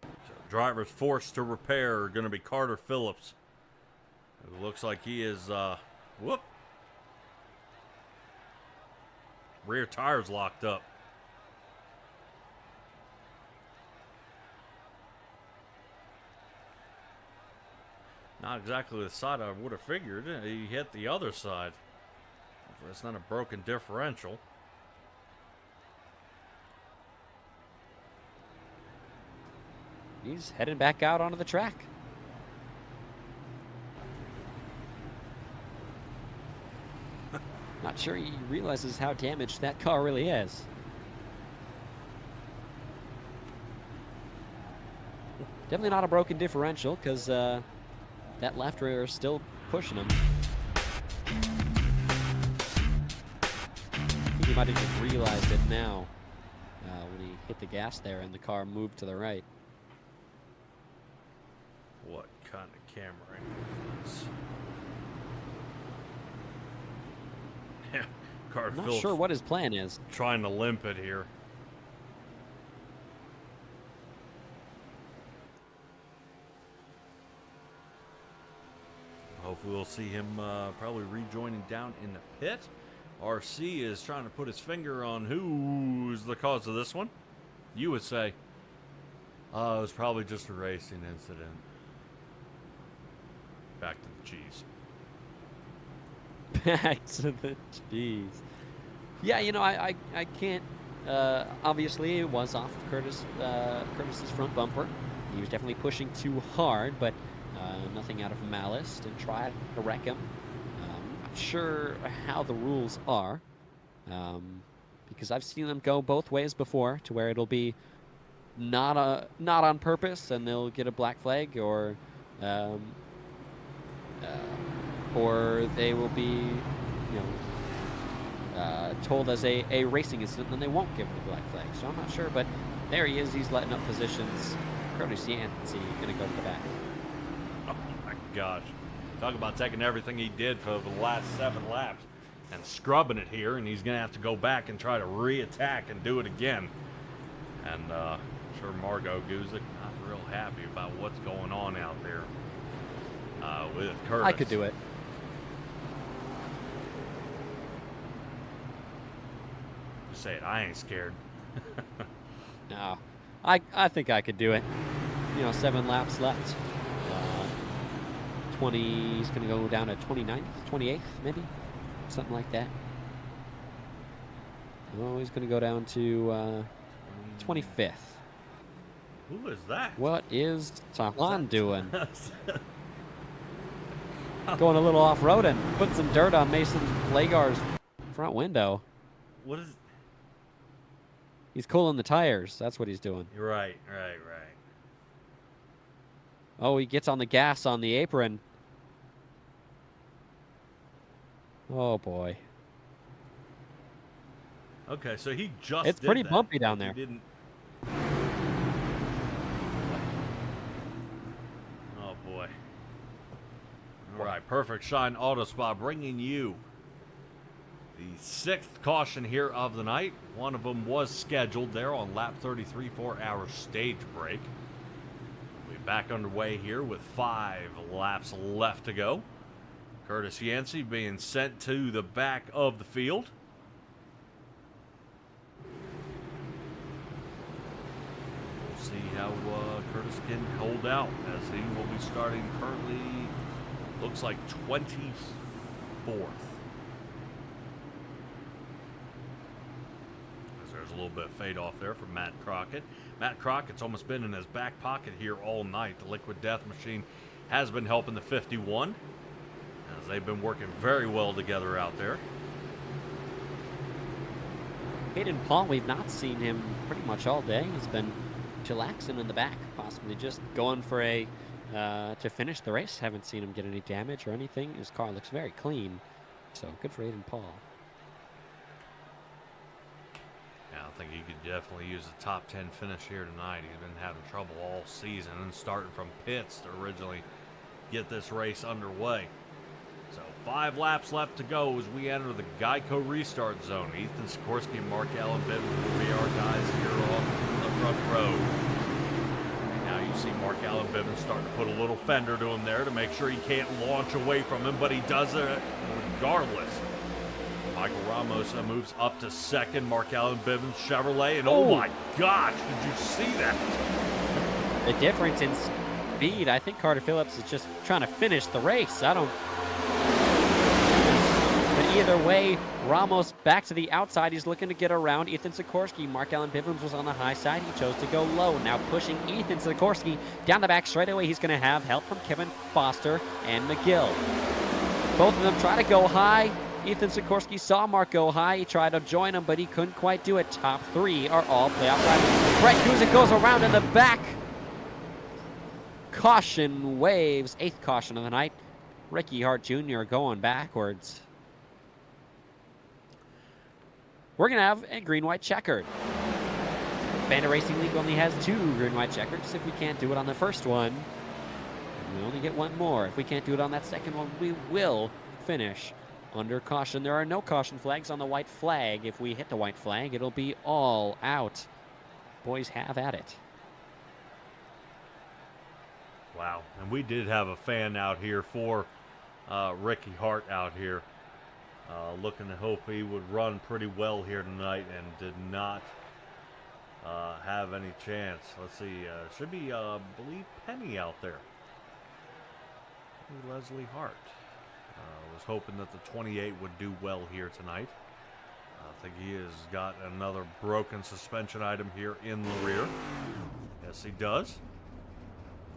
So drivers forced to repair are going to be Carter Phillips. It looks like he is, whoop. Rear tire's locked up. Not exactly the side I would have figured. He hit the other side. It's not a broken differential. He's heading back out onto the track. Not sure he realizes how damaged that car really is. Definitely not a broken differential, because that left rear is still pushing him. he might have just realized it now when he hit the gas there and the car moved to the right. What kind of camera angle is this? Yeah, car I'm not Phil's sure what his plan is. trying to limp it here. Hopefully we'll see him probably rejoining down in the pit. RC is trying to put his finger on who's the cause of this one. You would say, it was probably just a racing incident. Back to the cheese. Back to the cheese. Yeah, you know, I can't. Obviously, it was off of Curtis's front bumper. He was definitely pushing too hard, but nothing out of malice to try to wreck him. Not sure how the rules are, because I've seen them go both ways before, to where it'll be not on purpose, and they'll get a black flag, or they will be, told as a racing incident, and they won't give him the black flag. So I'm not sure, but there he is. He's letting up positions. Curtis Yancey gonna go to the back. Oh my gosh. Talk about taking everything he did for the last 7 laps and scrubbing it here, and he's going to have to go back and try to re-attack and do it again. And I'm sure Margot Guzik not real happy about what's going on out there with Curtis. I could do it. Just say it. I ain't scared. No, I think I could do it. 7 laps left. 20, he's going to go down to 29th, 28th, maybe? Something like that. Oh, he's going to go down to 25th. Who is that? What is Tahan doing? Going a little off-roading. Putting some dirt on Mason Flagar's front window. What is... He's cooling the tires. That's what he's doing. Right. Oh, he gets on the gas on the apron. Oh, boy. Okay, so he just It's did pretty that. bumpy down there. He didn't... Oh, boy. All right, Perfect Shine Auto Spa bringing you the 6th caution here of the night. One of them was scheduled there on lap 33 for our stage break. We're back underway here with 5 laps left to go. Curtis Yancey being sent to the back of the field. We'll see how Curtis can hold out as he will be starting currently, looks like 24th. There's a little bit of fade off there from Matt Crockett. Matt Crockett's almost been in his back pocket here all night. The Liquid Death Machine has been helping the 51, as they've been working very well together out there. Hayden Paul, we've not seen him pretty much all day. He's been chillaxing in the back, possibly just going for a to finish the race. Haven't seen him get any damage or anything. His car looks very clean, so good for Hayden Paul. Yeah, I think he could definitely use a top 10 finish here tonight. He's been having trouble all season and starting from pits to originally get this race underway. So 5 laps left to go as we enter the Geico restart zone. Ethan Sikorsky and Mark Allen Bivens will be our guys here on the front row. And now you see Mark Allen Bivens starting to put a little fender to him there to make sure he can't launch away from him, but he does it regardless. Michael Ramos moves up to 2nd. Mark Allen Bivens Chevrolet, and oh my gosh, did you see that? The difference in speed, I think Carter Phillips is just trying to finish the race. But either way, Ramos back to the outside. He's looking to get around Ethan Sikorsky. Mark Allen Bivens was on the high side. He chose to go low. Now pushing Ethan Sikorsky down the back straight away. He's going to have help from Kevin Foster and McGill. Both of them try to go high. Ethan Sikorsky saw Mark go high. He tried to join him, but he couldn't quite do it. Top 3 are all playoff drivers. Brett Guzik goes around in the back. Caution waves. 8th caution of the night. Ricky Hart Jr. going backwards. we're going to have a green-white checkered. Bandit Racing League only has 2 green-white checkers. If we can't do it on the first one, we only get 1 more. If we can't do it on that second one, we will finish under caution. There are no caution flags on the white flag. If we hit the white flag, it'll be all out. Boys, have at it. Wow. And we did have a fan out here for Ricky Hart out here. Looking to hope he would run pretty well here tonight, and did not have any chance. Let's see. Should be, I believe, Penny out there. Leslie Hart. Was hoping that the 28 would do well here tonight. I think he has got another broken suspension item here in the rear. Yes, he does.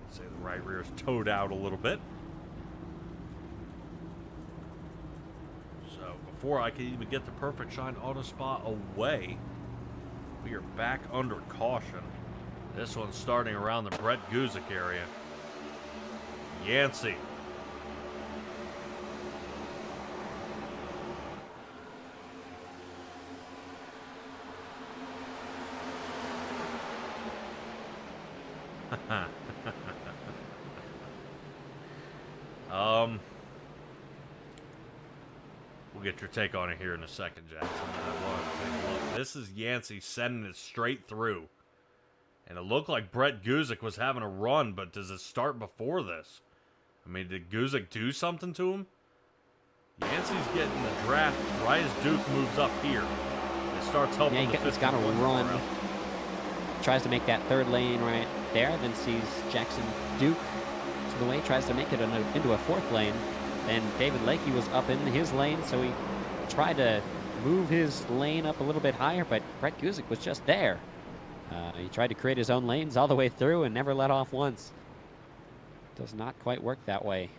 Let's say the right rear is towed out a little bit. So before I can even get the Perfect Shine Auto Spa away, we are back under caution. This one's starting around the Brett Guzik area. Yancey. We'll get your take on it here in a second, Jackson. This is Yancey sending it straight through. And it looked like Brett Guzik was having a run, but does it start before this? I mean, did Guzik do something to him? Yancey's getting the draft right as Duke moves up here. It starts helping the 51. He's got to run. Tries to make that 3rd lane right there, then sees Jackson Duke to the way, tries to make it into a 4th lane. And David Lakey was up in his lane, so he tried to move his lane up a little bit higher, but Brett Guzik was just there. He tried to create his own lanes all the way through and never let off once. Does not quite work that way.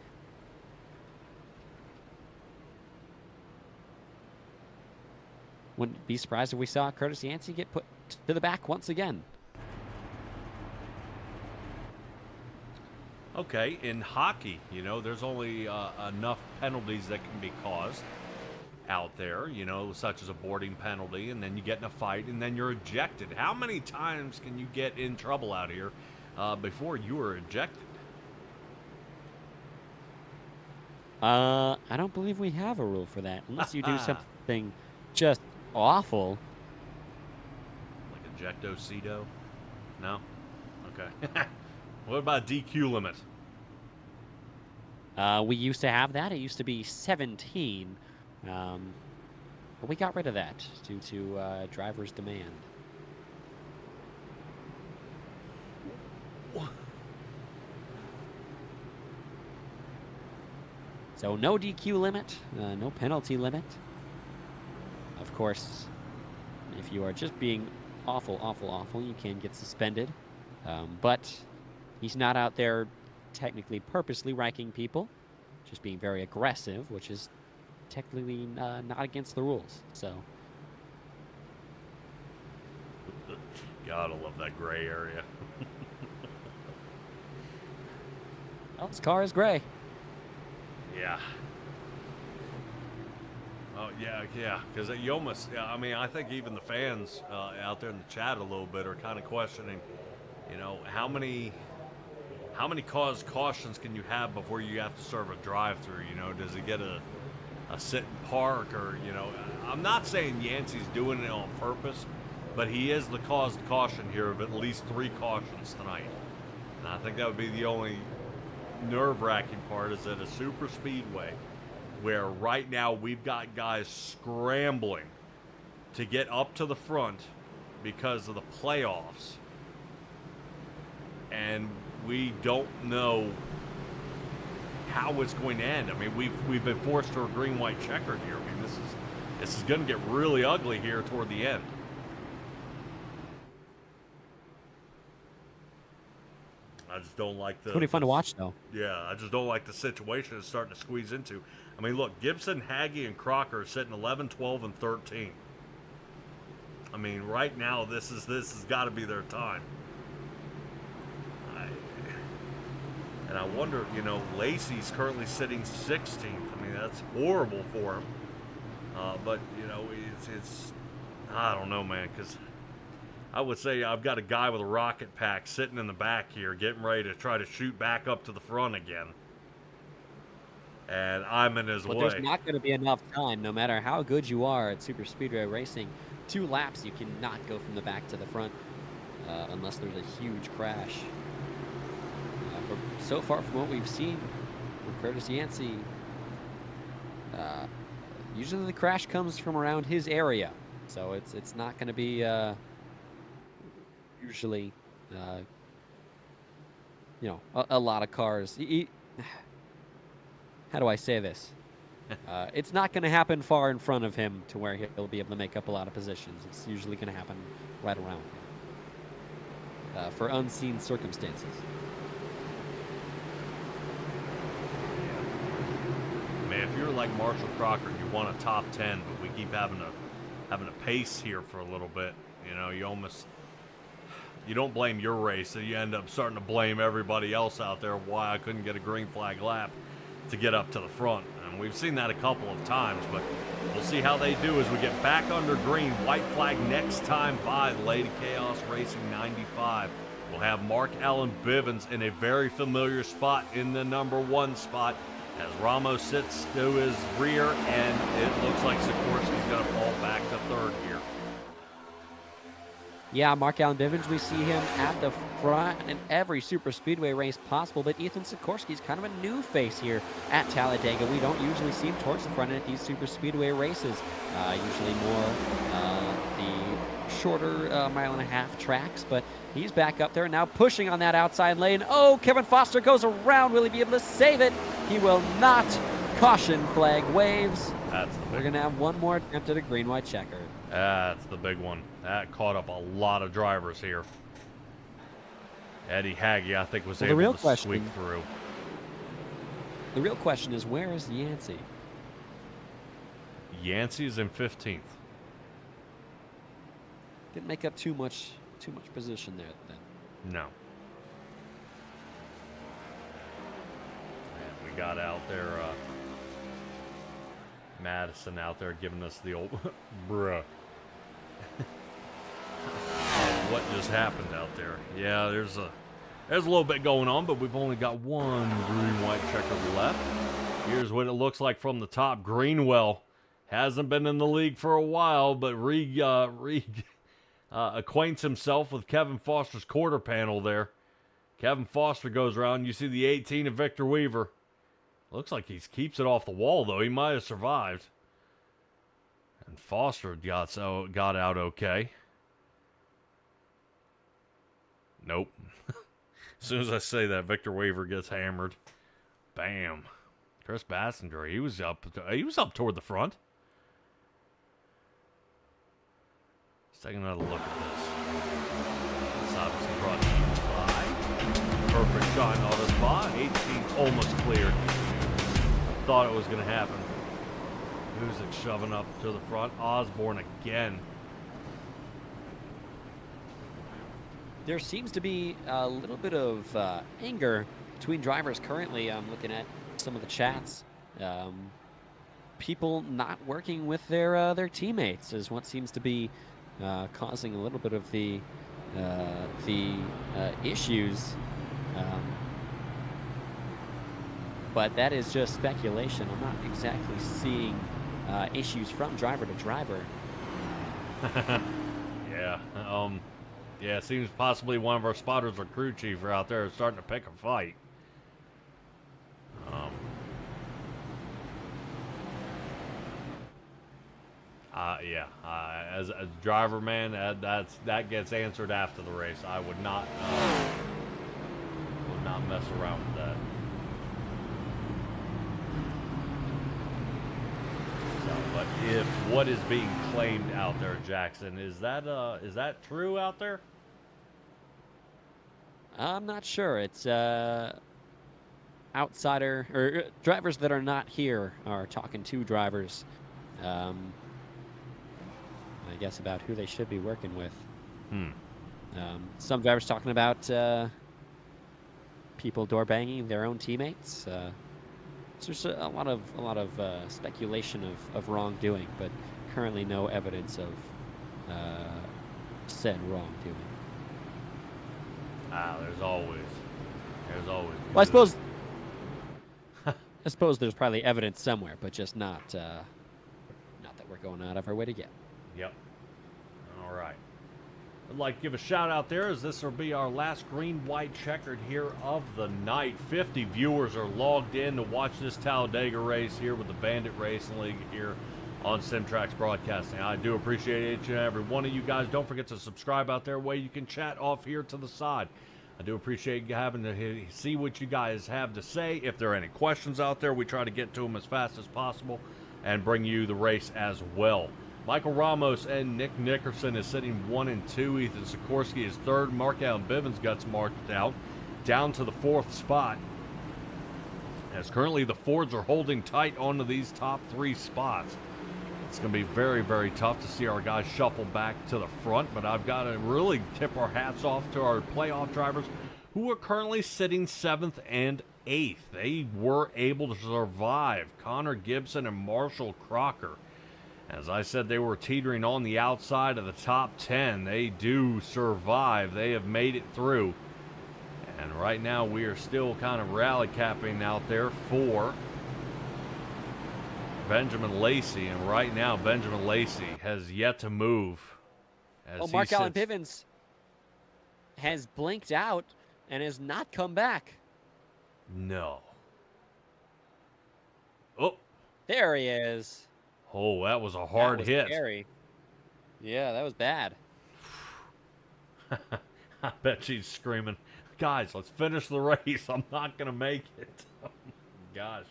Wouldn't be surprised if we saw Curtis Yancey get put to the back once again. Okay, in hockey, you know, there's only enough penalties that can be caused out there, you know, such as a boarding penalty, and then you get in a fight, and then you're ejected. How many times can you get in trouble out here before you are ejected? I don't believe we have a rule for that, unless you do something just awful. Like ejecto-cedo? No? Okay. What about DQ limit? We used to have that. It used to be 17. But we got rid of that due to driver's demand. So no DQ limit, no penalty limit. Of course, if you are just being awful, you can get suspended. But he's not out there technically purposely wrecking people, just being very aggressive, which is technically not against the rules. So, gotta love that gray area. Well, his car is gray. Yeah. Oh, yeah, because you almost, I mean, I think even the fans out there in the chat a little bit are kind of questioning, you know, how many cause cautions can you have before you have to serve a drive-through? You know, does he get a sit and park, or, you know, I'm not saying Yancey's doing it on purpose, but he is the cause caution here of at least 3 cautions tonight. And I think that would be the only nerve-wracking part, is at a super speedway where right now we've got guys scrambling to get up to the front because of the playoffs, and we don't know how it's going to end. I mean, we've been forced to a green-white checkered here. I mean, this is going to get really ugly here toward the end. I just don't like the... It's pretty fun to watch, though. Yeah, I just don't like the situation it's starting to squeeze into. I mean, look, Gibson, Hagee, and Crocker are sitting 11, 12, and 13. I mean, right now, this has got to be their time. And I wonder, you know, Lacey's currently sitting 16th. I mean, that's horrible for him. But, you know, I don't know, man, because I would say I've got a guy with a rocket pack sitting in the back here getting ready to try to shoot back up to the front again. And I'm in his way. There's not going to be enough time, no matter how good you are at Super Speedway Racing. 2 laps, you cannot go from the back to the front unless there's a huge crash. But so far from what we've seen with Curtis Yancey, usually the crash comes from around his area. So it's not going to be usually, a lot of cars. How do I say this? It's not going to happen far in front of him to where he'll be able to make up a lot of positions. It's usually going to happen right around him for unseen circumstances. Man, if you're like Marshall Crocker, you want a top 10, but we keep having a pace here for a little bit. You know, you don't blame your race, so you end up starting to blame everybody else out there why I couldn't get a green flag lap to get up to the front. And we've seen that a couple of times, but we'll see how they do as we get back under green. White flag next time by Lady Chaos Racing 95. We'll have Mark Allen Bivens in a very familiar spot in the number 1 spot as Ramos sits to his rear, and it looks like Sikorsky's going to fall back to 3rd here. Yeah, Mark Allen Bivens, we see him at the front in every Super Speedway race possible, but Ethan Sikorsky's kind of a new face here at Talladega. We don't usually see him towards the front at these Super Speedway races. Usually more the shorter 1.5 mile tracks, but he's back up there now pushing on that outside lane. Oh, Kevin Foster goes around. Will he be able to save it? He will not. Caution flag waves. We're going to have one more attempt at a green-white checker. That's the big one. That caught up a lot of drivers here. Eddie Haggy, I think, was able to squeak through. The real question is, where is Yancey? Yancey is in 15th. Didn't make up too much position there then. No. And we got out there, Madison out there giving us the old bruh. What just happened out there? Yeah, there's a little bit going on, but we've only got one green-white checker left. Here's what it looks like from the top. Greenwell hasn't been in the league for a while, but acquaints himself with Kevin Foster's quarter panel there. Kevin Foster goes around. You see the 18 of Victor Weaver. Looks like he keeps it off the wall, though. He might have survived. And Foster got out okay. Nope. As soon as I say that, Victor Weaver gets hammered. Bam. Chris Bassinger, he was up toward the front. Let's take another look at this. It's obviously brought to you by Perfect Shine Auto Spa. 18 almost cleared. Thought it was going to happen. Music shoving up to the front. Osborne again. There seems to be a little bit of anger between drivers currently. I'm looking at some of the chats. People not working with their teammates is what seems to be causing a little bit of the issues. But that is just speculation. I'm not exactly seeing issues from driver to driver. Yeah. Yeah, it seems possibly one of our spotters or crew chief are out there starting to pick a fight. As a driver, man, that gets answered after the race. I would not mess around with that. So, but if what is being claimed out there, Jackson, is that true out there? I'm not sure. It's outsider or drivers that are not here are talking to drivers. I guess about who they should be working with. Some drivers talking about people door banging their own teammates. So there's a lot of speculation of wrongdoing, but currently no evidence said wrong to me. There's always. Well, I suppose there's probably evidence somewhere, but just not that we're going out of our way to get. Yep. All right. I'd like to give a shout out there as this will be our last green-white checkered here of the night. 50 viewers are logged in to watch this Talladega race here with the Bandit Racing League here on SimTrax Broadcasting. I do appreciate each and every one of you guys. Don't forget to subscribe out there where you can chat off here to the side. I do appreciate having to see what you guys have to say. If there are any questions out there, we try to get to them as fast as possible and bring you the race as well. Michael Ramos and Nick Nickerson is sitting 1 and 2. Ethan Sikorsky is third. Mark Allen Bivens got marked out down to the 4th spot. As currently the Fords are holding tight onto these top 3 spots. It's going to be very, very tough to see our guys shuffle back to the front, but I've got to really tip our hats off to our playoff drivers who are currently sitting 7th and 8th. They were able to survive. Connor Gibson and Marshall Crocker. As I said, they were teetering on the outside of the top 10. They do survive. They have made it through. And right now we are still kind of rally capping out there for Benjamin Lacey, and right now Benjamin Lacey has yet to move. As Mark Allen Bivens has blinked out and has not come back. No. Oh. There he is. Oh, that was a hard hit. Scary. Yeah, that was bad. I bet she's screaming, guys, let's finish the race. I'm not going to make it. Oh, gosh.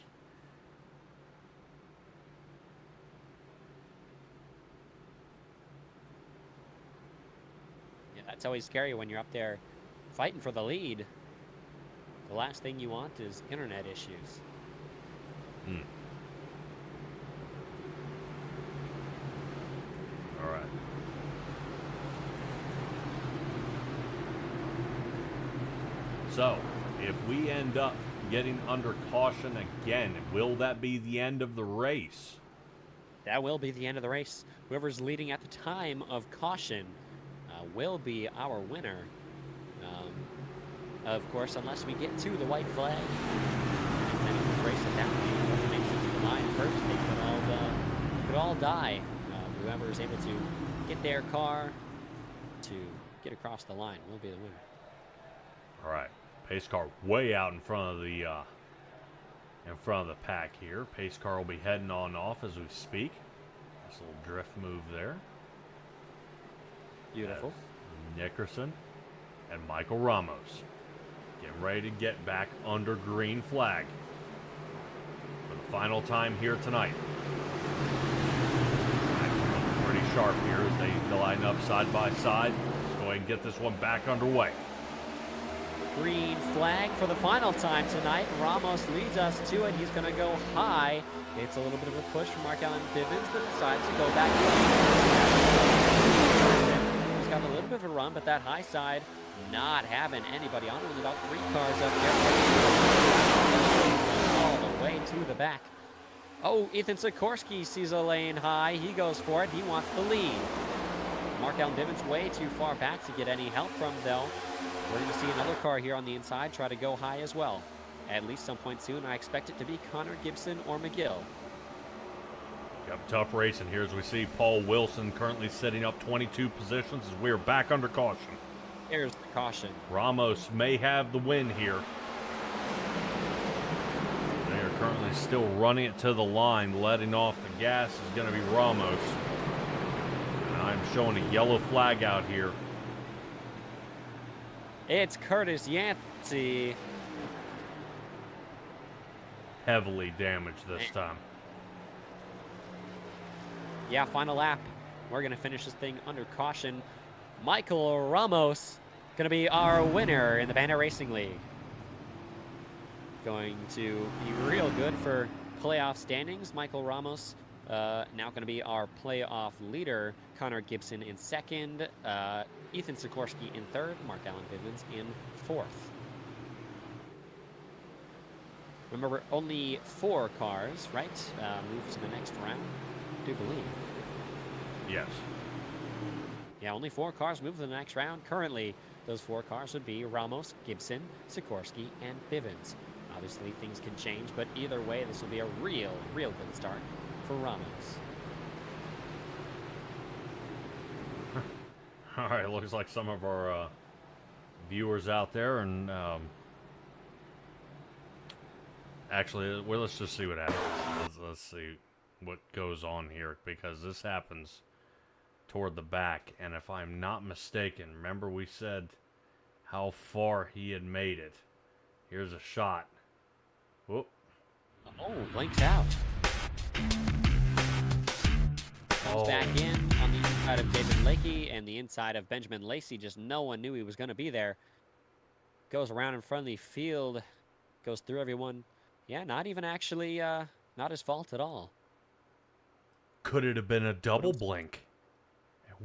That's always scary when you're up there fighting for the lead. The last thing you want is internet issues. All right. So, if we end up getting under caution again, will that be the end of the race? That will be the end of the race. Whoever's leading at the time of caution will be our winner. Of course, unless we get to the white flag. If anyone's racing down, whoever makes it to the line first, they could all die. Whoever is able to get their car to get across the line will be the winner. All right, pace car way out in front of the pack here. Pace car will be heading on off as we speak. This little drift move there. Beautiful. Nickerson and Michael Ramos getting ready to get back under green flag for the final time here tonight. Pretty sharp here as they line up side by side. Let's go ahead and get this one back underway. Green flag for the final time tonight. Ramos leads us to it. He's going to go high. It's a little bit of a push from Mark Allen Bivens, but decides to go back. He's got a little bit of a run, but that high side not having anybody on. Only about 3 cars up there. All the way to the back. Oh, Ethan Sikorsky sees a lane high. He goes for it. He wants the lead. Mark Allen Bivens way too far back to get any help from, though. We're going to see another car here on the inside try to go high as well. At least some point soon. I expect it to be Connor Gibson or McGill. Yep, tough racing here as we see Paul Wilson currently setting up 22 positions as we are back under caution. Here's the caution. Ramos may have the win here. They are currently still running it to the line. Letting off the gas is going to be Ramos. And I'm showing a yellow flag out here. It's Curtis Yancey. Heavily damaged this time. Yeah, final lap. We're going to finish this thing under caution. Michael Ramos going to be our winner in the Bandit Racing League. Going to be real good for playoff standings. Michael Ramos now going to be our playoff leader. Connor Gibson in second. Ethan Sikorsky in third. Mark Allen Bivens in fourth. Remember, only 4 cars, right? Move to the next round, I do believe. Yes. Yeah, only 4 cars move to the next round. Currently, those 4 cars would be Ramos, Gibson, Sikorsky, and Bivens. Obviously, things can change, but either way, this will be a real good start for Ramos. All right, looks like some of our viewers out there, and actually, well, let's just see what happens. Let's see what goes on here, because this happens toward the back, and if I'm not mistaken, remember we said how far he had made it. Here's a shot. Whoop. Oh, blinks out. Comes back in on the inside of David Lakey and the inside of Benjamin Lacey. Just no one knew he was going to be there. Goes around in front of the field. Goes through everyone. Yeah, not even actually, not his fault at all. Could it have been a double blink?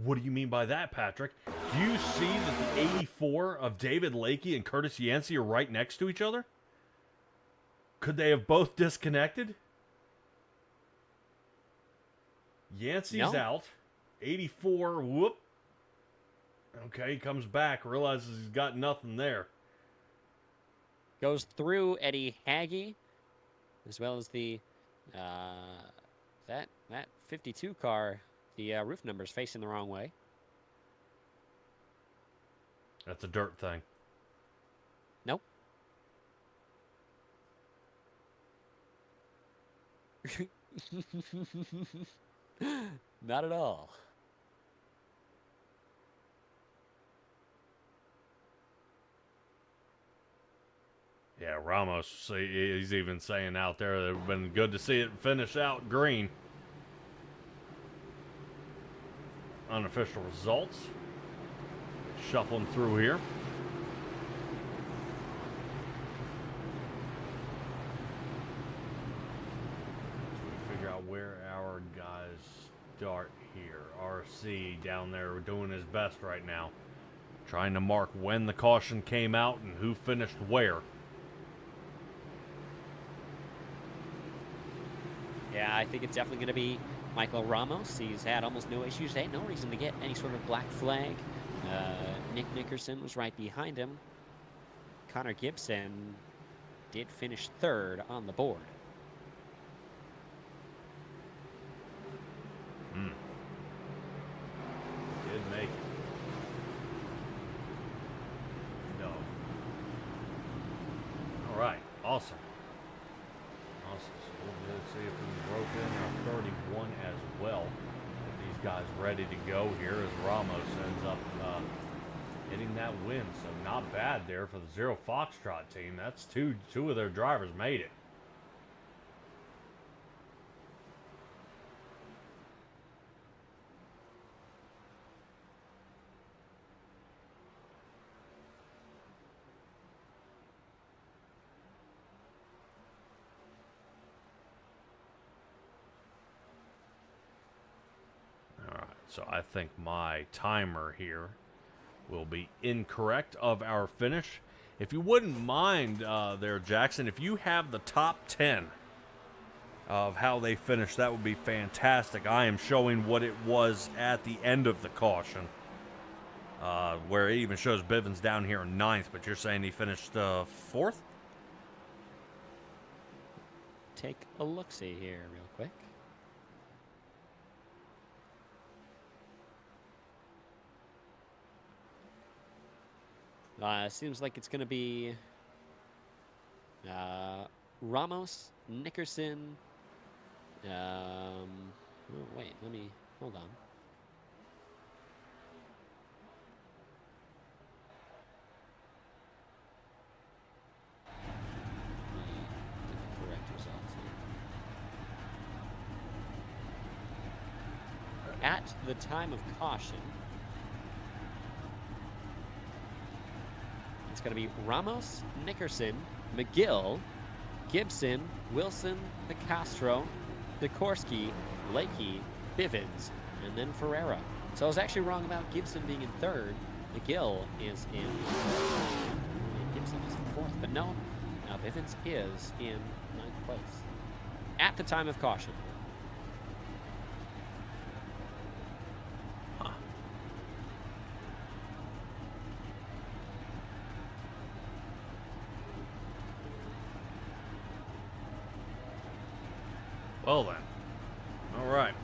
What do you mean by that, Patrick? Do you see that the 84 of David Lakey and Curtis Yancey are right next to each other? Could they have both disconnected? Yancey's out. 84, whoop. Okay, he comes back, realizes he's got nothing there. Goes through Eddie Hagee, as well as the that 52 car. The roof number's facing the wrong way. That's a dirt thing. Nope. Not at all. Yeah, Ramos, he's even saying out there that it would have been good to see it finish out green. Unofficial results. Shuffling through here. So we figure out where our guys start here. RC down there doing his best right now. Trying to mark when the caution came out and who finished where. Yeah, I think it's definitely going to be Michael Ramos. He's had almost no issues today. No reason to get any sort of black flag. Nick Nickerson was right behind him. Connor Gibson did finish 3rd on the board. Did make it. No. All right. Awesome. So we'll see if we broke in our 31 as well. Get these guys ready to go here as Ramos ends up hitting that win. So not bad there for the Zero Foxtrot team. That's two of their drivers made it. So I think my timer here will be incorrect of our finish. If you wouldn't mind there, Jackson, if you have the top 10 of how they finished, that would be fantastic. I am showing what it was at the end of the caution, where it even shows Bivens down here in 9th, but you're saying he finished 4th? Take a look-see here real quick. Seems like it's going to be Ramos, Nickerson. Oh, wait, hold on. Get the correct results here. At the time of caution, it's going to be Ramos, Nickerson, McGill, Gibson, Wilson, DeCastro, Sikorsky, Lakey, Bivens, and then Ferreira. So I was actually wrong about Gibson being in 3rd. McGill is in and Gibson is in 4th. But no, now Bivens is in 9th place at the time of caution. Well then. All right.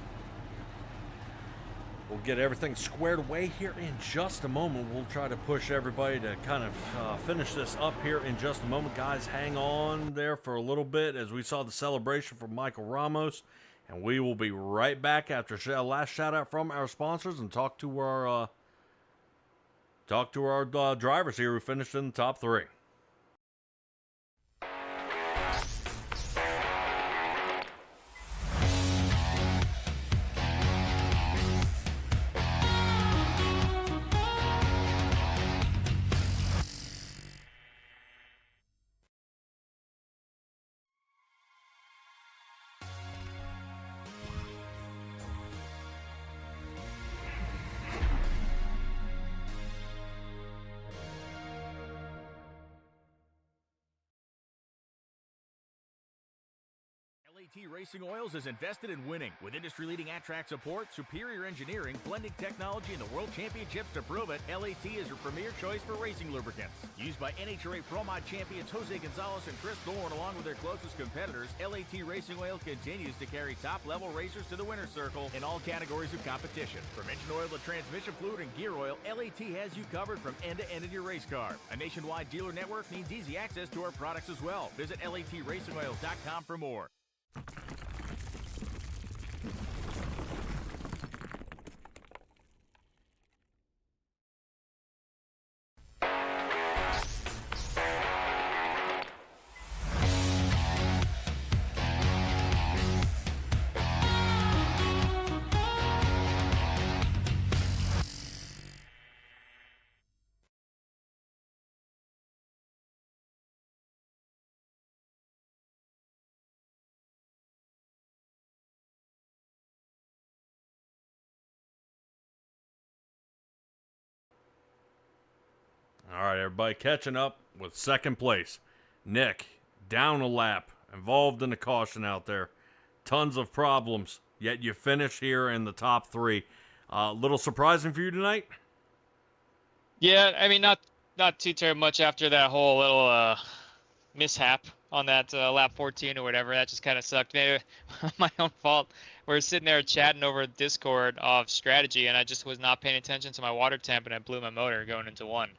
We'll get everything squared away here in just a moment. We'll try to push everybody to kind of finish this up here in just a moment. Guys, hang on there for a little bit as we saw the celebration from Michael Ramos. And we will be right back after a last shout out from our sponsors and talk to our drivers here who finished in the top 3. LAT Racing Oils is invested in winning. With industry-leading at-track support, superior engineering, blending technology, and the World Championships to prove it, LAT is your premier choice for racing lubricants. Used by NHRA Pro Mod champions Jose Gonzalez and Chris Thorne, along with their closest competitors, LAT Racing Oil continues to carry top-level racers to the winner's circle in all categories of competition. From engine oil to transmission fluid and gear oil, LAT has you covered from end to end in your race car. A nationwide dealer network means easy access to our products as well. Visit LATRacingOils.com for more. All right, everybody, catching up with second place. Nick, down a lap, involved in a caution out there. Tons of problems, yet you finish here in the top 3. Little surprising for you tonight? Yeah, I mean, not too terribly much after that whole little mishap on that lap 14 or whatever. That just kind of sucked. Maybe my own fault. We were sitting there chatting over Discord of strategy, and I just was not paying attention to my water temp, and I blew my motor going into 1.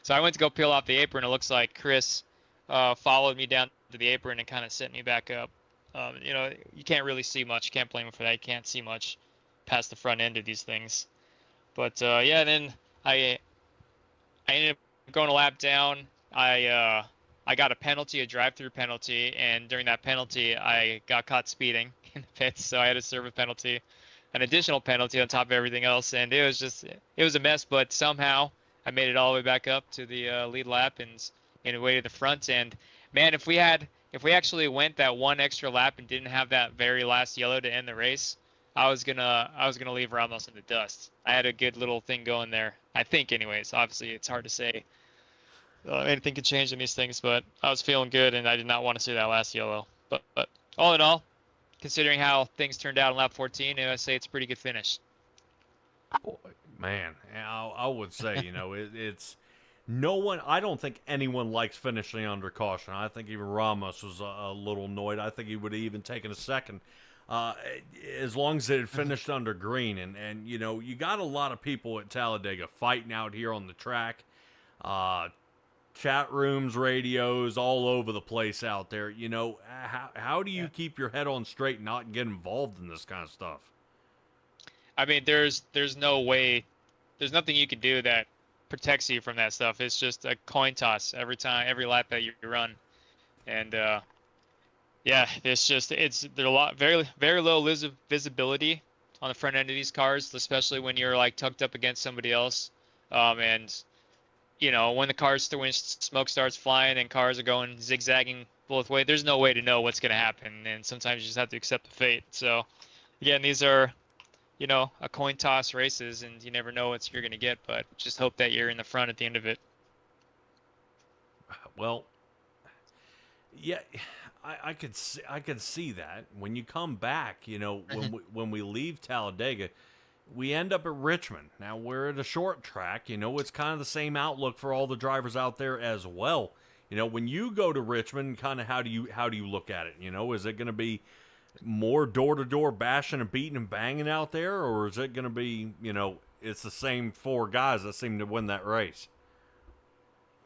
So I went to go peel off the apron. It looks like Chris followed me down to the apron and kind of set me back up. You can't really see much. You can't blame him for that. You can't see much past the front end of these things. But then I ended up going a lap down. I got a penalty, a drive-through penalty, and during that penalty, I got caught speeding in the pits, so I had to serve a penalty, an additional penalty on top of everything else, and it was a mess. But somehow I made it all the way back up to the lead lap and the way to the front. And man, if we actually went that one extra lap and didn't have that very last yellow to end the race, I was gonna leave Ramos in the dust. I had a good little thing going there, I think. Anyways, obviously it's hard to say. Anything could change in these things, but I was feeling good, and I did not want to see that last yellow. But all in all, considering how things turned out in lap 14, I say it's a pretty good finish. Man, I would say, it's no one. I don't think anyone likes finishing under caution. I think even Ramos was a little annoyed. I think he would have even taken a second, as long as it had finished under green. And you got a lot of people at Talladega fighting out here on the track. Chat rooms, radios, all over the place out there. How do you keep your head on straight and not get involved in this kind of stuff? I mean, there's no way, there's nothing you can do that protects you from that stuff. It's just a coin toss every every lap that you run. And there's a lot, very, very low visibility on the front end of these cars, especially when you're like tucked up against somebody else. When when smoke starts flying and cars are going zigzagging both ways, there's no way to know what's going to happen. And sometimes you just have to accept the fate. So again, these are, a coin toss races, and you never know what you're going to get, but just hope that you're in the front at the end of it. Well, yeah, I could see that. When you come back, when we leave Talladega, we end up at Richmond. Now, we're at a short track. It's kind of the same outlook for all the drivers out there as well. When you go to Richmond, kind of how do you look at it? Is it going to be more door-to-door bashing and beating and banging out there, or is it going to be, it's the same 4 guys that seem to win that race?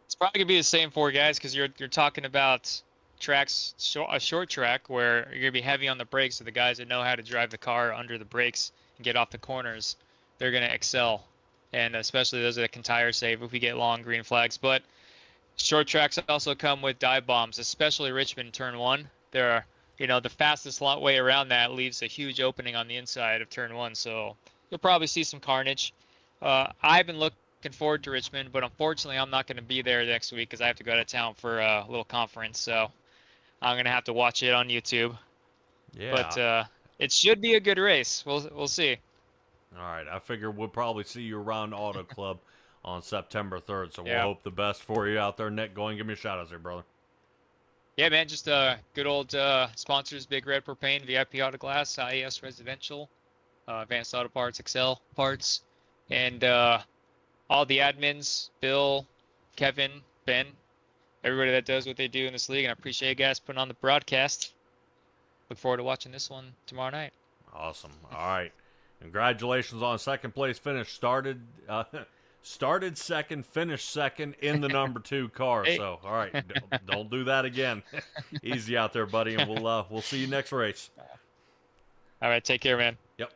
It's probably gonna be the same 4 guys because you're talking about tracks, a short track where you're gonna be heavy on the brakes. So the guys that know how to drive the car under the brakes and get off the corners, they're gonna excel, and especially those that can tire save if we get long green flags. But short tracks also come with dive bombs, especially Richmond turn 1. There are, the fastest way around that leaves a huge opening on the inside of turn 1. So you'll probably see some carnage. I've been looking forward to Richmond, but unfortunately I'm not going to be there next week because I have to go to town for a little conference. So I'm going to have to watch it on YouTube. Yeah. But it should be a good race. We'll see. All right. I figure we'll probably see you around Auto Club on September 3rd. So we'll Yeah. hope the best for you out there. Nick, go and give me a shout out there, brother. Yeah, man, just good old sponsors, Big Red Propane, VIP Auto Glass, IES Residential, Advanced Auto Parts, Excel Parts, and all the admins, Bill, Kevin, Ben, everybody that does what they do in this league. And I appreciate you guys putting on the broadcast. Look forward to watching this one tomorrow night. Awesome. All right. Congratulations on second place finish. Started second, finished second in the number 2 car. Hey. So, all right, don't do that again. Easy out there, buddy, and we'll see you next race. All right, take care, man. Yep.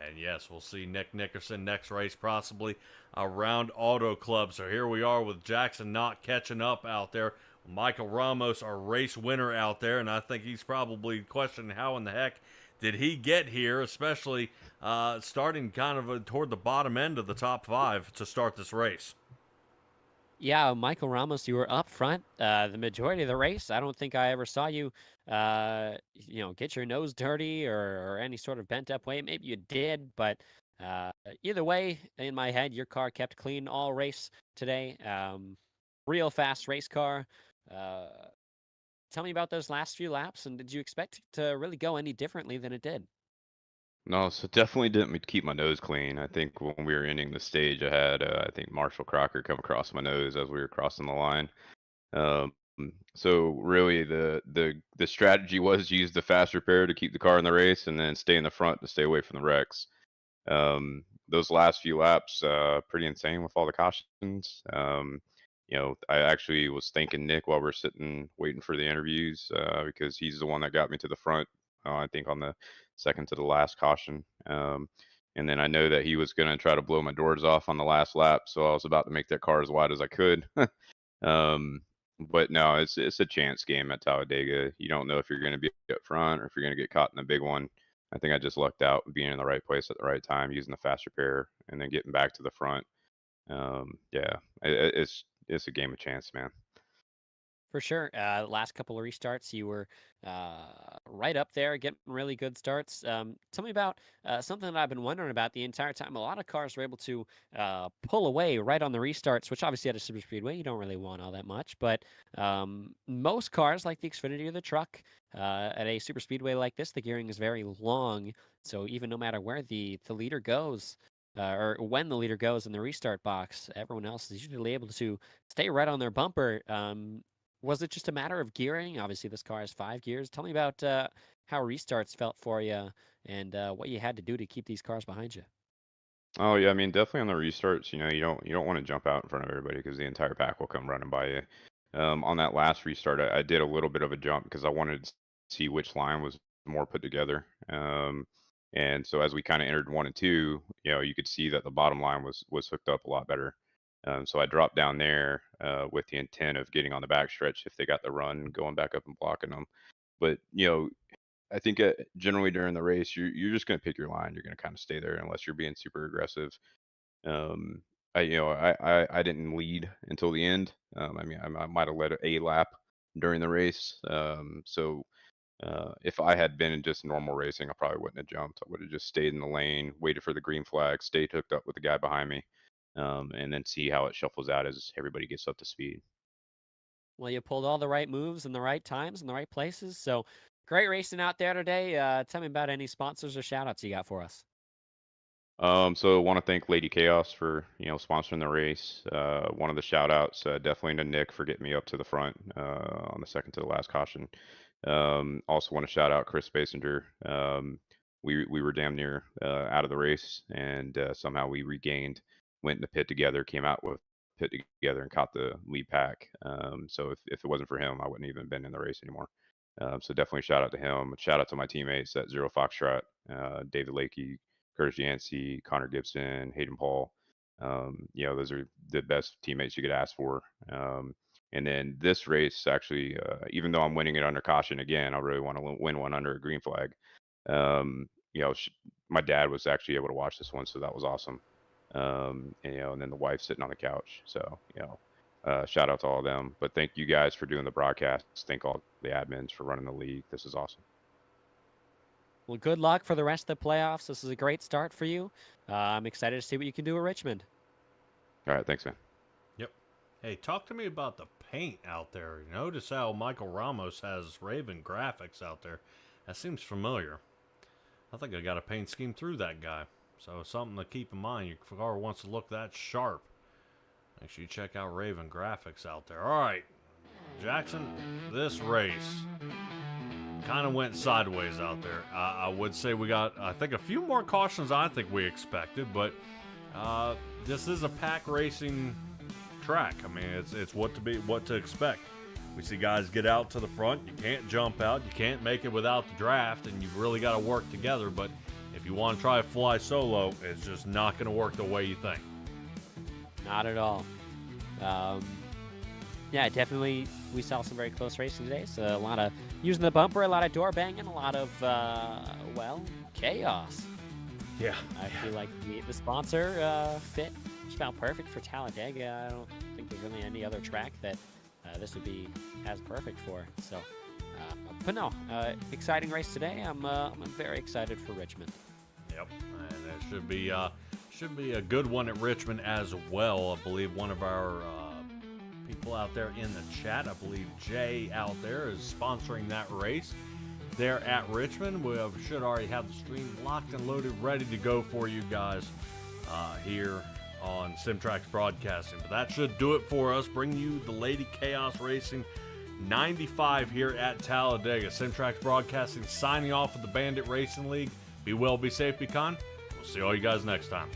And yes, we'll see Nick Nickerson next race, possibly around Auto Club. So here we are with Jackson not catching up out there. Michael Ramos, our race winner out there, and I think he's probably questioning how in the heck did he get here, especially starting kind of toward the bottom end of the top 5 to start this race. Yeah, Michael Ramos, you were up front the majority of the race. I don't think I ever saw you, get your nose dirty or any sort of bent up way. Maybe you did, but either way, in my head, your car kept clean all race today. Real fast race car. Tell me about those last few laps, and did you expect it to really go any differently than it did? No, so definitely didn't keep my nose clean. I think when we were ending the stage, I had I think Marshall Crocker come across my nose as we were crossing the line. Um, so really, the strategy was use the fast repair to keep the car in the race, and then stay in the front to stay away from the wrecks. Those last few laps, pretty insane with all the cautions. I actually was thanking Nick while we're sitting waiting for the interviews because he's the one that got me to the front. I think on the second to the last caution. And then I know that he was going to try to blow my doors off on the last lap, so I was about to make that car as wide as I could. But no, it's a chance game at Talladega. You don't know if you're going to be up front or if you're going to get caught in a big one. I think I just lucked out being in the right place at the right time, using the fast repair, and then getting back to the front. Yeah, it's a game of chance, man. For sure. Last couple of restarts, you were right up there, getting really good starts. Tell me about something that I've been wondering about the entire time. A lot of cars were able to pull away right on the restarts, which obviously at a super speedway, you don't really want all that much. But most cars, like the Xfinity or the truck, at a super speedway like this, the gearing is very long. So even no matter where the leader goes, or when the leader goes in the restart box, everyone else is usually able to stay right on their bumper. Was it just a matter of gearing? Obviously, this car has 5 gears. Tell me about how restarts felt for you and what you had to do to keep these cars behind you. Oh yeah, I mean definitely on the restarts, you don't want to jump out in front of everybody because the entire pack will come running by you. On that last restart, I did a little bit of a jump because I wanted to see which line was more put together. And so as we kind of entered 1 and 2, you could see that the bottom line was hooked up a lot better. So I dropped down there with the intent of getting on the back stretch if they got the run, going back up and blocking them. But I think generally during the race, you're just going to pick your line. You're going to kind of stay there unless you're being super aggressive. Um, I didn't lead until the end. I mean, I might have led a lap during the race. So if I had been in just normal racing, I probably wouldn't have jumped. I would have just stayed in the lane, waited for the green flag, stayed hooked up with the guy behind me, and then see how it shuffles out as everybody gets up to speed. Well, you pulled all the right moves in the right times in the right places. So great racing out there today. Tell me about any sponsors or shout outs you got for us. So I want to thank Lady Chaos for sponsoring the race. One of the shout outs definitely to Nick for getting me up to the front on the second to the last caution. Also want to shout out Chris Basinger. We were damn near out of the race, and somehow we regained, went in the pit together, came out with pit together, and caught the lead pack. So if it wasn't for him, I wouldn't even been in the race anymore. So definitely shout out to him. Shout out to my teammates at Zero Foxtrot, David Lakey, Curtis Yancey, Connor Gibson, Hayden Paul. Those are the best teammates you could ask for. And then this race, actually, even though I'm winning it under caution again, I really want to win one under a green flag. My dad was actually able to watch this one, so that was awesome. And then the wife sitting on the couch. So, shout out to all of them. But thank you guys for doing the broadcast. Thank all the admins for running the league. This is awesome. Well, good luck for the rest of the playoffs. This is a great start for you. I'm excited to see what you can do at Richmond. All right, thanks, man. Yep. Hey, talk to me about the paint out there. Notice how Michael Ramos has Raven graphics out there. That seems familiar. I think I got a paint scheme through that guy. So something to keep in mind. Your car wants to look that sharp. Make sure you check out Raven graphics out there. All right, Jackson, this race kind of went sideways out there. I would say we got, I think, a few more cautions than I think we expected, but this is a pack racing track. I mean, it's what to expect. We see guys get out to the front. You can't jump out. You can't make it without the draft, and you've really got to work together. But if you want to try to fly solo, it's just not going to work the way you think. Not at all. Yeah, definitely we saw some very close racing today. So a lot of using the bumper, a lot of door banging, a lot of, chaos. Yeah. I feel like the sponsor fit just about perfect for Talladega. I don't think there's really any other track that this would be as perfect for. So, but no, exciting race today. I'm very excited for Richmond. Yep, and it should be a good one at Richmond as well. I believe one of our people out there in the chat, I believe Jay out there, is sponsoring that race there at Richmond. We should already have the stream locked and loaded, ready to go for you guys here on Simtrax Broadcasting. But that should do it for us. Bring you the Lady Chaos Racing 95 here at Talladega. Simtrax Broadcasting signing off with the Bandit Racing League. Be well, be safe, be kind. We'll see all you guys next time.